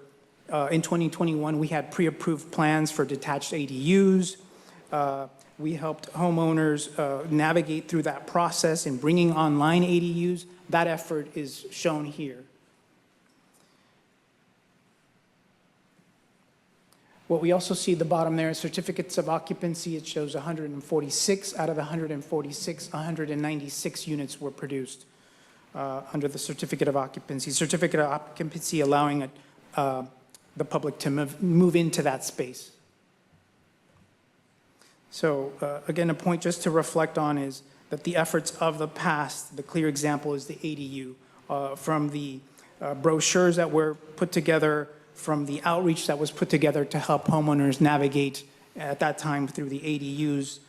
in 2021, we had pre-approved plans for detached ADUs. We helped homeowners navigate through that process in bringing online ADUs. That effort is shown here. What we also see at the bottom there is certificates of occupancy. It shows 146. Out of the 146, 196 units were produced under the certificate of occupancy. Certificate of occupancy allowing the public to move into that space. So again, a point just to reflect on is that the efforts of the past, the clear example is the ADU. From the brochures that were put together, from the outreach that was put together to help homeowners navigate at that time through the ADUs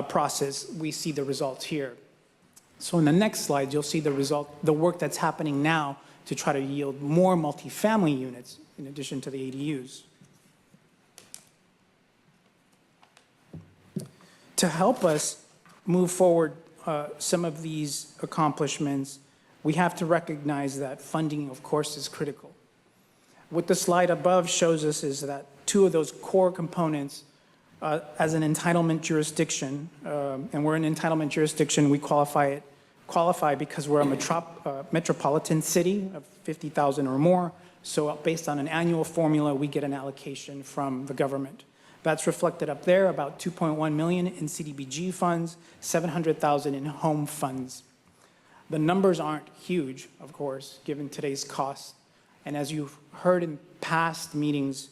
process, we see the results here. So in the next slide, you'll see the result, the work that's happening now to try to yield more multifamily units in addition to the ADUs. To help us move forward some of these accomplishments, we have to recognize that funding, of course, is critical. What the slide above shows us is that 2 of those core components as an entitlement jurisdiction, and we're an entitlement jurisdiction, we qualify because we're a metropolitan city of 50,000 or more. So based on an annual formula, we get an allocation from the government. That's reflected up there, about 2.1 million in CDBG funds, 700,000 in home funds. The numbers aren't huge, of course, given today's costs. And as you've heard in past meetings,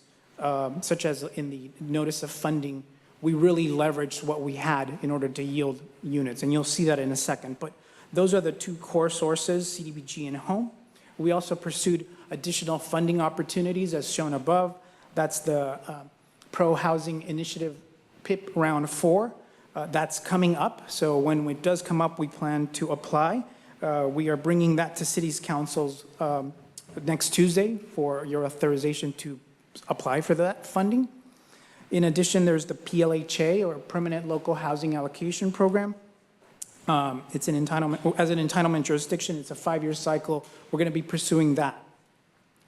such as in the notice of funding, we really leveraged what we had in order to yield units. And you'll see that in a second. But those are the 2 core sources, CDBG and home. We also pursued additional funding opportunities as shown above. That's the Pro Housing Initiative PIP Round 4. That's coming up. So when it does come up, we plan to apply. We are bringing that to City's Council's next Tuesday for your authorization to apply for that funding. In addition, there's the PLHA, or Permanent Local Housing Allocation Program. It's an entitlement, as an entitlement jurisdiction, it's a 5-year cycle. We're going to be pursuing that.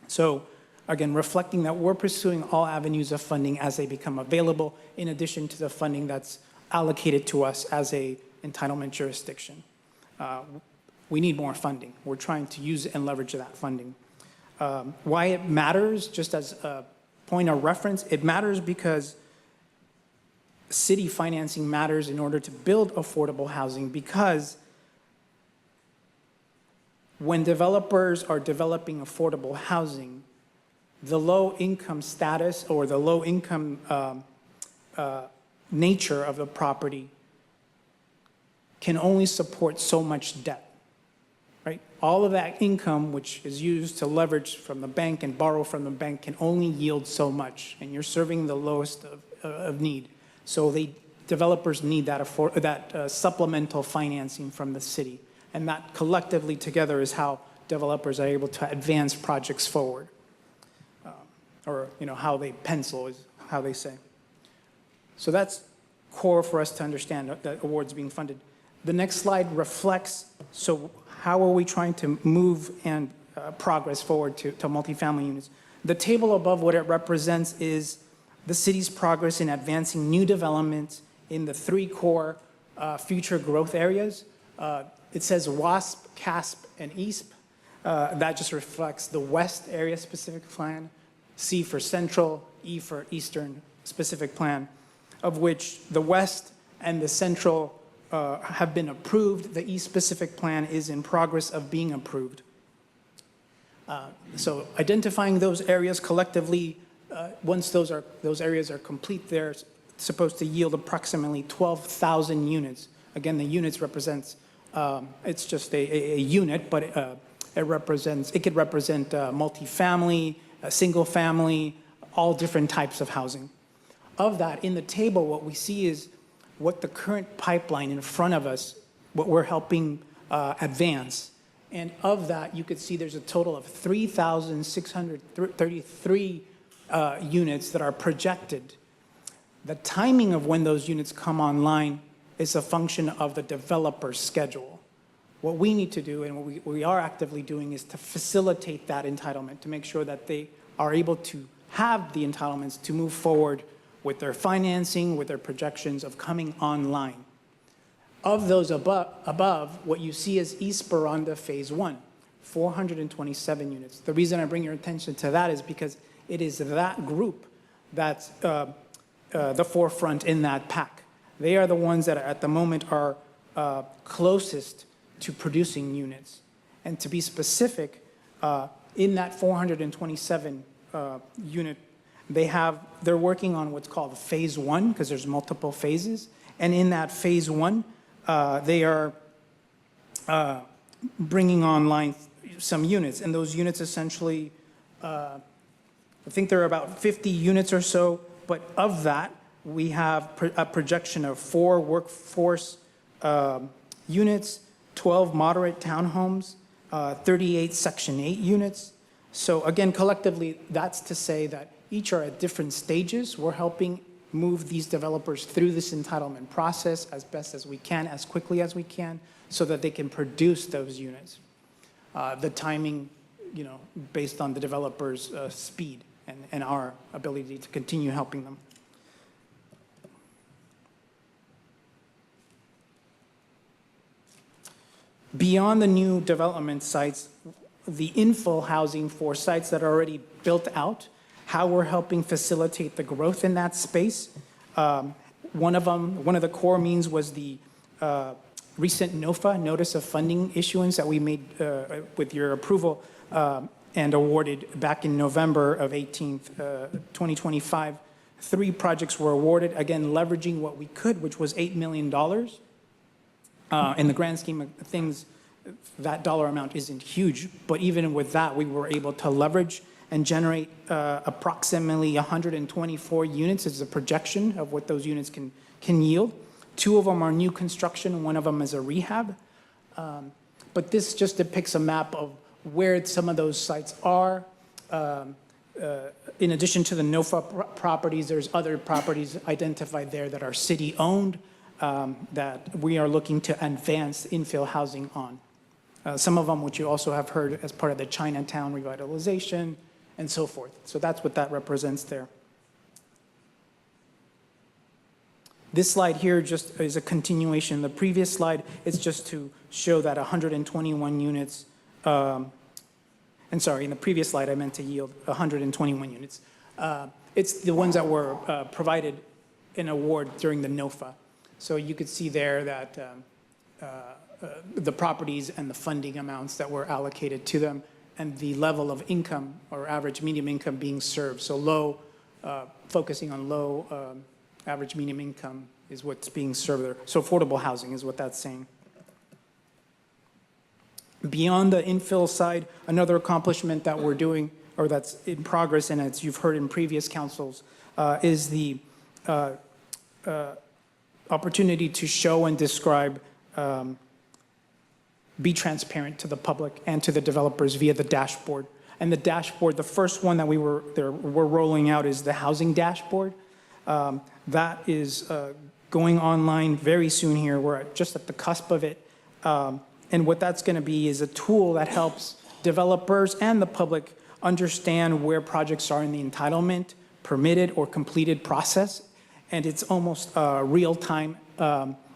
So again, reflecting that we're pursuing all avenues of funding as they become available, in addition to the funding that's allocated to us as a entitlement jurisdiction. We need more funding. We're trying to use and leverage that funding. Why it matters, just as a point of reference, it matters because city financing matters in order to build affordable housing, because when developers are developing affordable housing, the low income status or the low income nature of the property can only support so much debt. Right? All of that income, which is used to leverage from the bank and borrow from the bank, can only yield so much, and you're serving the lowest of need. So developers need that supplemental financing from the city, and that collectively together is how developers are able to advance projects forward, or how they pencil is how they say. So that's core for us to understand that awards being funded. The next slide reflects, so how are we trying to move and progress forward to multifamily units? The table above, what it represents is the city's progress in advancing new developments in the 3 core future growth areas. It says WASP, CASP, and EASP. That just reflects the West Area Specific Plan, C for Central, E for Eastern Specific Plan, of which the West and the Central have been approved. The East Specific Plan is in progress of being approved. So identifying those areas collectively, once those areas are complete, they're supposed to yield approximately 12,000 units. Again, the units represents, it's just a unit, but it could represent multifamily, single family, all different types of housing. Of that, in the table, what we see is what the current pipeline in front of us, what we're helping advance. And of that, you could see there's a total of 3,633 units that are projected. The timing of when those units come online is a function of the developer's schedule. What we need to do, and what we are actively doing, is to facilitate that entitlement, to make sure that they are able to have the entitlements to move forward with their financing, with their projections of coming online. Of those above, what you see is Esperanza Phase 1, 427 units. The reason I bring your attention to that is because it is that group that's the forefront in that pack. They are the ones that at the moment are closest to producing units. And to be specific, in that 427 unit, they're working on what's called Phase 1, because there's multiple phases. And in that Phase 1, they are bringing online some units. And those units essentially, I think there are about 50 units or so, but of that, we have a projection of 4 workforce units, 12 moderate townhomes, 38 Section 8 units. So again, collectively, that's to say that each are at different stages. We're helping move these developers through this entitlement process as best as we can, as quickly as we can, so that they can produce those units. The timing, based on the developer's speed and our ability to continue helping them. Beyond the new development sites, the infill housing for sites that are already built out, how we're helping facilitate the growth in that space. One of the core means was the recent NOFA, Notice of Funding issuance, that we made with your approval and awarded back in November of 2025. 3 projects were awarded, again, leveraging what we could, which was $8 million. In the grand scheme of things, that dollar amount isn't huge, but even with that, we were able to leverage and generate approximately 124 units as a projection of what those units can yield. 2 of them are new construction, 1 of them is a rehab. But this just depicts a map of where some of those sites are. In addition to the NOFA properties, there's other properties identified there that are city-owned that we are looking to advance infill housing on. Some of them, which you also have heard as part of the Chinatown revitalization, and so forth. So that's what that represents there. This slide here just is a continuation. The previous slide is just to show that 121 units, and sorry, in the previous slide I meant to yield 121 units. It's the ones that were provided an award during the NOFA. So you could see there that the properties and the funding amounts that were allocated to them, and the level of income or average medium income being served. So low, focusing on low average medium income is what's being served there. So affordable housing is what that's saying. Beyond the infill side, another accomplishment that we're doing, or that's in progress, and as you've heard in previous councils, is the opportunity to show and describe, be transparent to the public and to the developers via the dashboard. And the dashboard, the first one that we're rolling out is the housing dashboard. That is going online very soon here. We're just at the cusp of it. And what that's going to be is a tool that helps developers and the public understand where projects are in the entitlement, permitted, or completed process. And it's almost real-time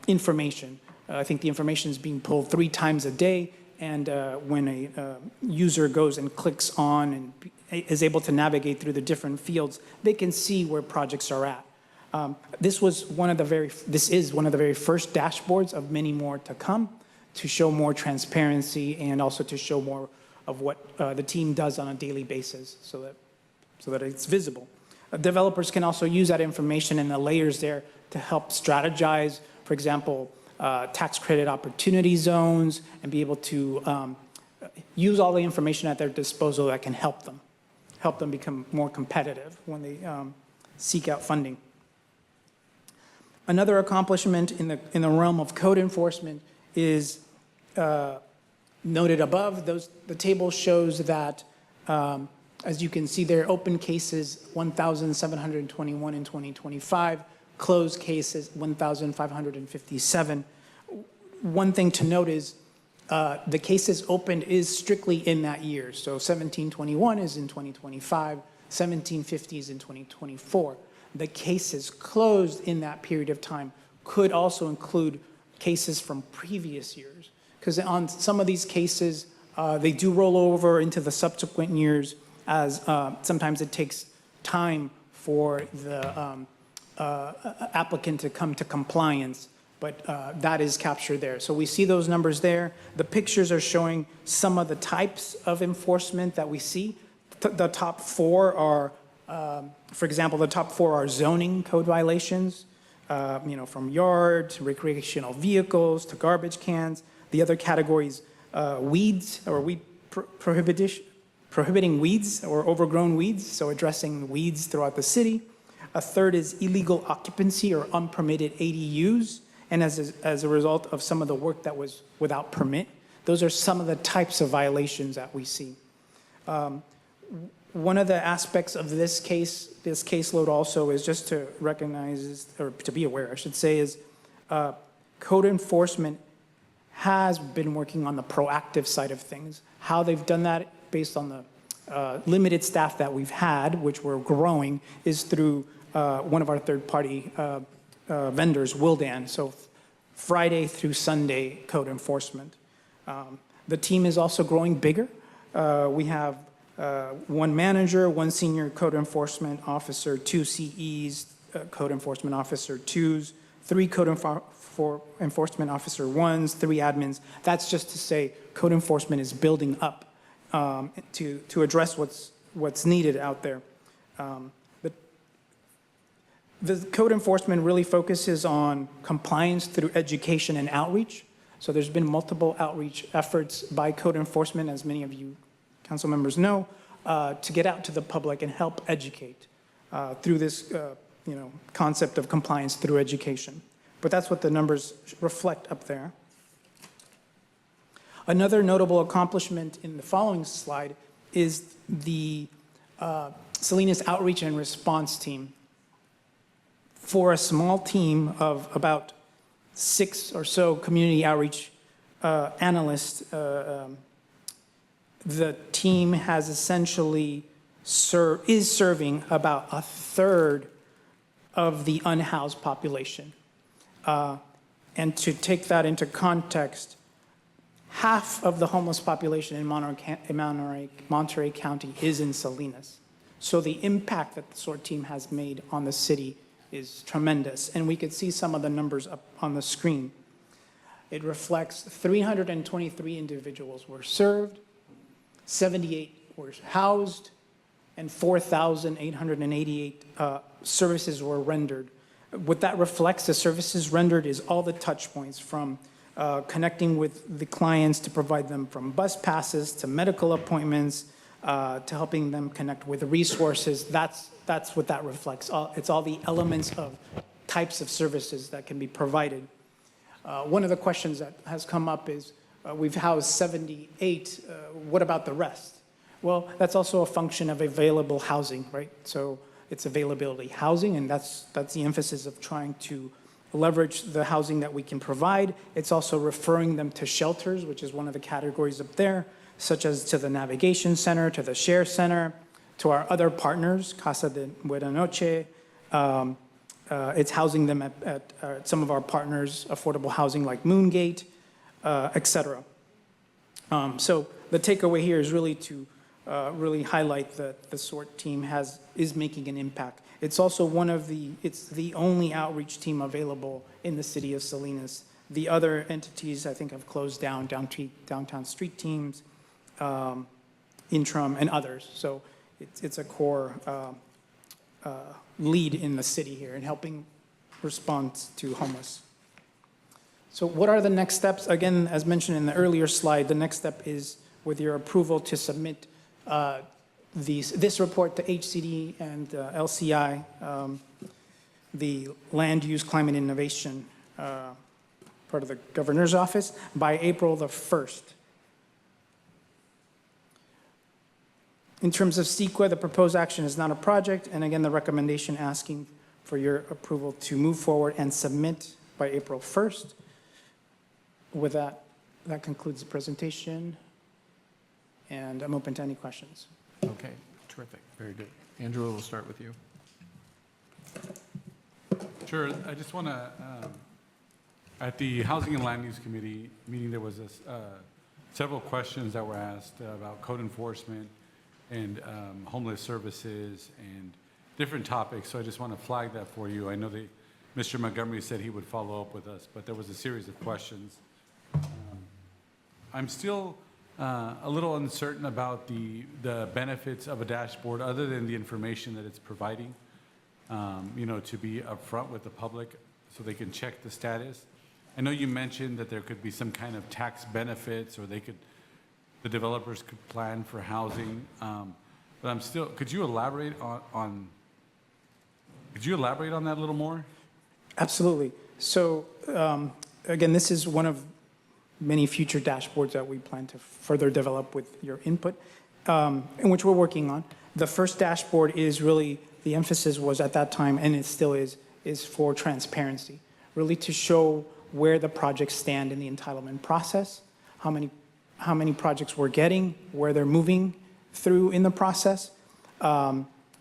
information. I think the information is being pulled 3 times a day. And when a user goes and clicks on and is able to navigate through the different fields, they can see where projects are at. This is one of the very first dashboards of many more to come, to show more transparency and also to show more of what the team does on a daily basis, so that it's visible. Developers can also use that information and the layers there to help strategize, for example, tax credit opportunity zones, and be able to use all the information at their disposal that can help them become more competitive when they seek out funding. Another accomplishment in the realm of code enforcement is noted above. The table shows that, as you can see there, open cases 1,721 in 2025, closed cases 1,557. One thing to note is the cases opened is strictly in that year. So 1721 is in 2025, 1750 is in 2024. The cases closed in that period of time could also include cases from previous years, because on some of these cases, they do roll over into the subsequent years, as sometimes it takes time for the applicant to come to compliance, but that is captured there. So we see those numbers there. The pictures are showing some of the types of enforcement that we see. The top 4 are, for example, the top 4 are zoning code violations, from yard to recreational vehicles to garbage cans. The other categories, weeds or weed prohibiting weeds or overgrown weeds, so addressing weeds throughout the city. A third is illegal occupancy or unpermitted ADUs, and as a result of some of the work that was without permit. Those are some of the types of violations that we see. One of the aspects of this caseload also is just to recognize, or to be aware, I should say, is code enforcement has been working on the proactive side of things. How they've done that based on the limited staff that we've had, which we're growing, is through one of our third-party vendors, Willdan. So Friday through Sunday code enforcement. The team is also growing bigger. We have 1 manager, 1 senior code enforcement officer, 2 CEs, code enforcement officer 2s, 3 code enforcement officer 1s, 3 admins. That's just to say code enforcement is building up to address what's needed out there. The code enforcement really focuses on compliance through education and outreach. So there's been multiple outreach efforts by code enforcement, as many of you council members know, to get out to the public and help educate through this concept of compliance through education. But that's what the numbers reflect up there. Another notable accomplishment in the following slide is the Salinas Outreach and Response Team. For a small team of about 6 or so community outreach analysts, the team has essentially is serving about a third of the unhoused population. And to take that into context, half of the homeless population in Monterey County is in Salinas. So the impact that the SORT team has made on the city is tremendous. And we could see some of the numbers up on the screen. It reflects 323 individuals were served, 78 were housed, and 4,888 services were rendered. What that reflects, the services rendered, is all the touch points from connecting with the clients to provide them from bus passes to medical appointments to helping them connect with resources. That's what that reflects. It's all the elements of types of services that can be provided. One of the questions that has come up is, we've housed 78, what about the rest? Well, that's also a function of available housing, right? So it's availability housing, and that's the emphasis of trying to leverage the housing that we can provide. It's also referring them to shelters, which is one of the categories up there, such as to the Navigation Center, to the Share Center, to our other partners, Casa de Buena Noche. It's housing them at some of our partners' affordable housing like Moongate, et cetera. So the takeaway here is really to really highlight that the SORT team is making an impact. It's also it's the only outreach team available in the city of Salinas. The other entities, I think, have closed down, downtown street teams, Intrum, and others. So it's a core lead in the city here in helping respond to homeless. So what are the next steps? Again, as mentioned in the earlier slide, the next step is with your approval to submit this report to HCD and LCI, the Land Use Climate Innovation part of the governor's office, by April the 1st. In terms of CEQA, the proposed action is not a project, and again, the recommendation asking for your approval to move forward and submit by April 1st. With that concludes the presentation, and I'm open to any questions. Okay, terrific, very good. Angela, we'll start with you. Sure, I just want to, at the Housing and Land Use Committee meeting, there was several questions that were asked about code enforcement and homeless services and different topics, so I just want to flag that for you. I know that Mr. Montgomery said he would follow up with us, but there was a series of questions. I'm still a little uncertain about the benefits of a dashboard other than the information that it's providing, to be upfront with the public so they can check the status. I know you mentioned that there could be some kind of tax benefits or the developers could plan for housing, but I'm still, could you elaborate on that a little more? Absolutely. So again, this is one of many future dashboards that we plan to further develop with your input, in which we're working on. The first dashboard is really, the emphasis was at that time, and it still is for transparency, really to show where the projects stand in the entitlement process, how many projects we're getting, where they're moving through in the process.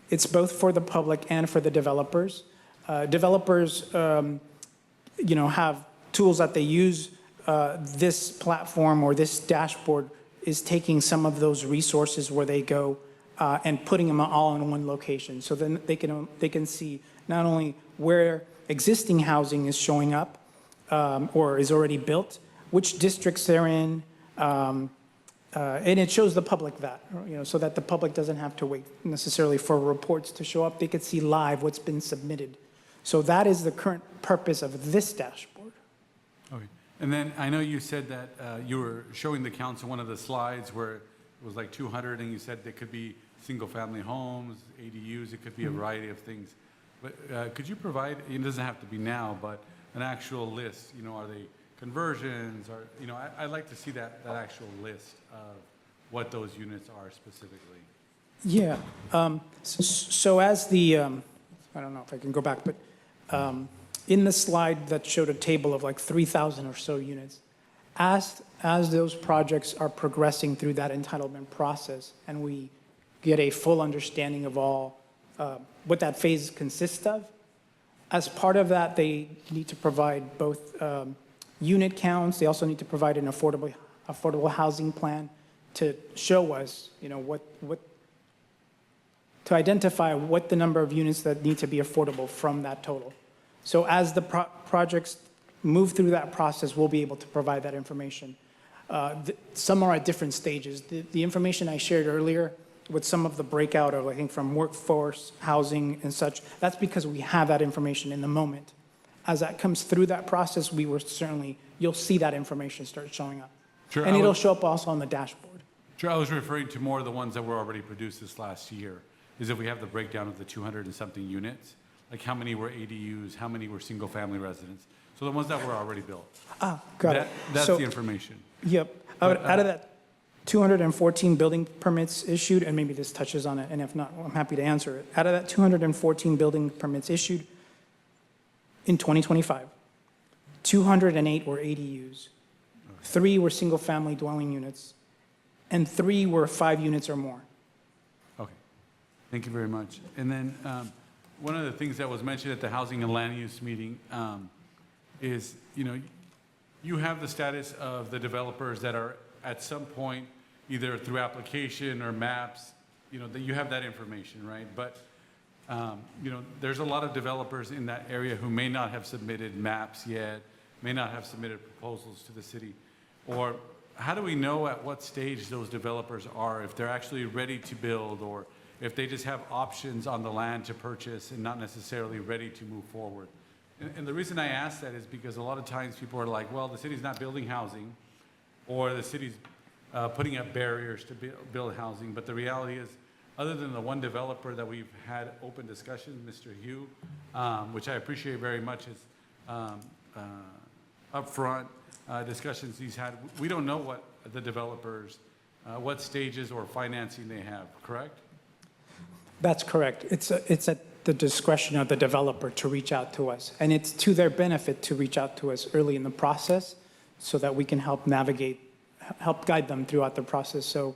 It's both for the public and for the developers. Developers, have tools that they use. This platform or this dashboard is taking some of those resources where they go and putting them all in one location. So then they can see not only where existing housing is showing up or is already built, which districts they're in, and it shows the public that, so that the public doesn't have to wait necessarily for reports to show up. They could see live what's been submitted. So that is the current purpose of this dashboard. Okay. And then I know you said that you were showing the council one of the slides where it was like 200, and you said there could be single-family homes, ADUs, it could be a variety of things. But could you provide, it doesn't have to be now, but an actual list? Are they conversions? Or I'd like to see that actual list of what those units are specifically. Yeah. So as the, I don't know if I can go back, but in the slide that showed a table of like 3,000 or so units, as those projects are progressing through that entitlement process and we get a full understanding of all what that phase consists of, as part of that, they need to provide both unit counts. They also need to provide an affordable housing plan to show us, to identify what the number of units that need to be affordable from that total. So as the projects move through that process, we'll be able to provide that information. Some are at different stages. The information I shared earlier with some of the breakout of, I think, from workforce, housing, and such, that's because we have that information in the moment. As that comes through that process, you'll see that information start showing up. Sure, and it'll show up also on the dashboard. Sure, I was referring to more of the ones that were already produced this last year, is if we have the breakdown of the 200 and something units, like how many were ADUs, how many were single-family residents. So the ones that were already built. Got it. That's So- the information. Yep. Out of that 214 building permits issued, and maybe this touches on it, and if not, I'm happy to answer it. Out of that 214 building permits issued in 2025, 208 were ADUs, 3 were single-family dwelling units, and 3 were 5 units or more. Okay, thank you very much. And then one of the things that was mentioned at the Housing and Land Use meeting is, you have the status of the developers that are at some point, either through application or maps, that you have that information, right? But, there's a lot of developers in that area who may not have submitted maps yet, may not have submitted proposals to the city. Or how do we know at what stage those developers are, if they're actually ready to build, or if they just have options on the land to purchase and not necessarily ready to move forward? And the reason I ask that is because a lot of times people are like, well, the city's not building housing, or the city's putting up barriers to build housing. But the reality is, other than the one developer that we've had open discussions, Mr. Hugh, which I appreciate very much, his upfront discussions he's had, we don't know what the developers, what stages or financing they have, correct? That's correct. It's at the discretion of the developer to reach out to us. And it's to their benefit to reach out to us early in the process so that we can help guide them throughout the process. So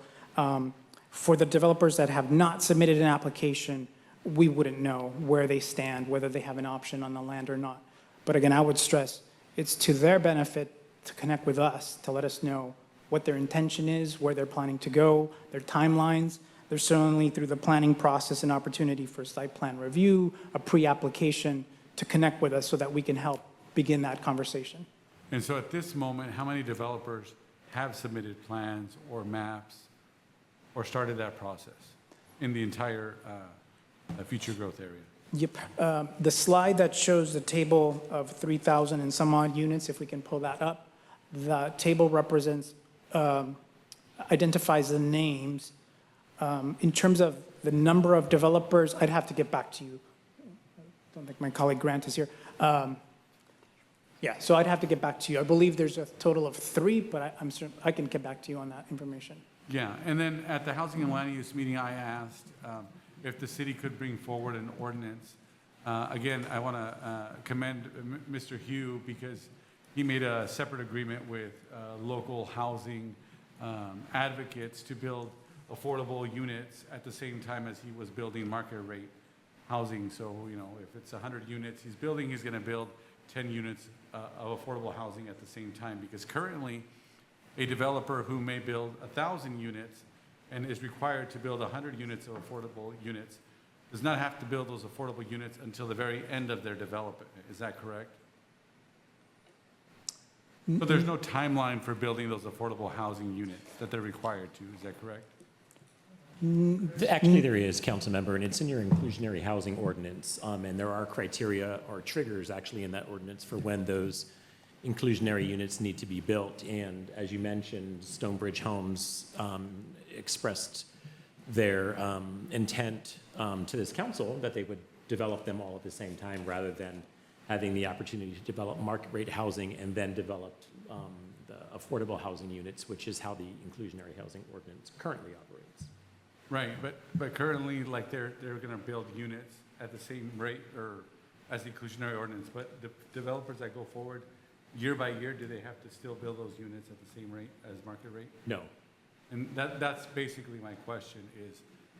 for the developers that have not submitted an application, we wouldn't know where they stand, whether they have an option on the land or not. But again, I would stress, it's to their benefit to connect with us, to let us know what their intention is, where they're planning to go, their timelines. There's certainly, through the planning process, an opportunity for site plan review, a pre-application, to connect with us so that we can help begin that conversation. And so at this moment, how many developers have submitted plans or maps or started that process in the entire future growth area? Yep. The slide that shows the table of 3,000 and some odd units, if we can pull that up, the table identifies the names. In terms of the number of developers, I'd have to get back to you. I don't think my colleague Grant is here. Yeah, so I'd have to get back to you. I believe there's a total of 3, but I'm certain I can get back to you on that information. Yeah, and then at the Housing and Land Use meeting, I asked if the city could bring forward an ordinance. Again, I want to commend Mr. Hugh because he made a separate agreement with local housing advocates to build affordable units at the same time as he was building market rate housing. So, if it's 100 units he's building, he's going to build 10 units of affordable housing at the same time, because currently a developer who may build 1,000 units and is required to build 100 units of affordable units does not have to build those affordable units until the very end of their development. Is that correct? But there's no timeline for building those affordable housing units that they're required to. Is that correct? Actually, there is, council member, and it's in your inclusionary housing ordinance. And there are criteria or triggers actually in that ordinance for when those inclusionary units need to be built. And as you mentioned, Stonebridge Homes expressed their intent to this council that they would develop them all at the same time rather than having the opportunity to develop market rate housing and then develop the affordable housing units, which is how the inclusionary housing ordinance currently operates. Right, but currently, like they're going to build units at the same rate or as the inclusionary ordinance, but the developers that go forward year by year, do they have to still build those units at the same rate as market rate? No. And that's basically my question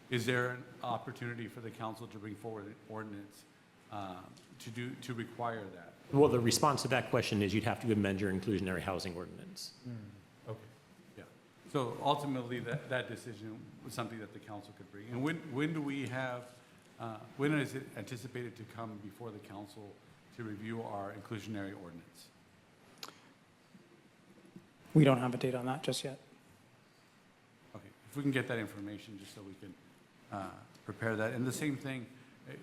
is there an opportunity for the council to bring forward an ordinance to require that? Well, the response to that question is you'd have to amend your inclusionary housing ordinance. Okay, yeah. So ultimately, that decision was something that the council could bring. And when do we have, when is it anticipated to come before the council to review our inclusionary ordinance? We don't have a date on that just yet. Okay, if we can get that information just so we can prepare that. And the same thing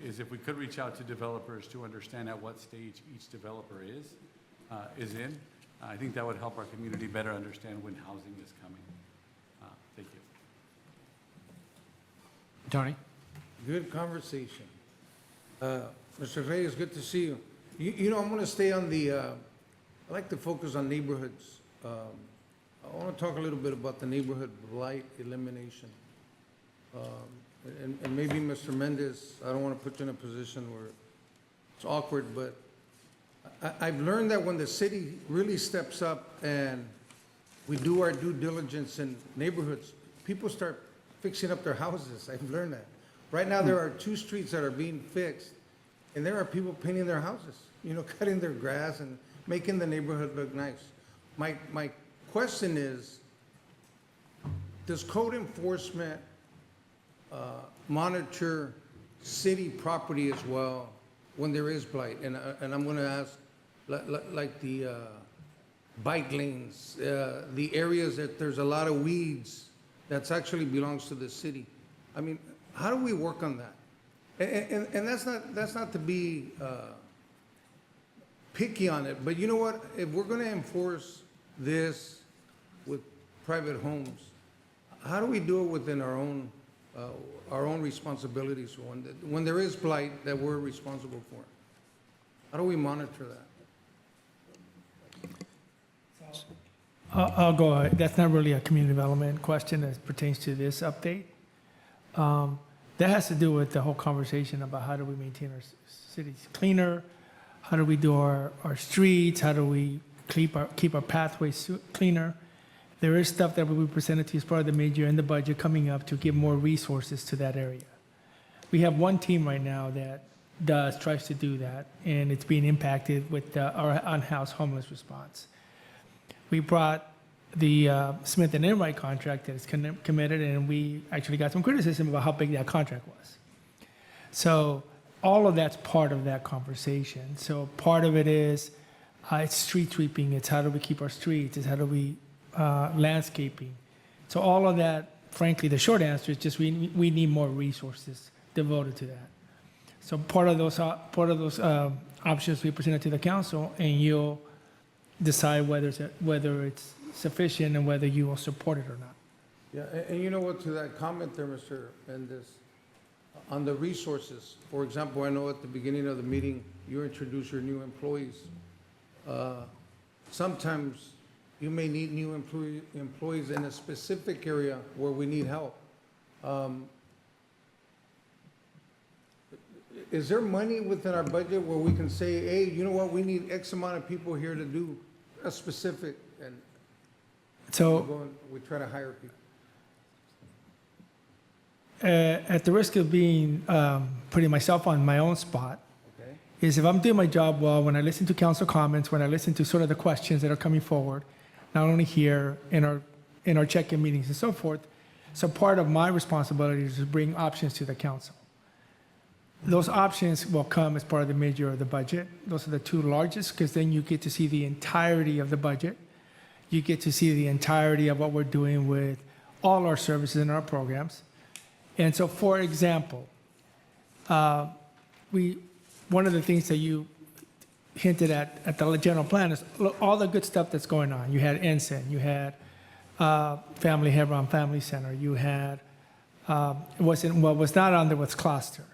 is if we could reach out to developers to understand at what stage each developer is in, I think that would help our community better understand when housing is coming. Thank you. Tony? Good conversation. Mr. Reyes, good to see you. You know, I'm going to stay on the, I like to focus on neighborhoods I want to talk a little bit about the neighborhood blight elimination. And maybe Mr. Mendez, I don't want to put you in a position where it's awkward, but I've learned that when the city really steps up and we do our due diligence in neighborhoods, people start fixing up their houses. I've learned that. Right now, there are 2 streets that are being fixed, and there are people painting their houses, cutting their grass and making the neighborhood look nice. My question is, does code enforcement monitor city property as well when there is blight? And I'm going to ask, like the bike lanes, the areas that there's a lot of weeds, that's actually belongs to the city. I mean, how do we work on that? And that's not to be picky on it, but you know what? If we're going to enforce this with private homes, how do we do it within our own responsibilities when there is blight that we're responsible for? How do we monitor that? I'll go ahead. That's not really a community development question that pertains to this update. That has to do with the whole conversation about how do we maintain our cities cleaner, how do we do our streets, how do we keep our pathways cleaner. There is stuff that will be presented to you as part of the mid-year and the budget coming up to give more resources to that area. We have one team right now that tries to do that, and it's being impacted with our on-house homeless response. We brought the Smith and Enright contract that is committed, and we actually got some criticism about how big that contract was. So all of that's part of that conversation. So part of it is it's street sweeping, it's how do we keep our streets, it's how do we landscaping. So all of that, frankly, the short answer is just we need more resources devoted to that. So part of those options we presented to the council, and you'll decide whether it's sufficient and whether you will support it or not. Yeah, and you know what, to that comment there, Mr. Mendez, on the resources, for example, I know at the beginning of the meeting, you introduced your new employees. Sometimes you may need new employees in a specific area where we need help. Is there money within our budget where we can say, hey, you know what, we need X amount of people here to do a specific, and So we try to hire people? at the risk of being putting myself on my own spot, Okay. is if I'm doing my job well, when I listen to council comments, when I listen to sort of the questions that are coming forward, not only here in our check-in meetings and so forth, so part of my responsibility is to bring options to the council. Those options will come as part of the mid-year of the budget. Those are the 2 largest, because then you get to see the entirety of the budget. You get to see the entirety of what we're doing with all our services and our programs. And so, for example, one of the things that you hinted at the general plan is all the good stuff that's going on. You had Ensign, you had Hebron Family Center, you had, what was not on there was Cluster.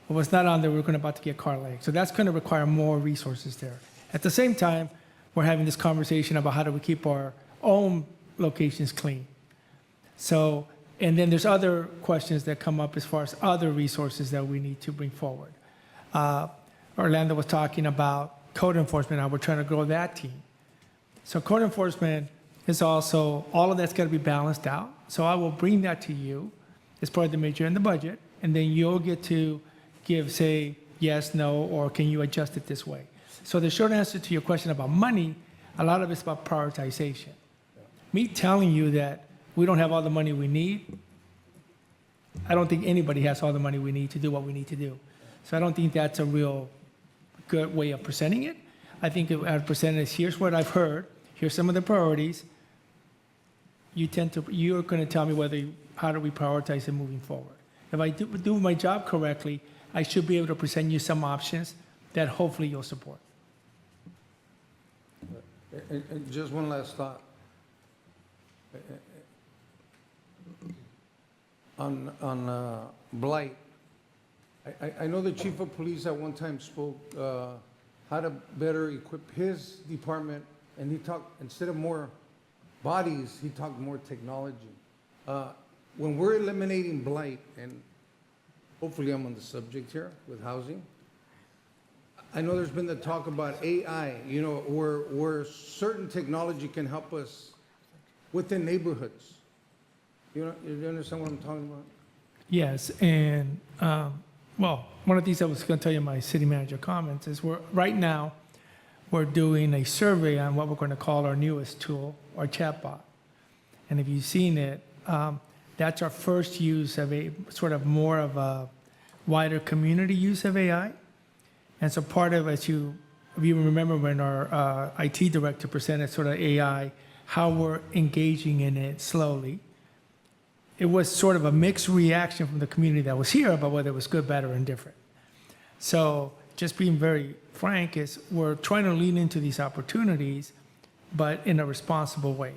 What was not on there, we're about to get Car Lake. So that's going to require more resources there. At the same time, we're having this conversation about how do we keep our own locations clean. So, and then there's other questions that come up as far as other resources that we need to bring forward. Orlando was talking about code enforcement, how we're trying to grow that team. So code enforcement is also, all of that's got to be balanced out. So I will bring that to you as part of the mid-year and the budget, and then you'll get to say yes, no, or can you adjust it this way? So the short answer to your question about money, a lot of it's about prioritization. Me telling you that we don't have all the money we need, I don't think anybody has all the money we need to do what we need to do. So I don't think that's a real good way of presenting it. I think if I present it as here's what I've heard, here's some of the priorities. You're going to tell me how do we prioritize it moving forward. If I do my job correctly, I should be able to present you some options that hopefully you'll support. And just one last thought. On blight, I know the chief of police at one time spoke how to better equip his department, and he talked, instead of more bodies, he talked more technology. When we're eliminating blight, and hopefully I'm on the subject here with housing, I know there's been the talk about AI, you know, where certain technology can help us within neighborhoods. You know, you understand what I'm talking about? Yes, and, well, one of the things I was going to tell you in my city manager comments is right now, we're doing a survey on what we're going to call our newest tool, our chatbot. And if you've seen it, that's our first use of a sort of more of a wider community use of AI. And so part of, if you remember when our IT director presented sort of AI, how we're engaging in it slowly, it was sort of a mixed reaction from the community that was here about whether it was good, bad, or indifferent. So just being very frank is we're trying to lean into these opportunities, but in a responsible way.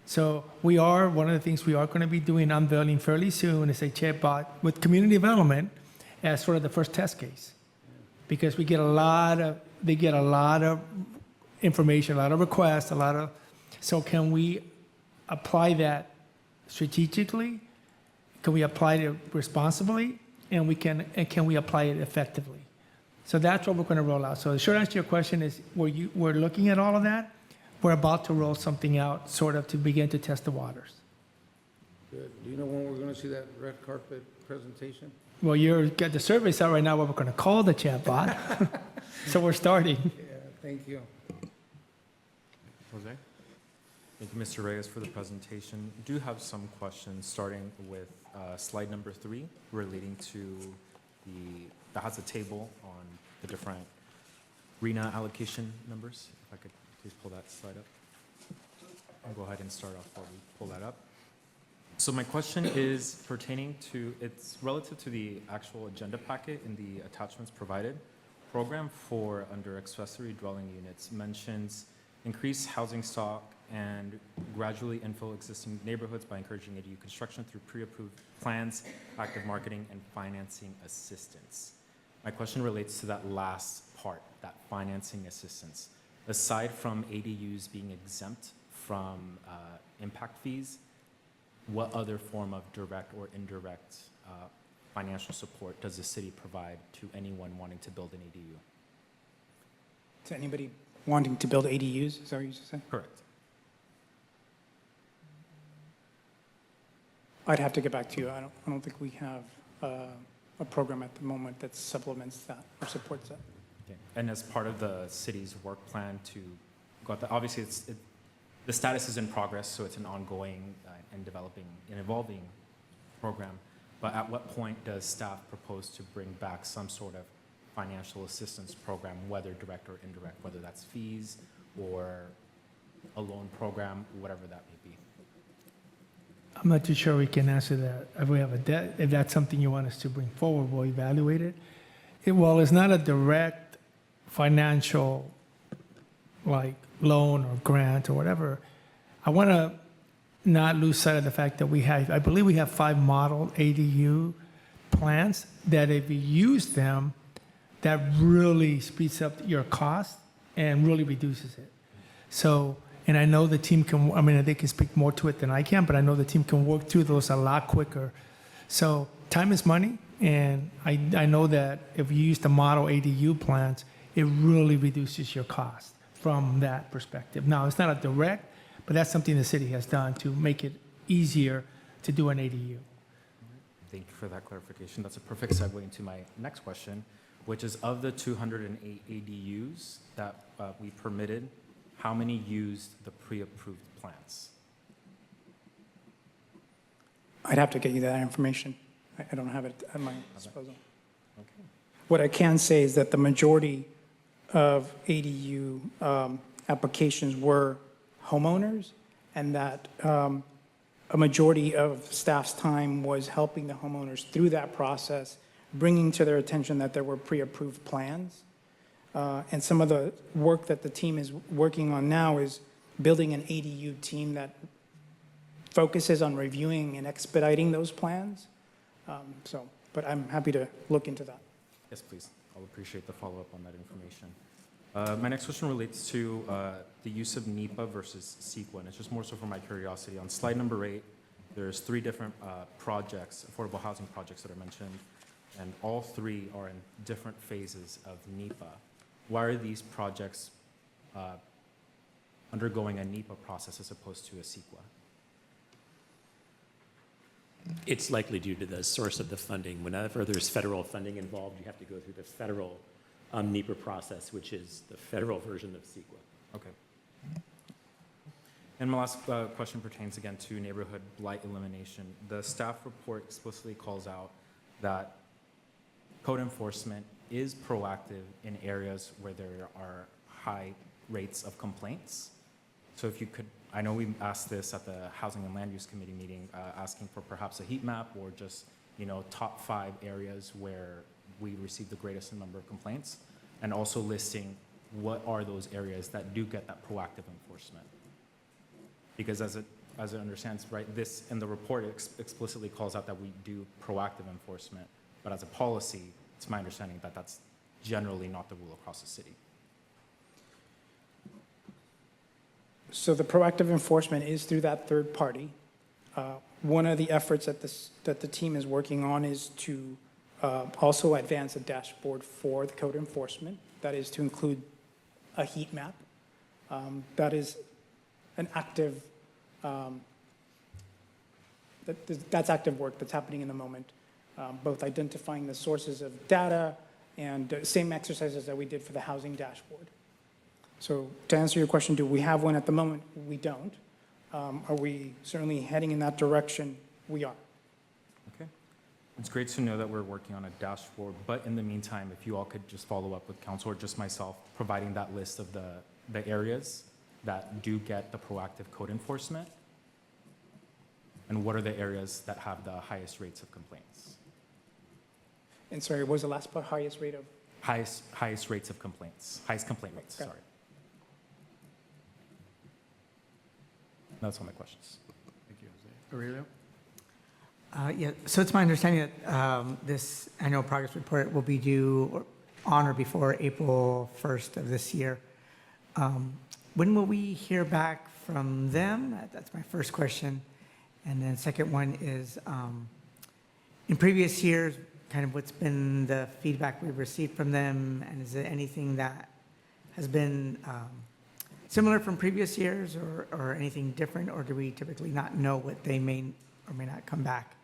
So one of the things we are going to be doing, unveiling fairly soon, is a chatbot with community development as sort of the first test case. Because they get a lot of information, a lot of requests, so can we apply that strategically? Can we apply it responsibly? And can we apply it effectively? So that's what we're going to roll out. So the short answer to your question is we're looking at all of that. We're about to roll something out sort of to begin to test the waters. Good. Do you know when we're going to see that red carpet presentation? Well, you've got the surveys out right now what we're going to call the chatbot. So we're starting. Yeah, thank you. Jose? Thank you, Mr. Reyes, for the presentation. I do have some questions, starting with slide number 3, relating to that has a table on the different RENA allocation numbers. If I could please pull that slide up. I'll go ahead and start off while we pull that up. So my question is pertaining to, it's relative to the actual agenda packet in the attachments provided. Program 4 under accessory dwelling units mentions increase housing stock and gradually infill existing neighborhoods by encouraging ADU construction through pre-approved plans, active marketing, and financing assistance. My question relates to that last part, that financing assistance. Aside from ADUs being exempt from impact fees, what other form of direct or indirect financial support does the city provide to anyone wanting to build an ADU? To anybody wanting to build ADUs, is that what you just said? Correct. I'd have to get back to you. I don't think we have a program at the moment that supplements that or supports that. Okay. And as part of the city's work plan to go at that, obviously the status is in progress, so it's an ongoing and developing and evolving program. But at what point does staff propose to bring back some sort of financial assistance program, whether direct or indirect, whether that's fees or a loan program, whatever that may be? I'm not too sure we can answer that. If we have a debt, if that's something you want us to bring forward, we'll evaluate it. Well, it's not a direct financial, like loan or grant or whatever. I want to not lose sight of the fact that I believe we have 5 model ADU plans that if you use them, that really speeds up your cost and really reduces it. So, and I know the team they can speak more to it than I can, but I know the team can work through those a lot quicker. So time is money, and I know that if you use the model ADU plans, it really reduces your cost from that perspective. Now, it's not a direct, but that's something the city has done to make it easier to do an ADU. Thank you for that clarification. That's a perfect segue into my next question, which is of the 208 ADUs that we permitted, how many used the pre-approved plans? I'd have to get you that information. I don't have it at my disposal. Okay. What I can say is that the majority of ADU applications were homeowners, and that a majority of staff's time was helping the homeowners through that process, bringing to their attention that there were pre-approved plans. And some of the work that the team is working on now is building an ADU team that focuses on reviewing and expediting those plans. But I'm happy to look into that. Yes, please. I'll appreciate the follow-up on that information. My next question relates to the use of NEPA versus CEQA, and it's just more so for my curiosity. On slide number 8, there's 3 different projects, affordable housing projects that are mentioned, and all 3 are in different phases of NEPA. Why are these projects undergoing a NEPA process as opposed to a CEQA? It's likely due to the source of the funding. Whenever there's federal funding involved, you have to go through the federal NEPA process, which is the federal version of CEQA. Okay. And my last question pertains again to neighborhood blight elimination. The staff report explicitly calls out that code enforcement is proactive in areas where there are high rates of complaints. So if you could, I know we asked this at the Housing and Land Use Committee meeting, asking for perhaps a heat map or just, top 5 areas where we receive the greatest number of complaints, and also listing what are those areas that do get that proactive enforcement. Because as it understands, right, this in the report explicitly calls out that we do proactive enforcement, but as a policy, it's my understanding that that's generally not the rule across the city. So the proactive enforcement is through that third party. One of the efforts that the team is working on is to also advance a dashboard for the code enforcement. That is to include a heat map. That is an active, that's active work that's happening in the moment, both identifying the sources of data and same exercises that we did for the housing dashboard. So to answer your question, do we have one at the moment? We don't. Are we certainly heading in that direction? We are. Okay. It's great to know that we're working on a dashboard, but in the meantime, if you all could just follow up with council or just myself, providing that list of the areas that do get the proactive code enforcement, and what are the areas that have the highest rates of complaints? And sorry, what was the last part? Highest rate of? Highest rates of complaints, highest complaint rates, Okay. sorry. That's all my questions. Thank you, Jose. Aurelio? Yeah, so it's my understanding that this annual progress report will be due on or before April 1st of this year. When will we hear back from them? That's my first question. And then second one is, in previous years, kind of what's been the feedback we've received from them, and is there anything that has been similar from previous years or anything different, or do we typically not know what they may or may not come back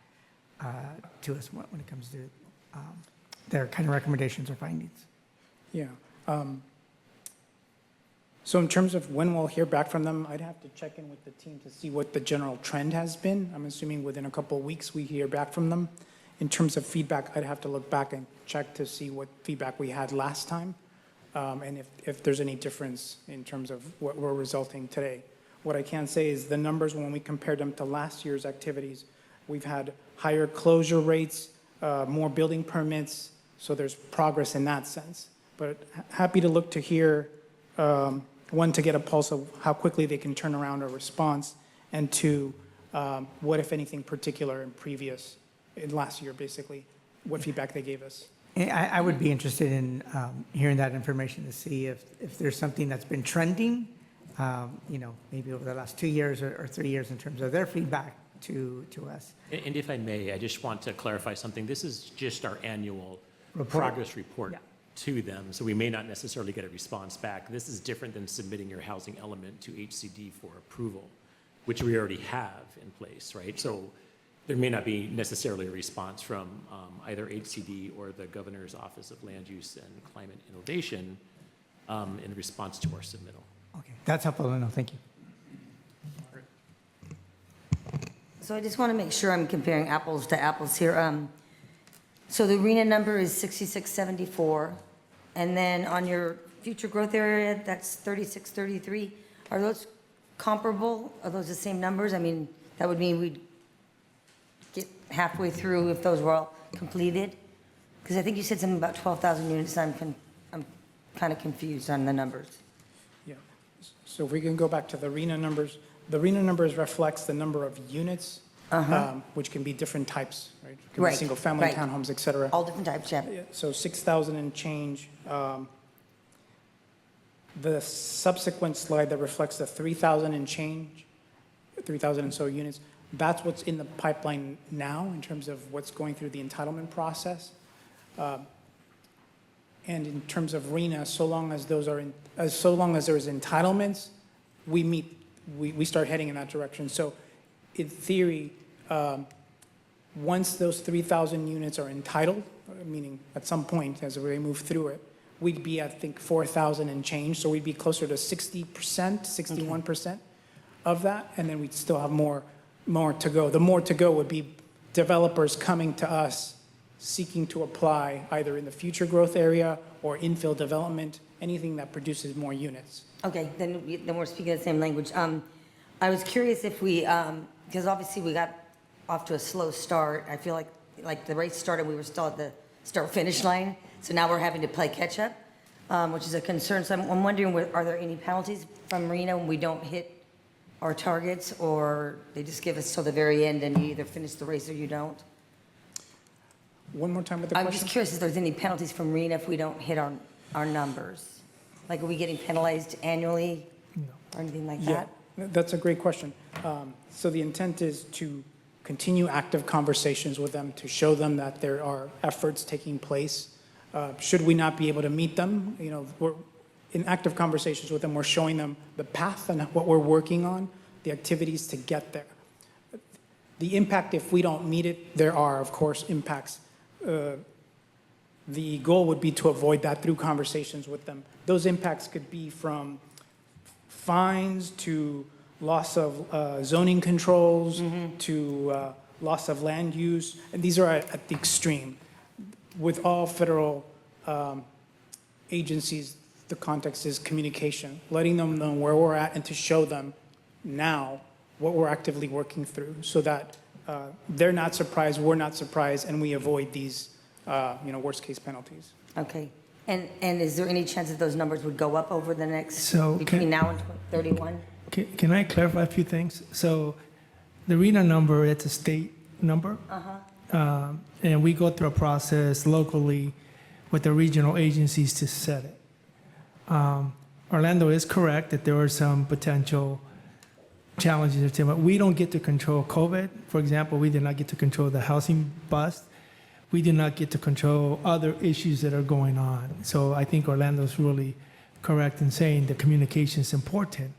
to us when it comes to their kind of recommendations or findings? Yeah. So in terms of when we'll hear back from them, I'd have to check in with the team to see what the general trend has been. I'm assuming within a couple of weeks we hear back from them. In terms of feedback, I'd have to look back and check to see what feedback we had last time, and if there's any difference in terms of what we're resulting today. What I can say is the numbers, when we compared them to last year's activities, we've had higher closure rates, more building permits, so there's progress in that sense. But happy to look to hear, one, to get a pulse of how quickly they can turn around a response, and two, what, if anything, particular in last year, basically, what feedback they gave us. I would be interested in hearing that information to see if there's something that's been trending, maybe over the last 2 years or 3 years in terms of their feedback to us. And if I may, I just want to clarify something. This is just our annual progress report to them, so we may not necessarily get a response back. This is different than submitting your housing element to HCD for approval, which we already have in place, right? So there may not be necessarily a response from either HCD or the Governor's Office of Land Use and Climate Innovation in response to our submittal. Okay, that's helpful to know. Thank you. So I just want to make sure I'm comparing apples to apples here. So the RENA number is 6674, and then on your future growth area, that's 3633. Are those comparable? Are those the same numbers? I mean, that would mean we'd get halfway through if those were all completed? Because I think you said something about 12,000 units, and I'm kind of confused on the numbers. Yeah. So if we can go back to the RENA numbers, the RENA numbers reflects the number of units, which can be different types, right? It can be single-family, townhomes, et cetera. All different types, yeah. So 6,000 and change. The subsequent slide that reflects the 3,000 and change, 3,000 and so units, that's what's in the pipeline now in terms of what's going through the entitlement process. And in terms of RENA, so long as there's entitlements, we start heading in that direction. So in theory, once those 3,000 units are entitled, meaning at some point as we move through it, we'd be, I think, 4,000 and change. So we'd be closer to 60%, 61% of that, and then we'd still have more to go. The more to go would be developers coming to us seeking to apply either in the future growth area or infill development, anything that produces more units. Okay, then we're speaking the same language. I was curious if we, because obviously we got off to a slow start. I feel like the race started, we were still at the start-finish line. So now we're having to play catch-up, which is a concern. So I'm wondering, are there any penalties from RENA when we don't hit our targets, or they just give us till the very end and you either finish the race or you don't? One more time with the I'm question. just curious if there's any penalties from RENA if we don't hit our numbers. Like, are we getting penalized annually or anything like that? That's a great question. So the intent is to continue active conversations with them to show them that there are efforts taking place. Should we not be able to meet them, we're in active conversations with them. We're showing them the path and what we're working on, the activities to get there. The impact, if we don't meet it, there are, of course, impacts. The goal would be to avoid that through conversations with them. Those impacts could be from fines to loss of zoning controls to loss of land use, and these are at the extreme. With all federal agencies, the context is communication, letting them know where we're at and to show them now what we're actively working through so that they're not surprised, we're not surprised, and we avoid these worst-case penalties. Okay. And is there any chance that those numbers would go up over the next, So between now and 31? Can I clarify a few things? So the RENA number, it's a state number. And we go through a process locally with the regional agencies to set it. Orlando is correct that there are some potential challenges. We don't get to control COVID. For example, we did not get to control the housing bust. We did not get to control other issues that are going on. So I think Orlando's really correct in saying the communication is important.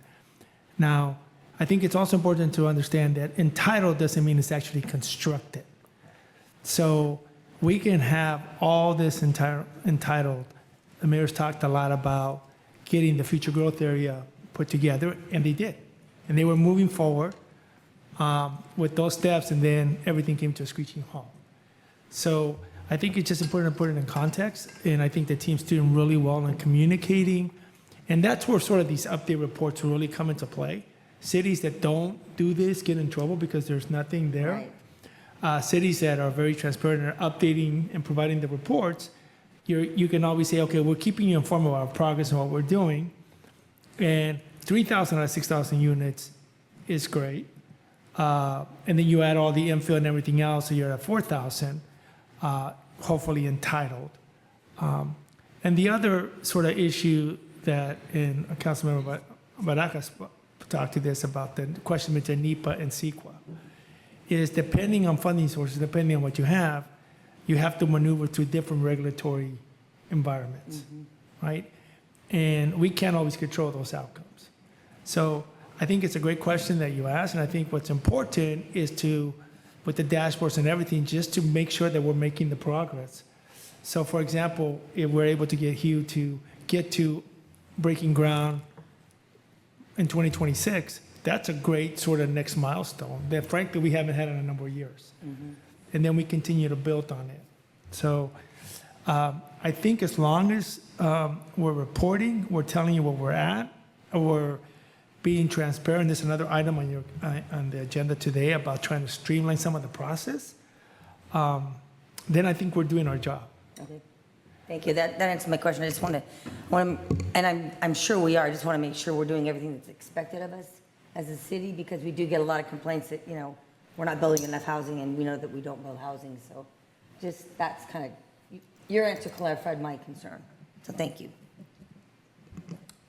Now, I think it's also important to understand that entitled doesn't mean it's actually constructed. So we can have all this entitled. The mayor's talked a lot about getting the future growth area put together, and they did. And they were moving forward with those steps, and then everything came to a screeching halt. So I think it's just important to put it in context, and I think the team's doing really well in communicating. And that's where sort of these update reports really come into play. Cities that don't do this get in trouble because there's nothing there. Right. Cities that are very transparent and are updating and providing the reports, you can always say, okay, we're keeping you informed of our progress and what we're doing. And 3,000 out of 6,000 units is great. And then you add all the infill and everything else, so you're at 4,000, hopefully entitled. And the other sort of issue that, and Councilmember Barajas talked to this about the question between NEPA and CEQA, is depending on funding sources, depending on what you have to maneuver through different regulatory environments, right? And we can't always control those outcomes. So I think it's a great question that you asked, and I think what's important is to, with the dashboards and everything, just to make sure that we're making the progress. So for example, if we're able to get Hugh to get to breaking ground in 2026, that's a great sort of next milestone that frankly we haven't had in a number of years. And then we continue to build on it. So I think as long as we're reporting, we're telling you where we're at, we're being transparent. There's another item on on the agenda today about trying to streamline some of the process. Then I think we're doing our job. Okay. Thank you. That answers my question. I just want to, and I'm sure we are. I just want to make sure we're doing everything that's expected of us as a city, because we do get a lot of complaints that, we're not building enough housing, and we know that we don't build housing. So just that's kind of, your answer clarified my concern. So thank you.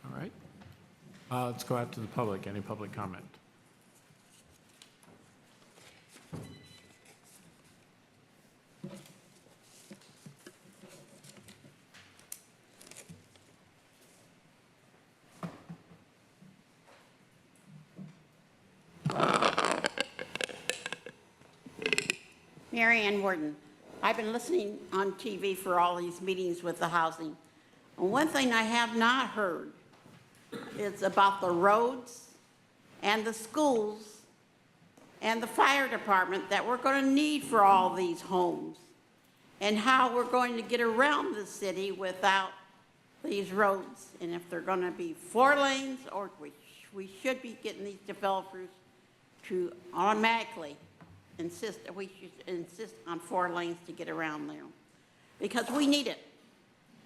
All right. Let's go out to the public. Any public comment? Mary Ann Warden. I've been listening on TV for all these meetings with the housing. And one thing I have not heard is about the roads and the schools and the fire department that we're going to need for all these homes, and how we're going to get around the city without these roads. And if they're going to be 4 lanes, or we should be getting these developers to automatically insist that we should insist on 4 lanes to get around there, because we need it.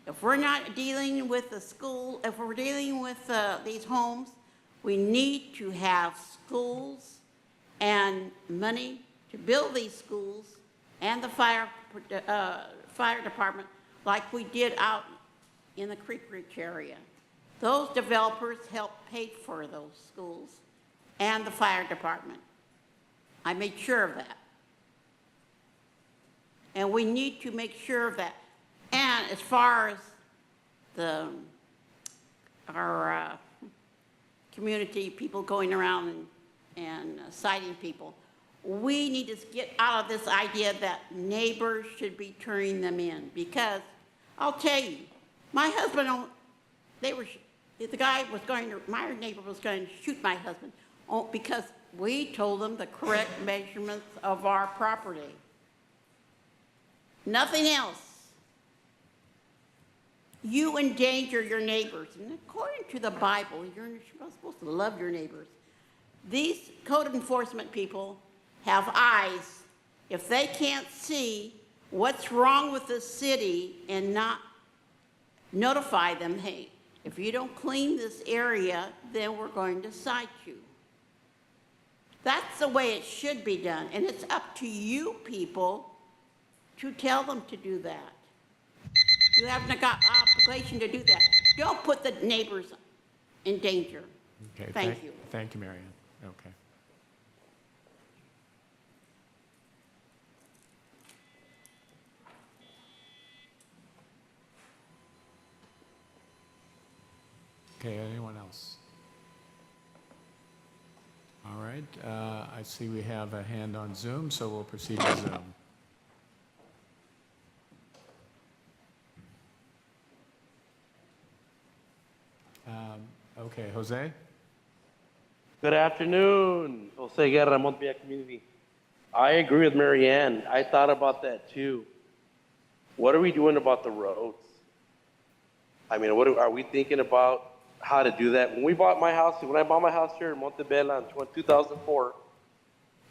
If we're not dealing with the school, if we're dealing with these homes, we need to have schools and money to build these schools and the fire department like we did out in the Creek Ridge area. Those developers helped pay for those schools and the fire department. I made sure of that. And we need to make sure of that. And as far as our community, people going around and citing people, we need to get out of this idea that neighbors should be turning them in. Because I'll tell you, my husband, my neighbor was going to shoot my husband because we told them the correct measurements of our property. Nothing else. You endanger your neighbors. And according to the Bible, you're supposed to love your neighbors. These code enforcement people have eyes. If they can't see what's wrong with the city and not notify them, hey, if you don't clean this area, then we're going to cite you. That's the way it should be done. And it's up to you people to tell them to do that. You have an obligation to do that. Don't put the neighbors in danger. Okay, Thank you. Thank you, Mary Ann. Okay. Okay, anyone else? All right, I see we have a hand on Zoom, so we'll proceed to Zoom. Okay, Jose? Good afternoon, Jose Guerra, Montpellier Community. I agree with Mary Ann. I thought about that too. What are we doing about the roads? I mean, are we thinking about how to do that? When I bought my house here in Montebello in 2004,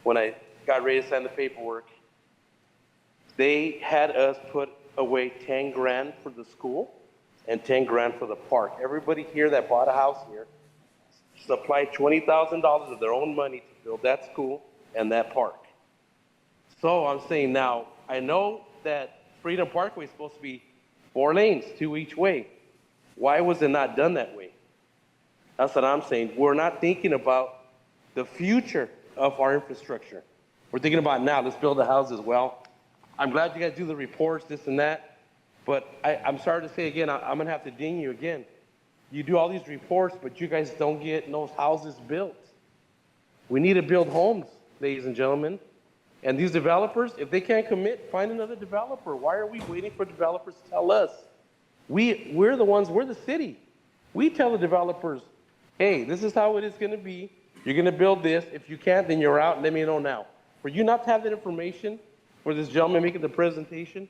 when I got ready to sign the paperwork, they had us put away 10 grand for the school and 10 grand for the park. Everybody here that bought a house here supplied $20,000 of their own money to build that school and that park. So I'm saying now, I know that Freedom Parkway is supposed to be 4 lanes, 2 each way. Why was it not done that way? That's what I'm saying. We're not thinking about the future of our infrastructure. We're thinking about now, let's build the houses. Well, I'm glad you guys do the reports, this and that. But I'm sorry to say again, I'm going to have to ding you again. You do all these reports, but you guys don't get those houses built. We need to build homes, ladies and gentlemen. And these developers, if they can't commit, find another developer. Why are we waiting for developers to tell us? We're the ones, we're the city. We tell the developers, hey, this is how it is going to be. You're going to build this. If you can't, then you're out. Let me know now. For you not to have that information, for this gentleman making the presentation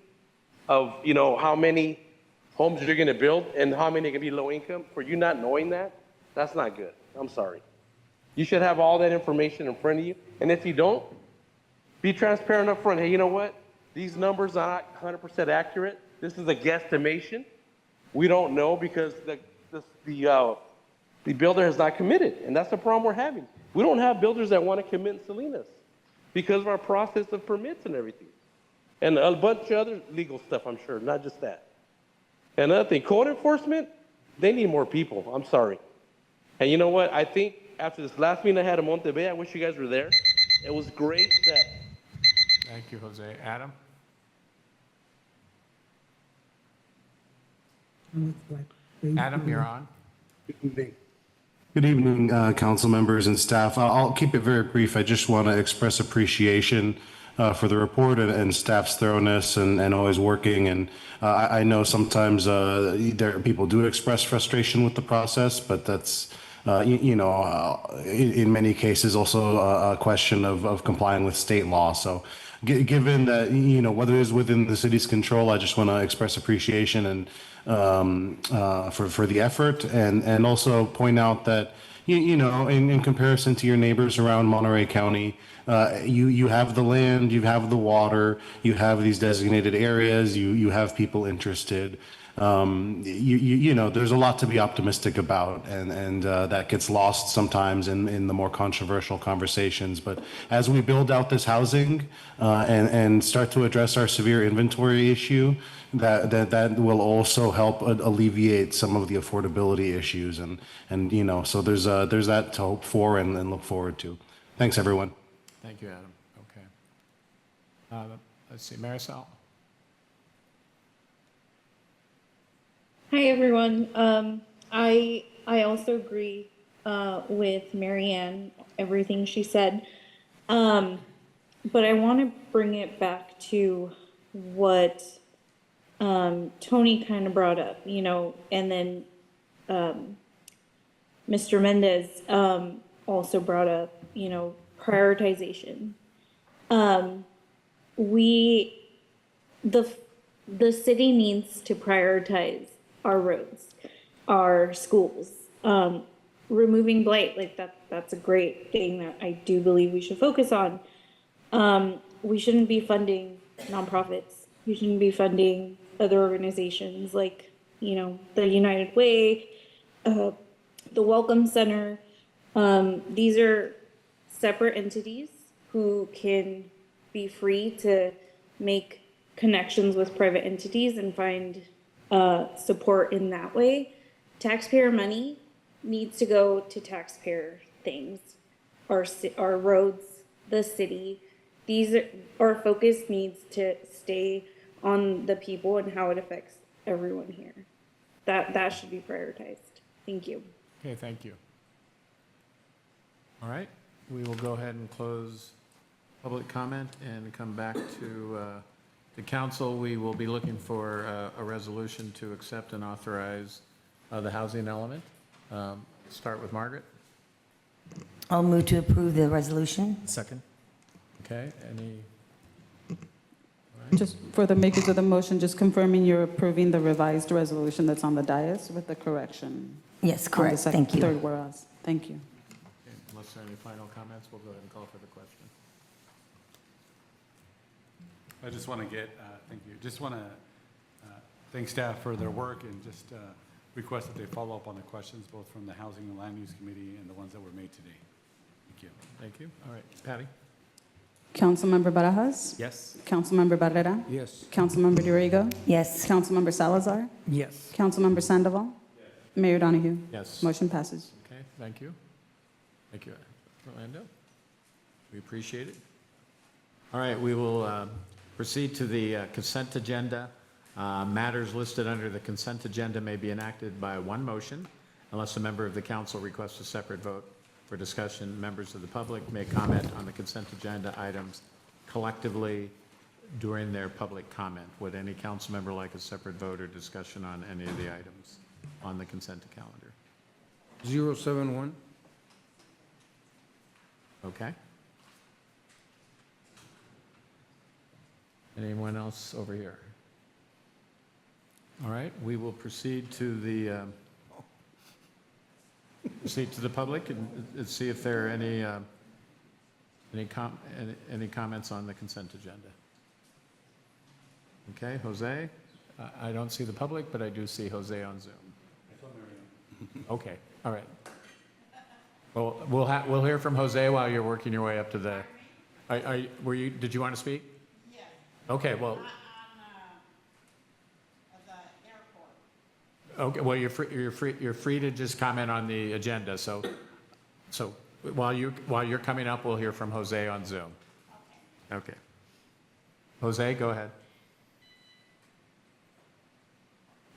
of, how many homes you're going to build and how many are going to be low income, for you not knowing that, that's not good. I'm sorry. You should have all that information in front of you. And if you don't, be transparent up front. Hey, you know what? These numbers are not 100% accurate. This is a guesstimation. We don't know because the builder has not committed, and that's the problem we're having. We don't have builders that want to commit in Salinas because of our process of permits and everything. And a bunch of other legal stuff, I'm sure, not just that. And another thing, code enforcement, they need more people. I'm sorry. And you know what? I think after this last meeting I had in Monte Bay, I wish you guys were there. It was great that. Thank you, Jose. Adam? Adam, you're on. Good evening, council members and staff. I'll keep it very brief. I just want to express appreciation for the report and staff's thoroughness and always working. And I know sometimes people do express frustration with the process, but that's, in many cases also a question of complying with state law. So given that, whether it is within the city's control, I just want to express appreciation and for the effort and also point out that, in comparison to your neighbors around Monterey County, you have the land, you have the water, you have these designated areas, you have people interested. There's a lot to be optimistic about, and that gets lost sometimes in the more controversial conversations. But as we build out this housing and start to address our severe inventory issue, that will also help alleviate some of the affordability issues, and so there's that to hope for and look forward to. Thanks, everyone. Thank you, Adam. Okay. Let's see, Marisol? Hi, everyone. I also agree with Marianne, everything she said. But I want to bring it back to what Tony kind of brought up, and then Mr. Mendez also brought up, prioritization. The city needs to prioritize our roads, our schools, removing blight, that's a great thing that I do believe we should focus on. We shouldn't be funding nonprofits. We shouldn't be funding other organizations like, the United Way, the Welcome Center. These are separate entities who can be free to make connections with private entities and find support in that way. Taxpayer money needs to go to taxpayer things, our roads, the city. Our focus needs to stay on the people and how it affects everyone here. That should be prioritized. Thank you. Okay, thank you. All right, we will go ahead and close public comment and come back to the council. We will be looking for a resolution to accept and authorize the housing element. Start with Margaret. I'll move to approve the resolution. Second. Okay, any? Just for the makers of the motion, just confirming you're approving the revised resolution that's on the dais with the correction. Yes, on the correct. Thank you. Third whereas. Thank you. Okay, unless there are any final comments, we'll go ahead and call for the question. I just want to thank you. Just want to thank staff for their work and just request that they follow up on the questions, both from the Housing and Land Use Committee and the ones that were made today. Thank you. Thank you. All right, Patty? Councilmember Barajas? Yes. Councilmember Barrera? Yes. Councilmember Dorigo? Yes. Councilmember Salazar? Yes. Councilmember Sandoval? Mayor Donahue? Yes. Motion passes. Okay, thank you. Thank you, Orlando. We appreciate it. All right, we will proceed to the consent agenda. Matters listed under the consent agenda may be enacted by one motion unless a member of the council requests a separate vote. For discussion, members of the public may comment on the consent agenda items collectively during their public comment. Would any council member like a separate vote or discussion on any of the items on the consent calendar? 071. Okay. Anyone else over here? All right, we will proceed to the public and see if there are any comments on the consent agenda. Okay, Jose? I don't see the public, but I do see Jose on Zoom. Okay, all right. Well, we'll hear from Jose while you're working your way up to the. Did you want to speak? Yes. Okay, well. Okay, well, you're free to just comment on the agenda, so while you're coming up, we'll hear from Jose on Zoom. Okay. Jose, go ahead.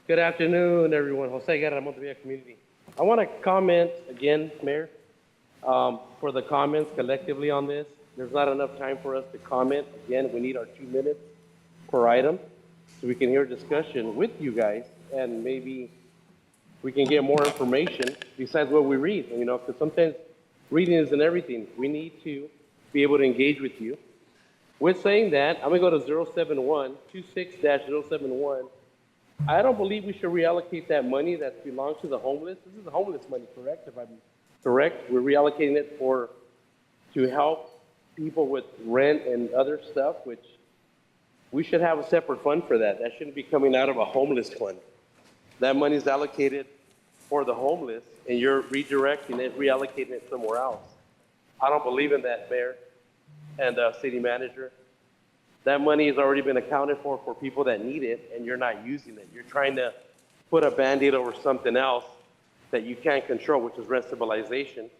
Good afternoon, everyone. Jose Guerra, Montevilla Community. I want to comment again, Mayor, for the comments collectively on this. There's not enough time for us to comment. Again, we need our 2 minutes per item so we can hear discussion with you guys, and maybe we can get more information besides what we read, you know, because sometimes reading isn't everything. We need to be able to engage with you. With saying that, I'm going to go to 071, 26-071. I don't believe we should reallocate that money that belongs to the homeless. This is the homeless money, correct? If I'm correct, we're reallocating it to help people with rent and other stuff, which we should have a separate fund for that. That shouldn't be coming out of a homeless fund. That money is allocated for the homeless, and you're redirecting it, reallocating it somewhere else. I don't believe in that, Mayor and City Manager. That money has already been accounted for people that need it, and you're not using it. You're trying to put a Band-Aid over something else that you can't control, which is rent stabilization.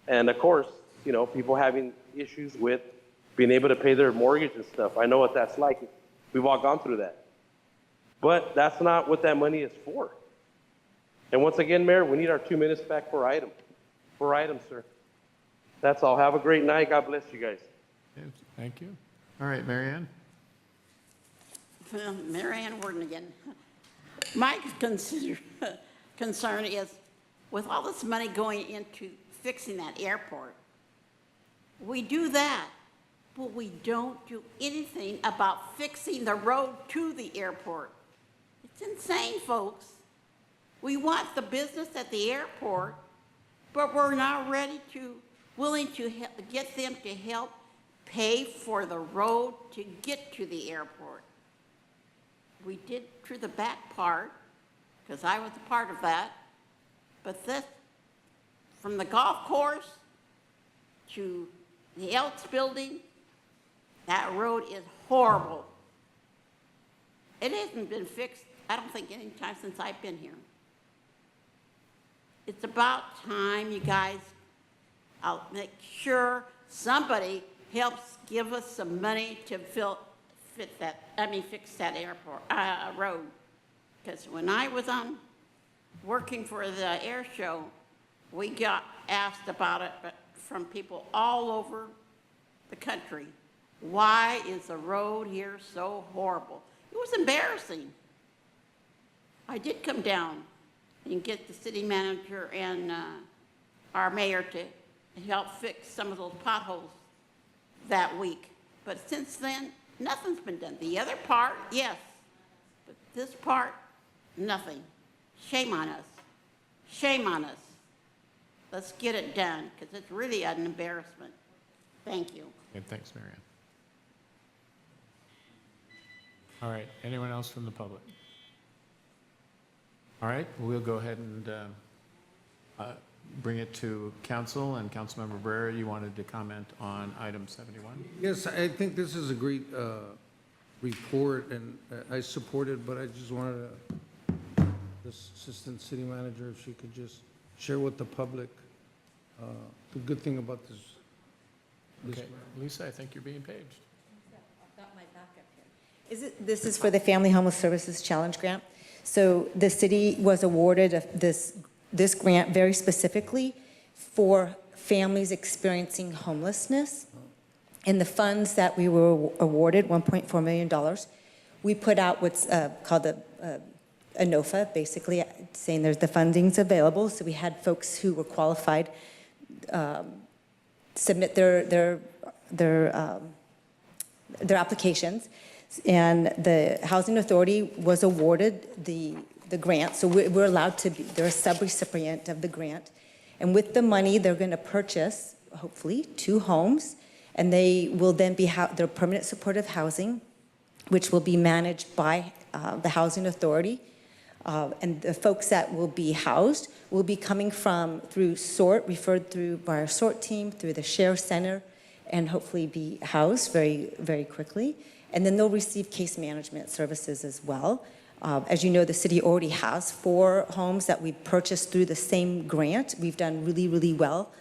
And of course, you know, people having issues with being able to pay their mortgage and stuff. I know what that's like. We've all gone through that. But that's not what that money is for. And once again, Mayor, we need our 2 minutes back per item. Per item, sir. That's all. Have a great night. God bless you guys. Thank you. All right, Marianne. Marianne Worden again. My concern is, with all this money going into fixing that airport, we do that, but we don't do anything about fixing the road to the airport. It's insane, folks. We want the business at the airport, but we're not willing to get them to help pay for the road to get to the airport. We did through the back part, because I was a part of that, but this, from the golf course to the Elks building, that road is horrible. It hasn't been fixed, I don't think, any time since I've been here. It's about time, you guys, I'll make sure somebody helps give us some money to fix that airport road. Because when I was working for the air show, we got asked about it from people all over the country. Why is the road here so horrible? It was embarrassing. I did come down and get the city manager and our mayor to help fix some of those potholes that week. But since then, nothing's been done. The other part, yes, but this part, nothing. Shame on us. Shame on us. Let's get it done, because it's really an embarrassment. Thank you. And thanks, Marianne. All right, anyone else from the public? All right, we'll go ahead and bring it to council, and Councilmember Barrera, you wanted to comment on item 71? Yes, I think this is a great report, and I support it, but I just wanted the Assistant City Manager, if she could just share with the public the good thing about this. Okay, Lisa, I think you're being paged. This is for the Family Homeless Services Challenge Grant. So the city was awarded this grant very specifically for families experiencing homelessness. And the funds that we were awarded, $1.4 million, we put out what's called a NOFA, basically saying there's the funding's available. So we had folks who were qualified submit their applications. And the Housing Authority was awarded the grant, so we're allowed to be, they're a sub-recipient of the grant. And with the money, they're going to purchase, hopefully, 2 homes, and they will then be their permanent supportive housing, which will be managed by the Housing Authority. And the folks that will be housed will be coming through SORT, referred through by our SORT team, through the Share Center, and hopefully be housed very, very quickly. And then they'll receive case management services as well. As you know, the city already has 4 homes that we purchased through the same grant. We've done really, really well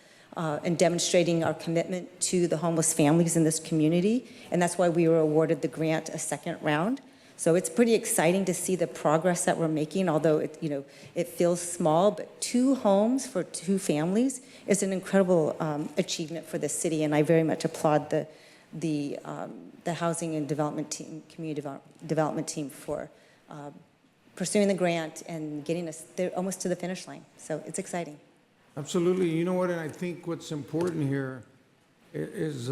in demonstrating our commitment to the homeless families in this community, and that's why we were awarded the grant a second round. So it's pretty exciting to see the progress that we're making, although it feels small, but 2 homes for 2 families is an incredible achievement for the city, and I very much applaud the housing and development team, community development team for pursuing the grant and getting us there almost to the finish line. So it's exciting. Absolutely. You know what, and I think what's important here is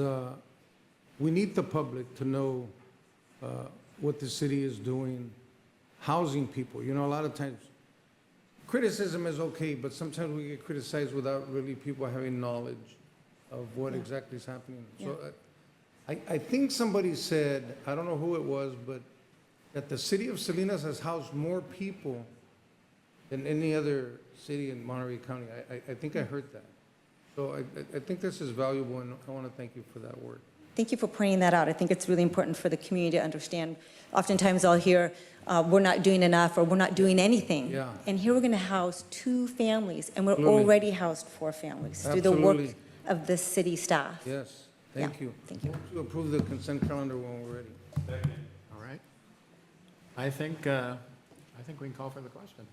we need the public to know what the city is doing, housing people. You know, a lot of times criticism is okay, but sometimes we get criticized without really people having knowledge of what exactly is happening. So I think somebody said, I don't know who it was, but that the city of Salinas has housed more people than any other city in Monterey County. I think I heard that. So I think this is valuable, and I want to thank you for that word. Thank you for pointing that out. I think it's really important for the community to understand. Oftentimes I'll hear, we're not doing enough or we're not doing anything. Yeah. And here we're going to house 2 families, and we're Absolutely. already housed 4 families through the work Absolutely. of the city staff. Yes, thank Yeah, you. thank you. Move to approve the consent calendar when we're ready. All right. I think we can call for the question.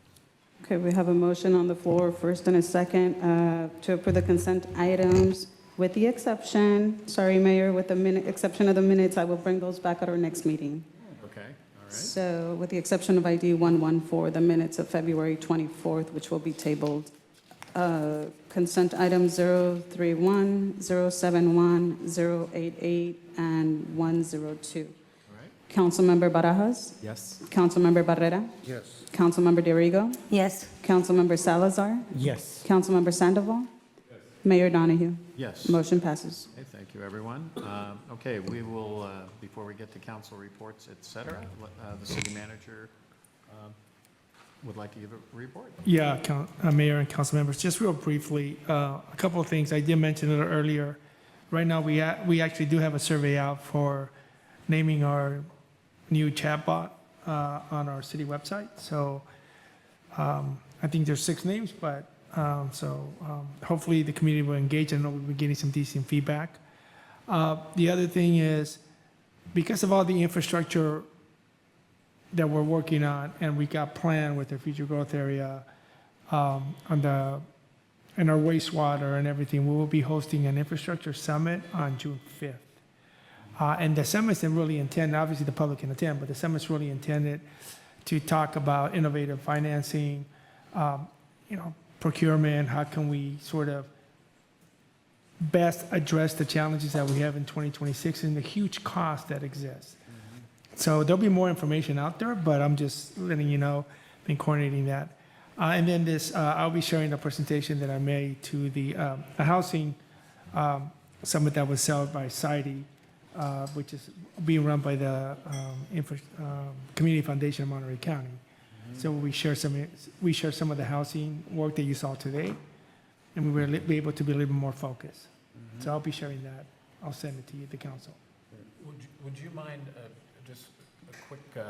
Okay, we have a motion on the floor, first and a second, to approve the consent items with the exception, sorry, Mayor, with the exception of the minutes, I will bring those back at our next meeting. Okay, all right. So with the exception of ID 114, the minutes of February 24th, which will be tabled. Consent items 031, 071, 088, and 102. All right. Councilmember Barajas? Yes. Councilmember Barrera? Yes. Councilmember Dorigo? Yes. Councilmember Salazar? Yes. Councilmember Sandoval? Mayor Donahue? Yes. Motion passes. Okay, thank you, everyone. Okay, we will, before we get to council reports, et cetera, the city manager would like to give a report. Yeah, Mayor and council members, just real briefly, a couple of things. I did mention it earlier. Right now, we actually do have a survey out for naming our new chatbot on our city website. So I think there's 6 names, but hopefully the community will engage. I know we've been getting some decent feedback. The other thing is, because of all the infrastructure that we're working on and we got planned with the future growth area and our wastewater and everything, we will be hosting an infrastructure summit on June 5th. And the summit's really intended, obviously the public can attend, but the summit's really intended to talk about innovative financing, procurement, how can we sort of best address the challenges that we have in 2026 and the huge cost that exists. So there'll be more information out there, but I'm just letting you know, been coordinating that. And then I'll be sharing a presentation that I made to the a housing summit that was held by SIDE, which is being run by the Community Foundation of Monterey County. So we share some of the housing work that you saw today, and we will be able to be a little bit more focused. So I'll be sharing that. I'll send it to you, the council. Would you mind just a quick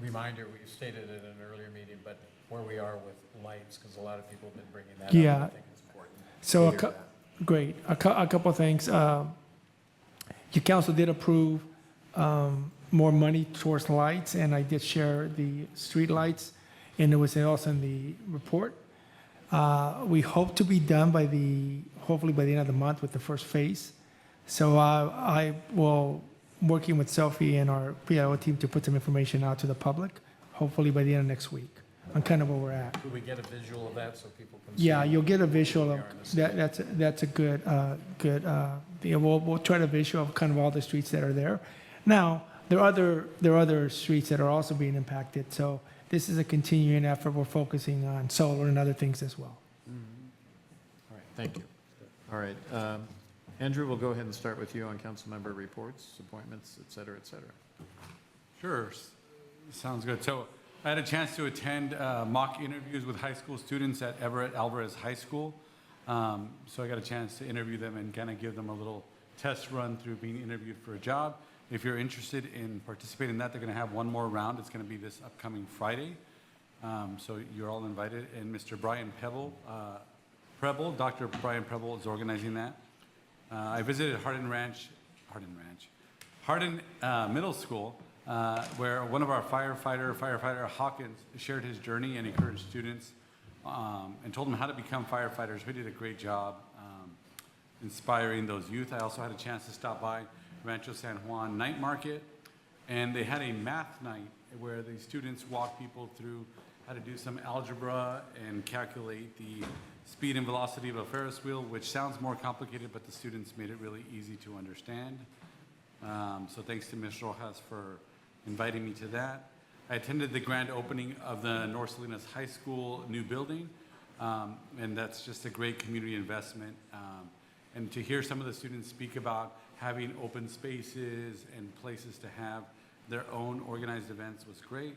reminder, we stated it in an earlier meeting, but where we are with lights, because a lot of people have been bringing that up. Yeah. And I think it's important. So to hear that. great. A couple of things. Your council did approve more money towards lights, and I did share the street lights, and it was also in the report. We hope to be done hopefully by the end of the month with the first phase. So I will, working with Sophie and our PIO team, to put some information out to the public, hopefully by the end of next week, on kind of where we're at. Could we get a visual of that so people can see? Yeah, you'll get a visual where of we are in the that. That's a good. Yeah, we'll try to visual of kind of all the streets that are there. Now there are other streets that are also being impacted. So this is a continuing effort. We're focusing on solar and other things as well. All right, thank you. All right, Andrew, we'll go ahead and start with you on council member reports, appointments, et cetera, et cetera. Sure, sounds good. So I had a chance to attend mock interviews with high school students at Everett Alvarez High School. So I got a chance to interview them and kind of give them a little test run through being interviewed for a job. If you're interested in participating in that, they're going to have one more round. It's going to be this upcoming Friday. So you're all invited. And Mr. Brian Preble, Dr. Brian Preble is organizing that. I visited Hardin Middle School, where one of our firefighter Hawkins, shared his journey and encouraged students and told them how to become firefighters. We did a great job inspiring those youth. I also had a chance to stop by Rancho San Juan Night Market, and they had a math night where the students walked people through how to do some algebra and calculate the speed and velocity of a Ferris wheel, which sounds more complicated, but the students made it really easy to understand. So thanks to Ms. Rojas for inviting me to that. I attended the grand opening of the North Salinas High School new building, and that's just a great community investment. And to hear some of the students speak about having open spaces and places to have their own organized events was great.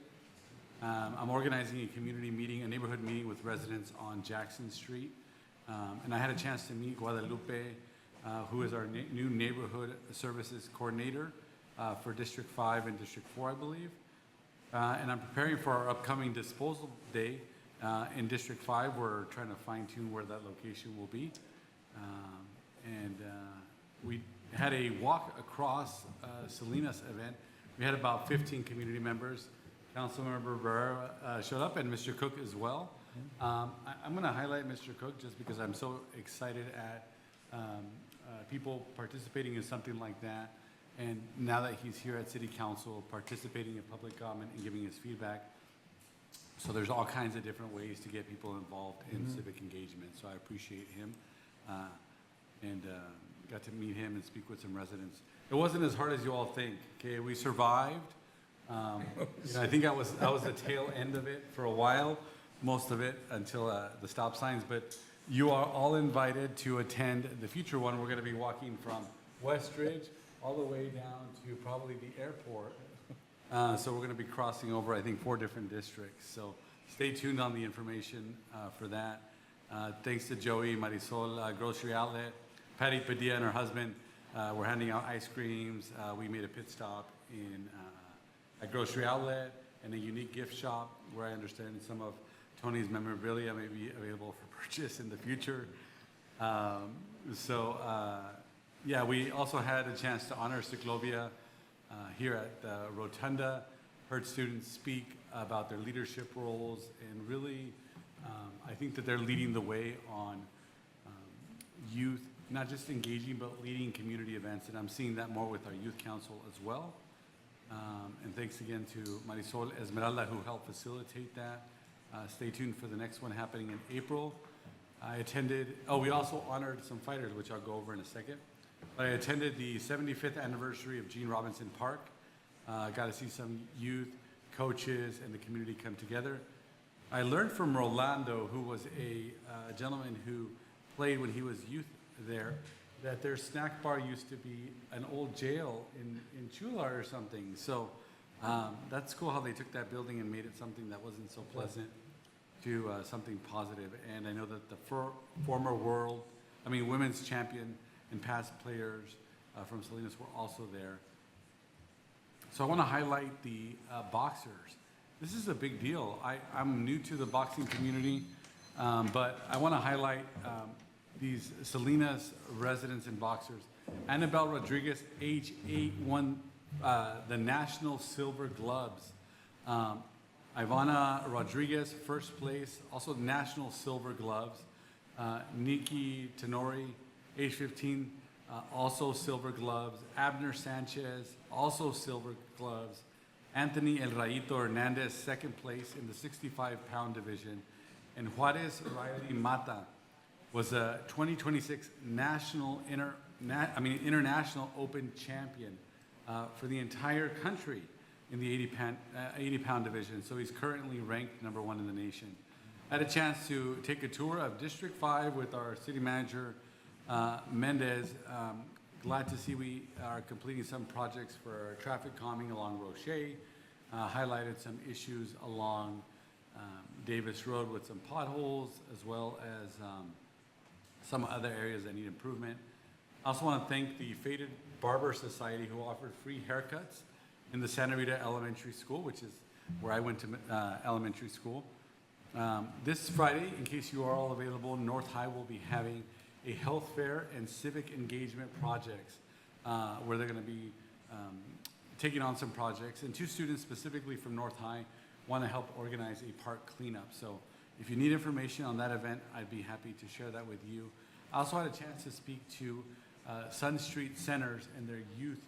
I'm organizing a community meeting, a neighborhood meeting with residents on Jackson Street. And I had a chance to meet Guadalupe, who is our new neighborhood services coordinator for District 5 and District 4, I believe. And I'm preparing for our upcoming disposal day in District 5. We're trying to fine tune where that location will be. We had a walk across Salinas event. We had about 15 community members. Councilmember Barrera showed up, and Mr. Cook as well. I'm going to highlight Mr. Cook just because I'm so excited at people participating in something like that. And now that he's here at City Council, participating in public comment and giving his feedback. So there's all kinds of different ways to get people involved in civic engagement. So I appreciate him and got to meet him and speak with some residents. It wasn't as hard as you all think. Okay, we survived. I think I was the tail end of it for a while, most of it until the stop signs. But you are all invited to attend the future one. We're going to be walking from Westridge all the way down to probably the airport. So we're going to be crossing over, I think, 4 different districts. So stay tuned on the information for that. Thanks to Joey, Marisol, Grocery Outlet, Patty Padilla and her husband. We're handing out ice creams. We made a pit stop in a grocery outlet and a unique gift shop where I understand some of Tony's memorabilia may be available for purchase in the future. Yeah, we also had a chance to honor Ciclovia here at the Rotunda, heard students speak about their leadership roles, and really, I think that they're leading the way on youth, not just engaging, but leading community events, and I'm seeing that more with our youth council as well. And thanks again to Marisol Esmeralda, who helped facilitate that. Stay tuned for the next one happening in April. I attended, we also honored some fighters, which I'll go over in a second. But I attended the 75th anniversary of Gene Robinson Park. Got to see some youth, coaches, and the community come together. I learned from Rolando, who was a gentleman who played when he was youth there, that their snack bar used to be an old jail in Chula or something. So that's cool how they took that building and made it something that wasn't so pleasant to something positive. And I know that the former women's champion and past players from Salinas were also there. So I want to highlight the boxers. This is a big deal. I'm new to the boxing community, but I want to highlight these Salinas residents and boxers. Annabelle Rodriguez, age 8, won the National Silver Gloves. Ivana Rodriguez, first place, also National Silver Gloves. Nikki Tenori, age 15, also silver gloves. Abner Sanchez, also silver gloves. Anthony El Rayito Hernandez, second place in the 65-pound division. And Juarez Riley Mata was a 2026 international open champion for the entire country in the 80-pound division. So he's currently ranked #1 in the nation. I had a chance to take a tour of District 5 with our city manager, Mendez. Glad to see we are completing some projects for traffic calming along Roche. Highlighted some issues along Davis Road with some potholes, as well as some other areas that need improvement. I also want to thank the Faded Barber Society who offered free haircuts in the Santa Rita Elementary School, which is where I went to elementary school. This Friday, in case you are all available, North High will be having a health fair and civic engagement projects where they're going to be taking on some projects. And 2 students specifically from North High want to help organize a park cleanup. So if you need information on that event, I'd be happy to share that with you. I also had a chance to speak to Sun Street Centers and their youth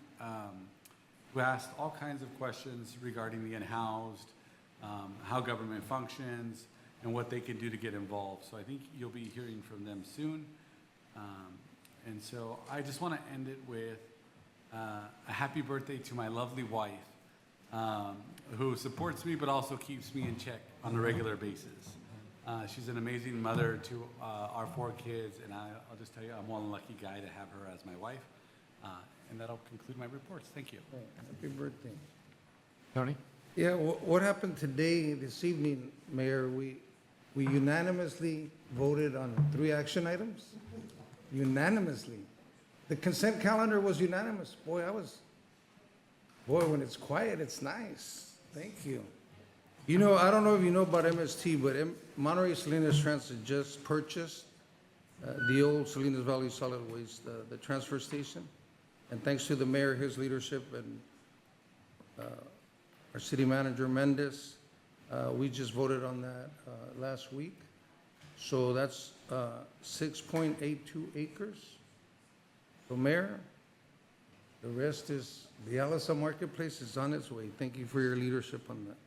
who asked all kinds of questions regarding the unhoused, how government functions, and what they can do to get involved. So I think you'll be hearing from them soon. And so I just want to end it with a happy birthday to my lovely wife, who supports me but also keeps me in check on a regular basis. She's an amazing mother to our 4 kids, and I'll just tell you, I'm one lucky guy to have her as my wife. And that'll conclude my reports. Thank you. Happy birthday. Tony? Yeah, what happened today, this evening, Mayor, we unanimously voted on 3 action items. Unanimously. The consent calendar was unanimous. Boy, when it's quiet, it's nice. Thank you. You know, I don't know if you know about MST, but Monterey Salinas Transit just purchased the old Salinas Valley Solid Waste, the transfer station. And thanks to the mayor, his leadership, and our city manager, Mendez, we just voted on that last week. So that's 6.82 acres. So Mayor, the rest is, the Alisa Marketplace is on its way. Thank you for your leadership on that.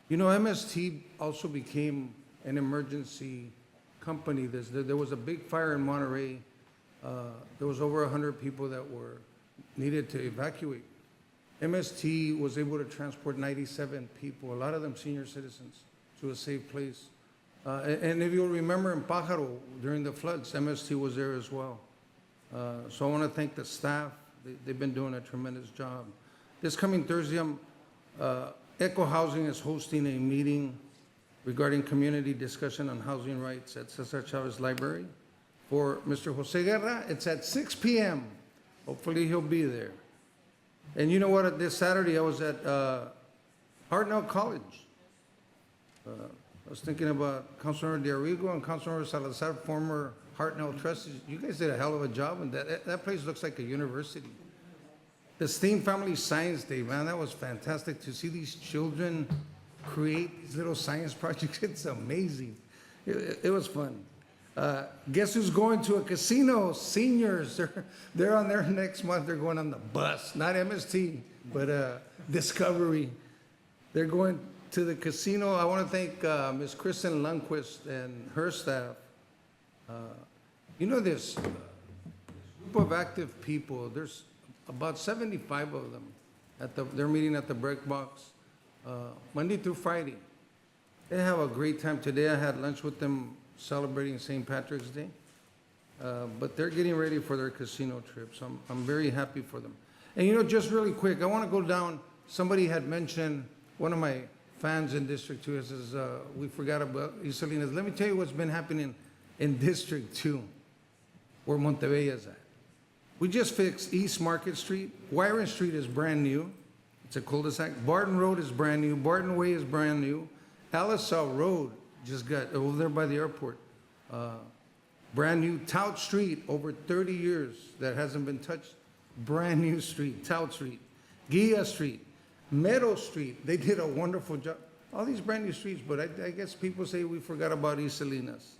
You know, MST also became an emergency company. There was a big fire in Monterey. There was over 100 people that were needed to evacuate. MST was able to transport 97 people, a lot of them senior citizens, to a safe place. And if you'll remember in Pájaro, during the floods, MST was there as well. So I want to thank the staff. They've been doing a tremendous job. This coming Thursday, Eco Housing is hosting a meeting regarding community discussion on housing rights at Cesar Chavez Library. For Mr. Jose Guerra, it's at 6 p.m. Hopefully he'll be there. And you know what, this Saturday I was at Hartnell College. I was thinking about Councilmember D'Arrigo and Councilmember Salazar, former Hartnell trustees. You guys did a hell of a job, and that place looks like a university. The STEAM Family Science Day, man, that was fantastic to see these children create these little science projects. It's amazing. It was fun. Guess who's going to a casino? Seniors. They're on there next month. They're going on the bus, not MST, but Discovery. They're going to the casino. I want to thank Ms. Kristen Lundquist and her staff. You know, this group of active people, there's about 75 of them. They're meeting at the Break Box Monday through Friday. They have a great time. Today I had lunch with them celebrating St. Patrick's Day. But they're getting ready for their casino trip, so I'm very happy for them. And you know, just really quick, I want to go down. Somebody had mentioned, one of my fans in District 2 says, we forgot about East Salinas. Let me tell you what's been happening in District 2, where Montebella is at. We just fixed East Market Street. Wyron Street is brand new. It's a cul-de-sac. Barton Road is brand new. Barton Way is brand new. Alisal Road just got over there by the airport. Brand new. Tout Street, over 30 years that hasn't been touched. Brand new street, Tout Street. Guia Street, Meadow Street. They did a wonderful job. All these brand new streets, but I guess people say we forgot about East Salinas.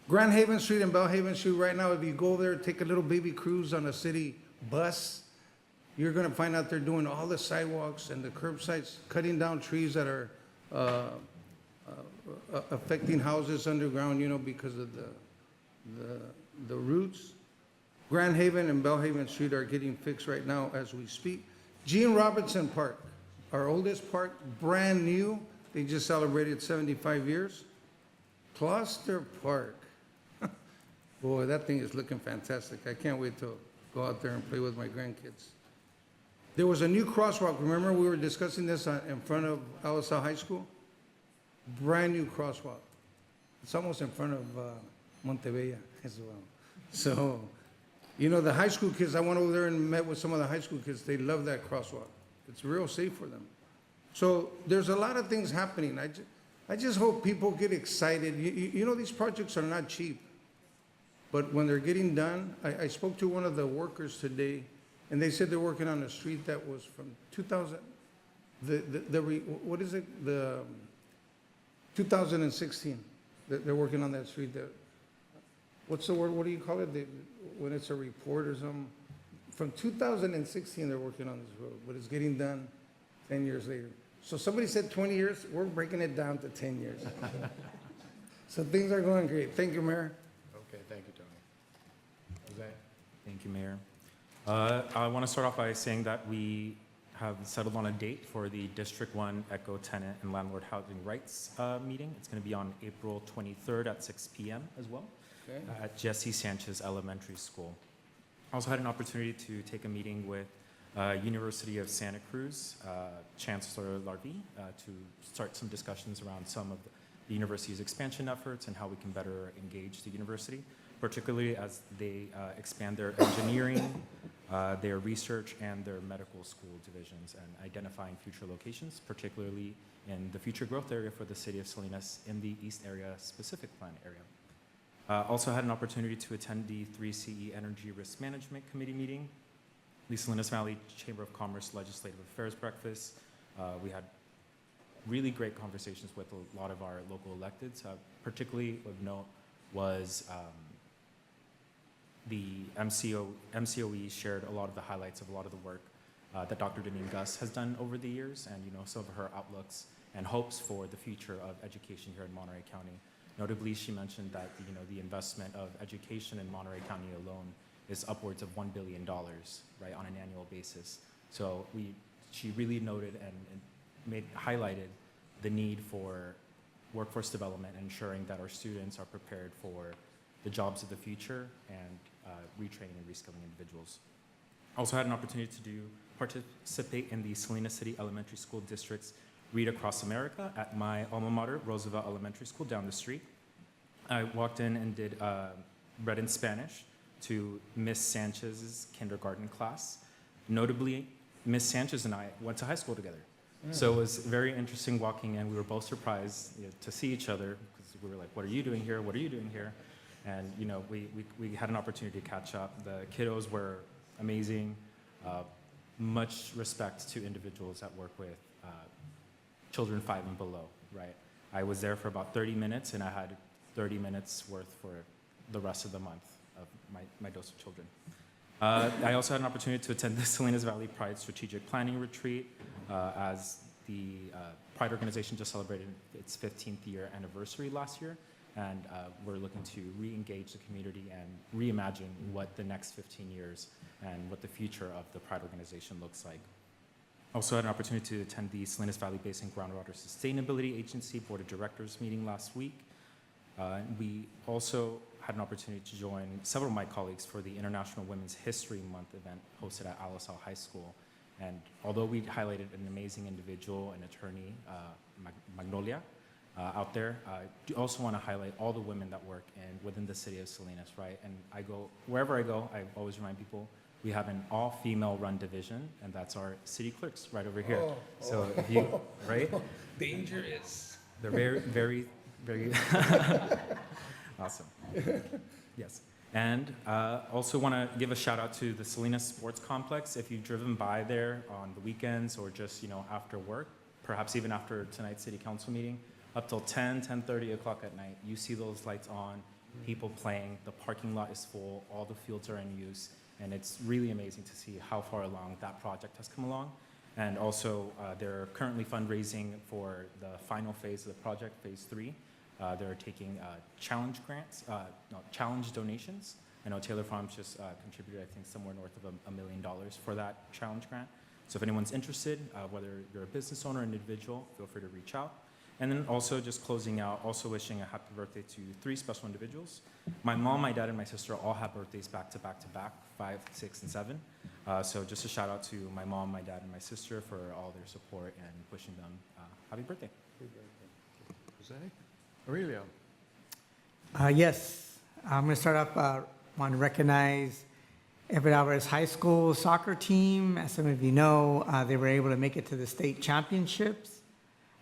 Grand Haven Street and Belhaven Street right now, if you go there, take a little baby cruise on a city bus, you're going to find out they're doing all the sidewalks and the curbsides, cutting down trees that are affecting houses underground, you know, because of the roots. Grand Haven and Belhaven Street are getting fixed right now as we speak. Gene Robinson Park, our oldest park, brand new. They just celebrated 75 years. Cluster Park. Boy, that thing is looking fantastic. I can't wait to go out there and play with my grandkids. There was a new crosswalk. Remember we were discussing this in front of Alisal High School? Brand new crosswalk. It's almost in front of Montebella as well. So You know, the high school kids, I went over there and met with some of the high school kids. They love that crosswalk. It's real safe for them. So there's a lot of things happening. I just hope people get excited. You know, these projects are not cheap. But when they're getting done, I spoke to one of the workers today, and they said they're working on a street that was from 2000, what is it? The 2016. They're working on that street. What's the word? What do you call it? When it's a report or something? From 2016, they're working on this road, but it's getting done 10 years later. So somebody said 20 years. We're breaking it down to 10 years. So things are going great. Thank you, Mayor. Okay, thank you, Tony. Jose? Thank you, Mayor. I want to start off by saying that we have settled on a date for the District 1 Echo Tenant and Landlord Housing Rights meeting. It's going to be on April 23rd at 6 p.m. as well at Jesse Sanchez Elementary School. I also had an opportunity to take a meeting with University of Santa Cruz Chancellor Larvi to start some discussions around some of the university's expansion efforts and how we can better engage the university, particularly as they expand their engineering, their research, and their medical school divisions, and identifying future locations, particularly in the future growth area for the city of Salinas in the East Area Specific Plan area. Also had an opportunity to attend the 3CE Energy Risk Management Committee meeting, the Salinas Valley Chamber of Commerce Legislative Affairs Breakfast. We had really great conversations with a lot of our local electeds. Particularly of note was the MCOE shared a lot of the highlights of a lot of the work that Dr. Deneen Gus has done over the years, and some of her outlooks and hopes for the future of education here in Monterey County. Notably, she mentioned that the investment of education in Monterey County alone is upwards of $1 billion, right, on an annual basis. So she really noted and highlighted the need for workforce development and ensuring that our students are prepared for the jobs of the future and retraining and reskilling individuals. Also had an opportunity to participate in the Salinas City Elementary School District's Read Across America at my alma mater, Roosevelt Elementary School, down the street. I walked in and did read in Spanish to Miss Sanchez's kindergarten class. Notably, Miss Sanchez and I went to high school together. So it was very interesting walking in. We were both surprised to see each other because we were like, what are you doing here? What are you doing here? And we had an opportunity to catch up. The kiddos were amazing. Much respect to individuals that work with children 5 and below, right? I was there for about 30 minutes, and I had 30 minutes worth for the rest of the month of my dose of children. I also had an opportunity to attend the Salinas Valley Pride Strategic Planning Retreat as the Pride organization just celebrated its 15th year anniversary last year, and we're looking to re-engage the community and reimagine what the next 15 years and what the future of the Pride organization looks like. Also had an opportunity to attend the Salinas Valley Basin Groundwater Sustainability Agency Board of Directors meeting last week. We also had an opportunity to join several of my colleagues for the International Women's History Month event hosted at Alisal High School. And although we highlighted an amazing individual, an attorney, Magnolia, out there, I do also want to highlight all the women that work within the city of Salinas, right? And wherever I go, I always remind people, we have an all-female run division, and that's our city clerks right over here. So if you, right? Dangerous. They're very, very, very awesome. Yes. And also want to give a shout out to the Salinas Sports Complex. If you've driven by there on the weekends or just, after work, perhaps even after tonight's city council meeting, up till 10:30 o'clock at night, you see those lights on, people playing, the parking lot is full, all the fields are in use, and it's really amazing to see how far along that project has come along. And also, they're currently fundraising for the final phase of the project, phase 3. They're taking challenge grants, challenge donations. I know Taylor Farms just contributed, I think, somewhere north of $1 million for that challenge grant. So if anyone's interested, whether you're a business owner or an individual, feel free to reach out. And then also just closing out, also wishing a happy birthday to 3 special individuals. My mom, my dad, and my sister all have birthdays back to back to back, 5, 6, and 7. So just a shout out to my mom, my dad, and my sister for all their support and wishing them happy birthday. Jose? Aurelio? Yes, I'm going to start off, want to recognize Everett Alvarez High School soccer team. As some of you know, they were able to make it to the state championships.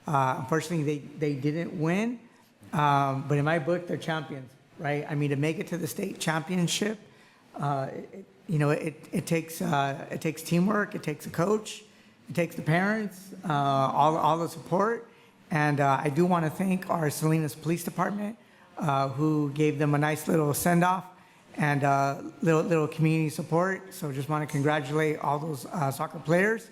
Unfortunately, they didn't win, but in my book, they're champions, right? I mean, to make it to the state championship, it takes teamwork, it takes a coach, it takes the parents, all the support. And I do want to thank our Salinas Police Department, who gave them a nice little send-off and little community support. So just want to congratulate all those soccer players.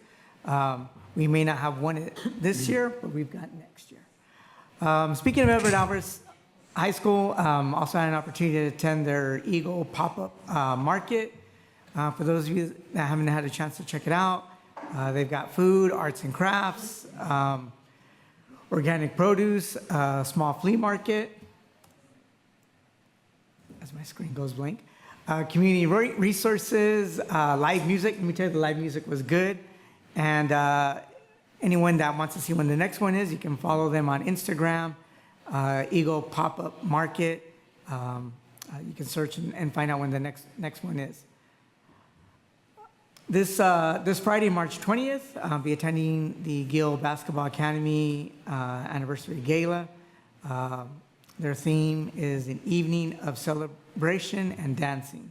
We may not have won it this year, but we've got next year. Speaking of Everett Alvarez High School, also had an opportunity to attend their Eagle pop-up market. For those of you that haven't had a chance to check it out, they've got food, arts and crafts, organic produce, small flea market, as my screen goes blank, community resources, live music. Let me tell you, the live music was good. And anyone that wants to see when the next one is, you can follow them on Instagram, Eagle Pop-Up Market. You can search and find out when the next one is. This Friday, March 20th, I'll be attending the Gill Basketball Academy Anniversary Gala. Their theme is an evening of celebration and dancing.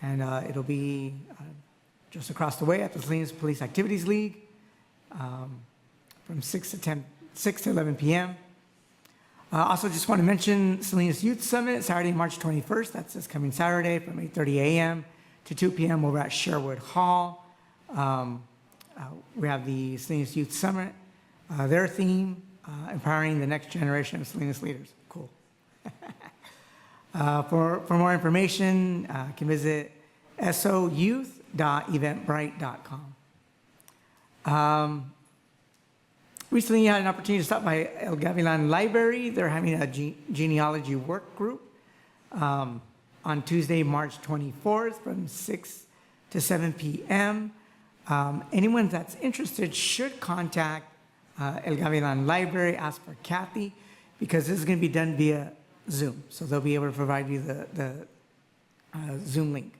And it'll be just across the way at the Salinas Police Activities League from 6 to 11 p.m. Also just want to mention Salinas Youth Summit, Saturday, March 21st. That's this coming Saturday from 8:30 a.m. to 2 p.m. over at Sherwood Hall. We have the Salinas Youth Summit, their theme, empowering the next generation of Salinas leaders. Cool. For more information, you can visit south.eventbrite.com. Recently, I had an opportunity to stop by El Gavilan Library. They're having a genealogy work group on Tuesday, March 24th from 6 to 7 p.m. Anyone that's interested should contact El Gavilan Library, ask for Kathy, because this is going to be done via Zoom. So they'll be able to provide you the Zoom link.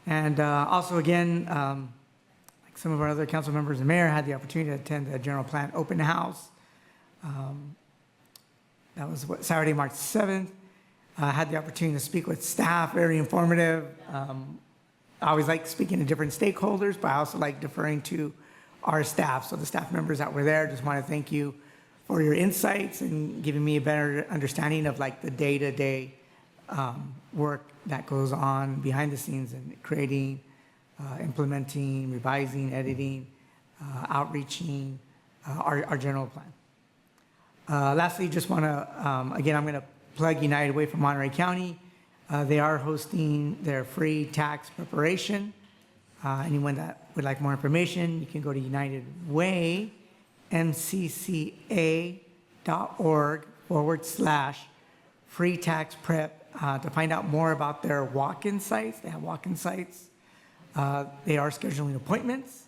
And also, again, like some of our other council members and mayor had the opportunity to attend the general plan open house. That was Saturday, March 7th. I had the opportunity to speak with staff, very informative. I always like speaking to different stakeholders, but I also like deferring to our staff. So the staff members that were there, just want to thank you for your insights and giving me a better understanding of like the day-to-day work that goes on behind the scenes in creating, implementing, revising, editing, outreaching our general plan. Lastly, just want to, again, I'm going to plug United Way for Monterey County. They are hosting their free tax preparation. Anyone that would like more information, you can go to unitedwaymcca.org/free tax prep to find out more about their walk-in sites. They have walk-in sites. They are scheduling appointments.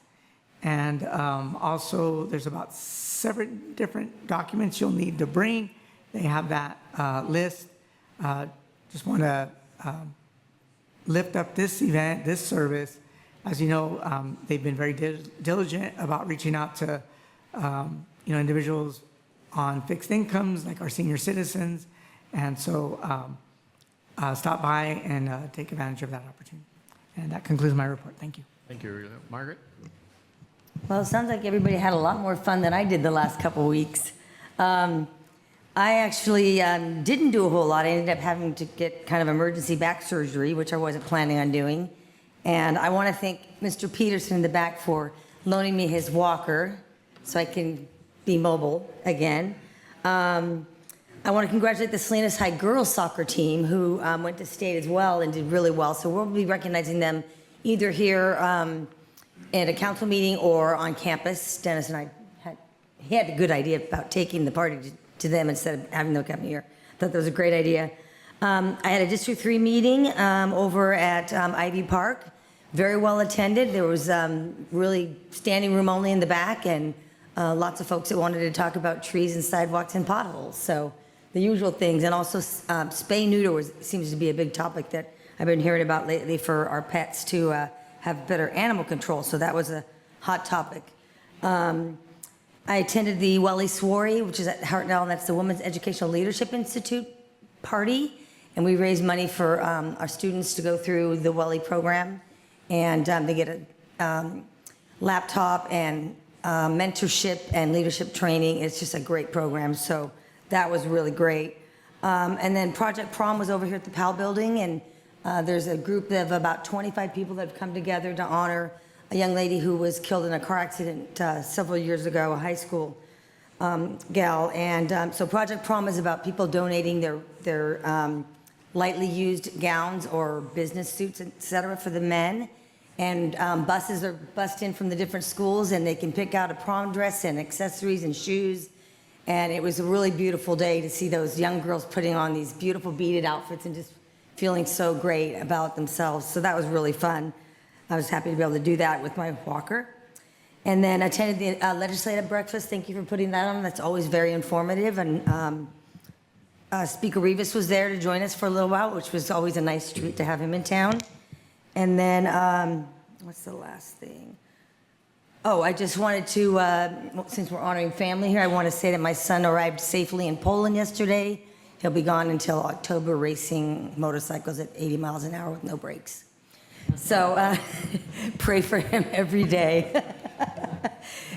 And also, there's about 7 different documents you'll need to bring. They have that list. Just want to lift up this event, this service. As you know, they've been very diligent about reaching out to individuals on fixed incomes, like our senior citizens. And so stop by and take advantage of that opportunity. And that concludes my report. Thank you. Thank you, Margaret. Well, it sounds like everybody had a lot more fun than I did the last couple weeks. I actually didn't do a whole lot. I ended up having to get kind of emergency back surgery, which I wasn't planning on doing. And I want to thank Mr. Peterson in the back for loaning me his walker so I can be mobile again. I want to congratulate the Salinas High girls soccer team who went to state as well and did really well. So we'll be recognizing them either here at a council meeting or on campus. Dennis and I had a good idea about taking the party to them instead of having them come here. I thought that was a great idea. I had a District 3 meeting over at Ivy Park. Very well attended. There was really standing room only in the back and lots of folks that wanted to talk about trees and sidewalks and potholes. So the usual things. And also spay neuter seems to be a big topic that I've been hearing about lately for our pets to have better animal control. So that was a hot topic. I attended the Welly Swarry, which is at Hartnell, and that's the Women's Educational Leadership Institute party. And we raised money for our students to go through the Welly program. And they get a laptop and mentorship and leadership training. It's just a great program. So that was really great. And then Project Prom was over here at the Powell Building. And there's a group of about 25 people that have come together to honor a young lady who was killed in a car accident several years ago, a high school gal. And so Project Prom is about people donating their lightly used gowns or business suits, et cetera, for the men. And buses are bussed in from the different schools, and they can pick out a prom dress and accessories and shoes. And it was a really beautiful day to see those young girls putting on these beautiful beaded outfits and just feeling so great about themselves. So that was really fun. I was happy to be able to do that with my walker. And then attended the legislative breakfast. Thank you for putting that on. That's always very informative. And Speaker Rivas was there to join us for a little while, which was always a nice treat to have him in town. And then, what's the last thing? Oh, I just wanted to, since we're honoring family here, I want to say that my son arrived safely in Poland yesterday. He'll be gone until October, racing motorcycles at 80 miles an hour with no brakes. So pray for him every day.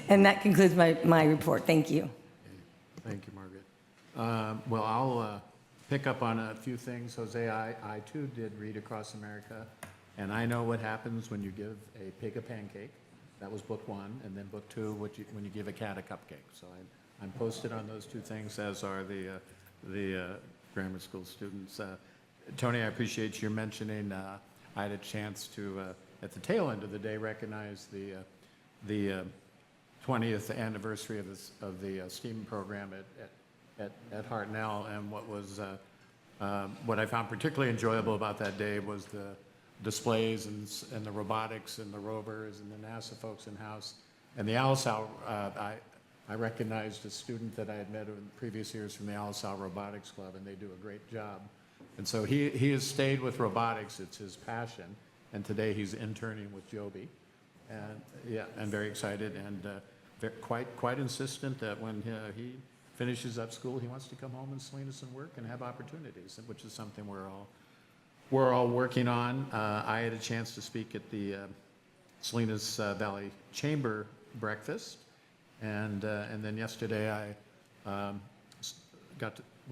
And that concludes my report. Thank you. Thank you, Margaret. Well, I'll pick up on a few things. Jose, I too did read Across America, and I know what happens when you give a pig a pancake. That was book one, and then book two, when you give a cat a cupcake. So I'm posted on those two things, as are the grammar school students. Tony, I appreciate your mentioning. I had a chance to, at the tail end of the day, recognize the 20th anniversary of the STEAM program at Hartnell, and what I found particularly enjoyable about that day was the displays and the robotics and the rovers and the NASA folks in-house. And the ALSAL, I recognized a student that I had met in previous years from the ALSAL Robotics Club, and they do a great job. And so he has stayed with robotics. It's his passion. And today he's interning with Joby. And yeah, I'm very excited and quite insistent that when he finishes up school, he wants to come home in Salinas and work and have opportunities, which is something we're all working on. I had a chance to speak at the Salinas Valley Chamber breakfast. And then yesterday I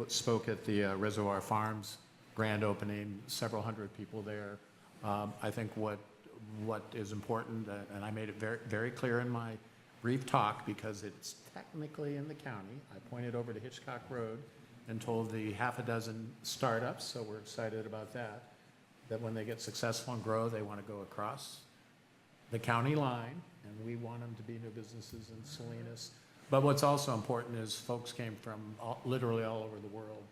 spoke at the Reservoir Farms grand opening, several hundred people there. I think what is important, and I made it very, very clear in my brief talk, because it's technically in the county. I pointed over to Hitchcock Road and told the half a dozen startups, so we're excited about that when they get successful and grow, they want to go across the county line, and we want them to be new businesses in Salinas. But what's also important is folks came from literally all over the world,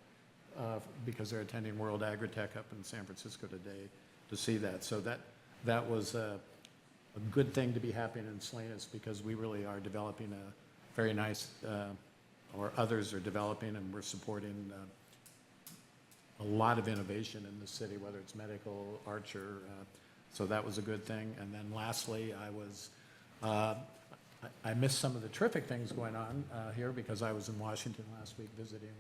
because they're attending World Agritech up in San Francisco today to see that. So that was a good thing to be happening in Salinas, because we really are developing a very nice, or others are developing, and we're supporting a lot of innovation in the city, whether it's medical, Archer. So that was a good thing. And then lastly, I missed some of the terrific things going on here, because I was in Washington last week visiting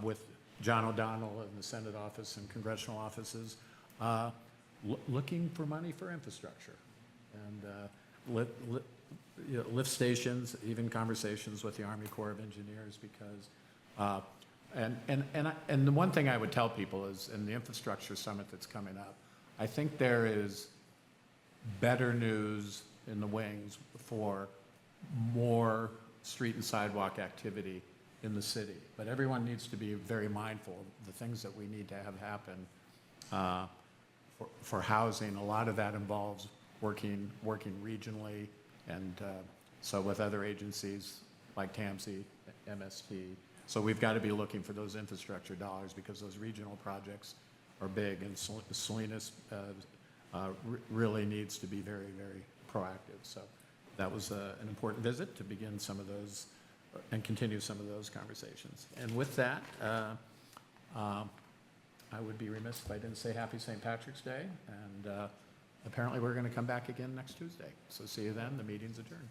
with John O'Donnell in the Senate office and congressional offices, looking for money for infrastructure and lift stations, even conversations with the Army Corps of Engineers, because and the one thing I would tell people is, in the infrastructure summit that's coming up, I think there is better news in the wings for more street and sidewalk activity in the city. But everyone needs to be very mindful of the things that we need to have happen for housing. A lot of that involves working regionally, and so with other agencies like TAMSI, MST. So we've got to be looking for those infrastructure dollars, because those regional projects are big, and Salinas really needs to be very, very proactive. So that was an important visit to begin some of those and continue some of those conversations. And with that, I would be remiss if I didn't say Happy St. Patrick's Day, and apparently we're going to come back again next Tuesday. So see you then. The meeting's adjourned.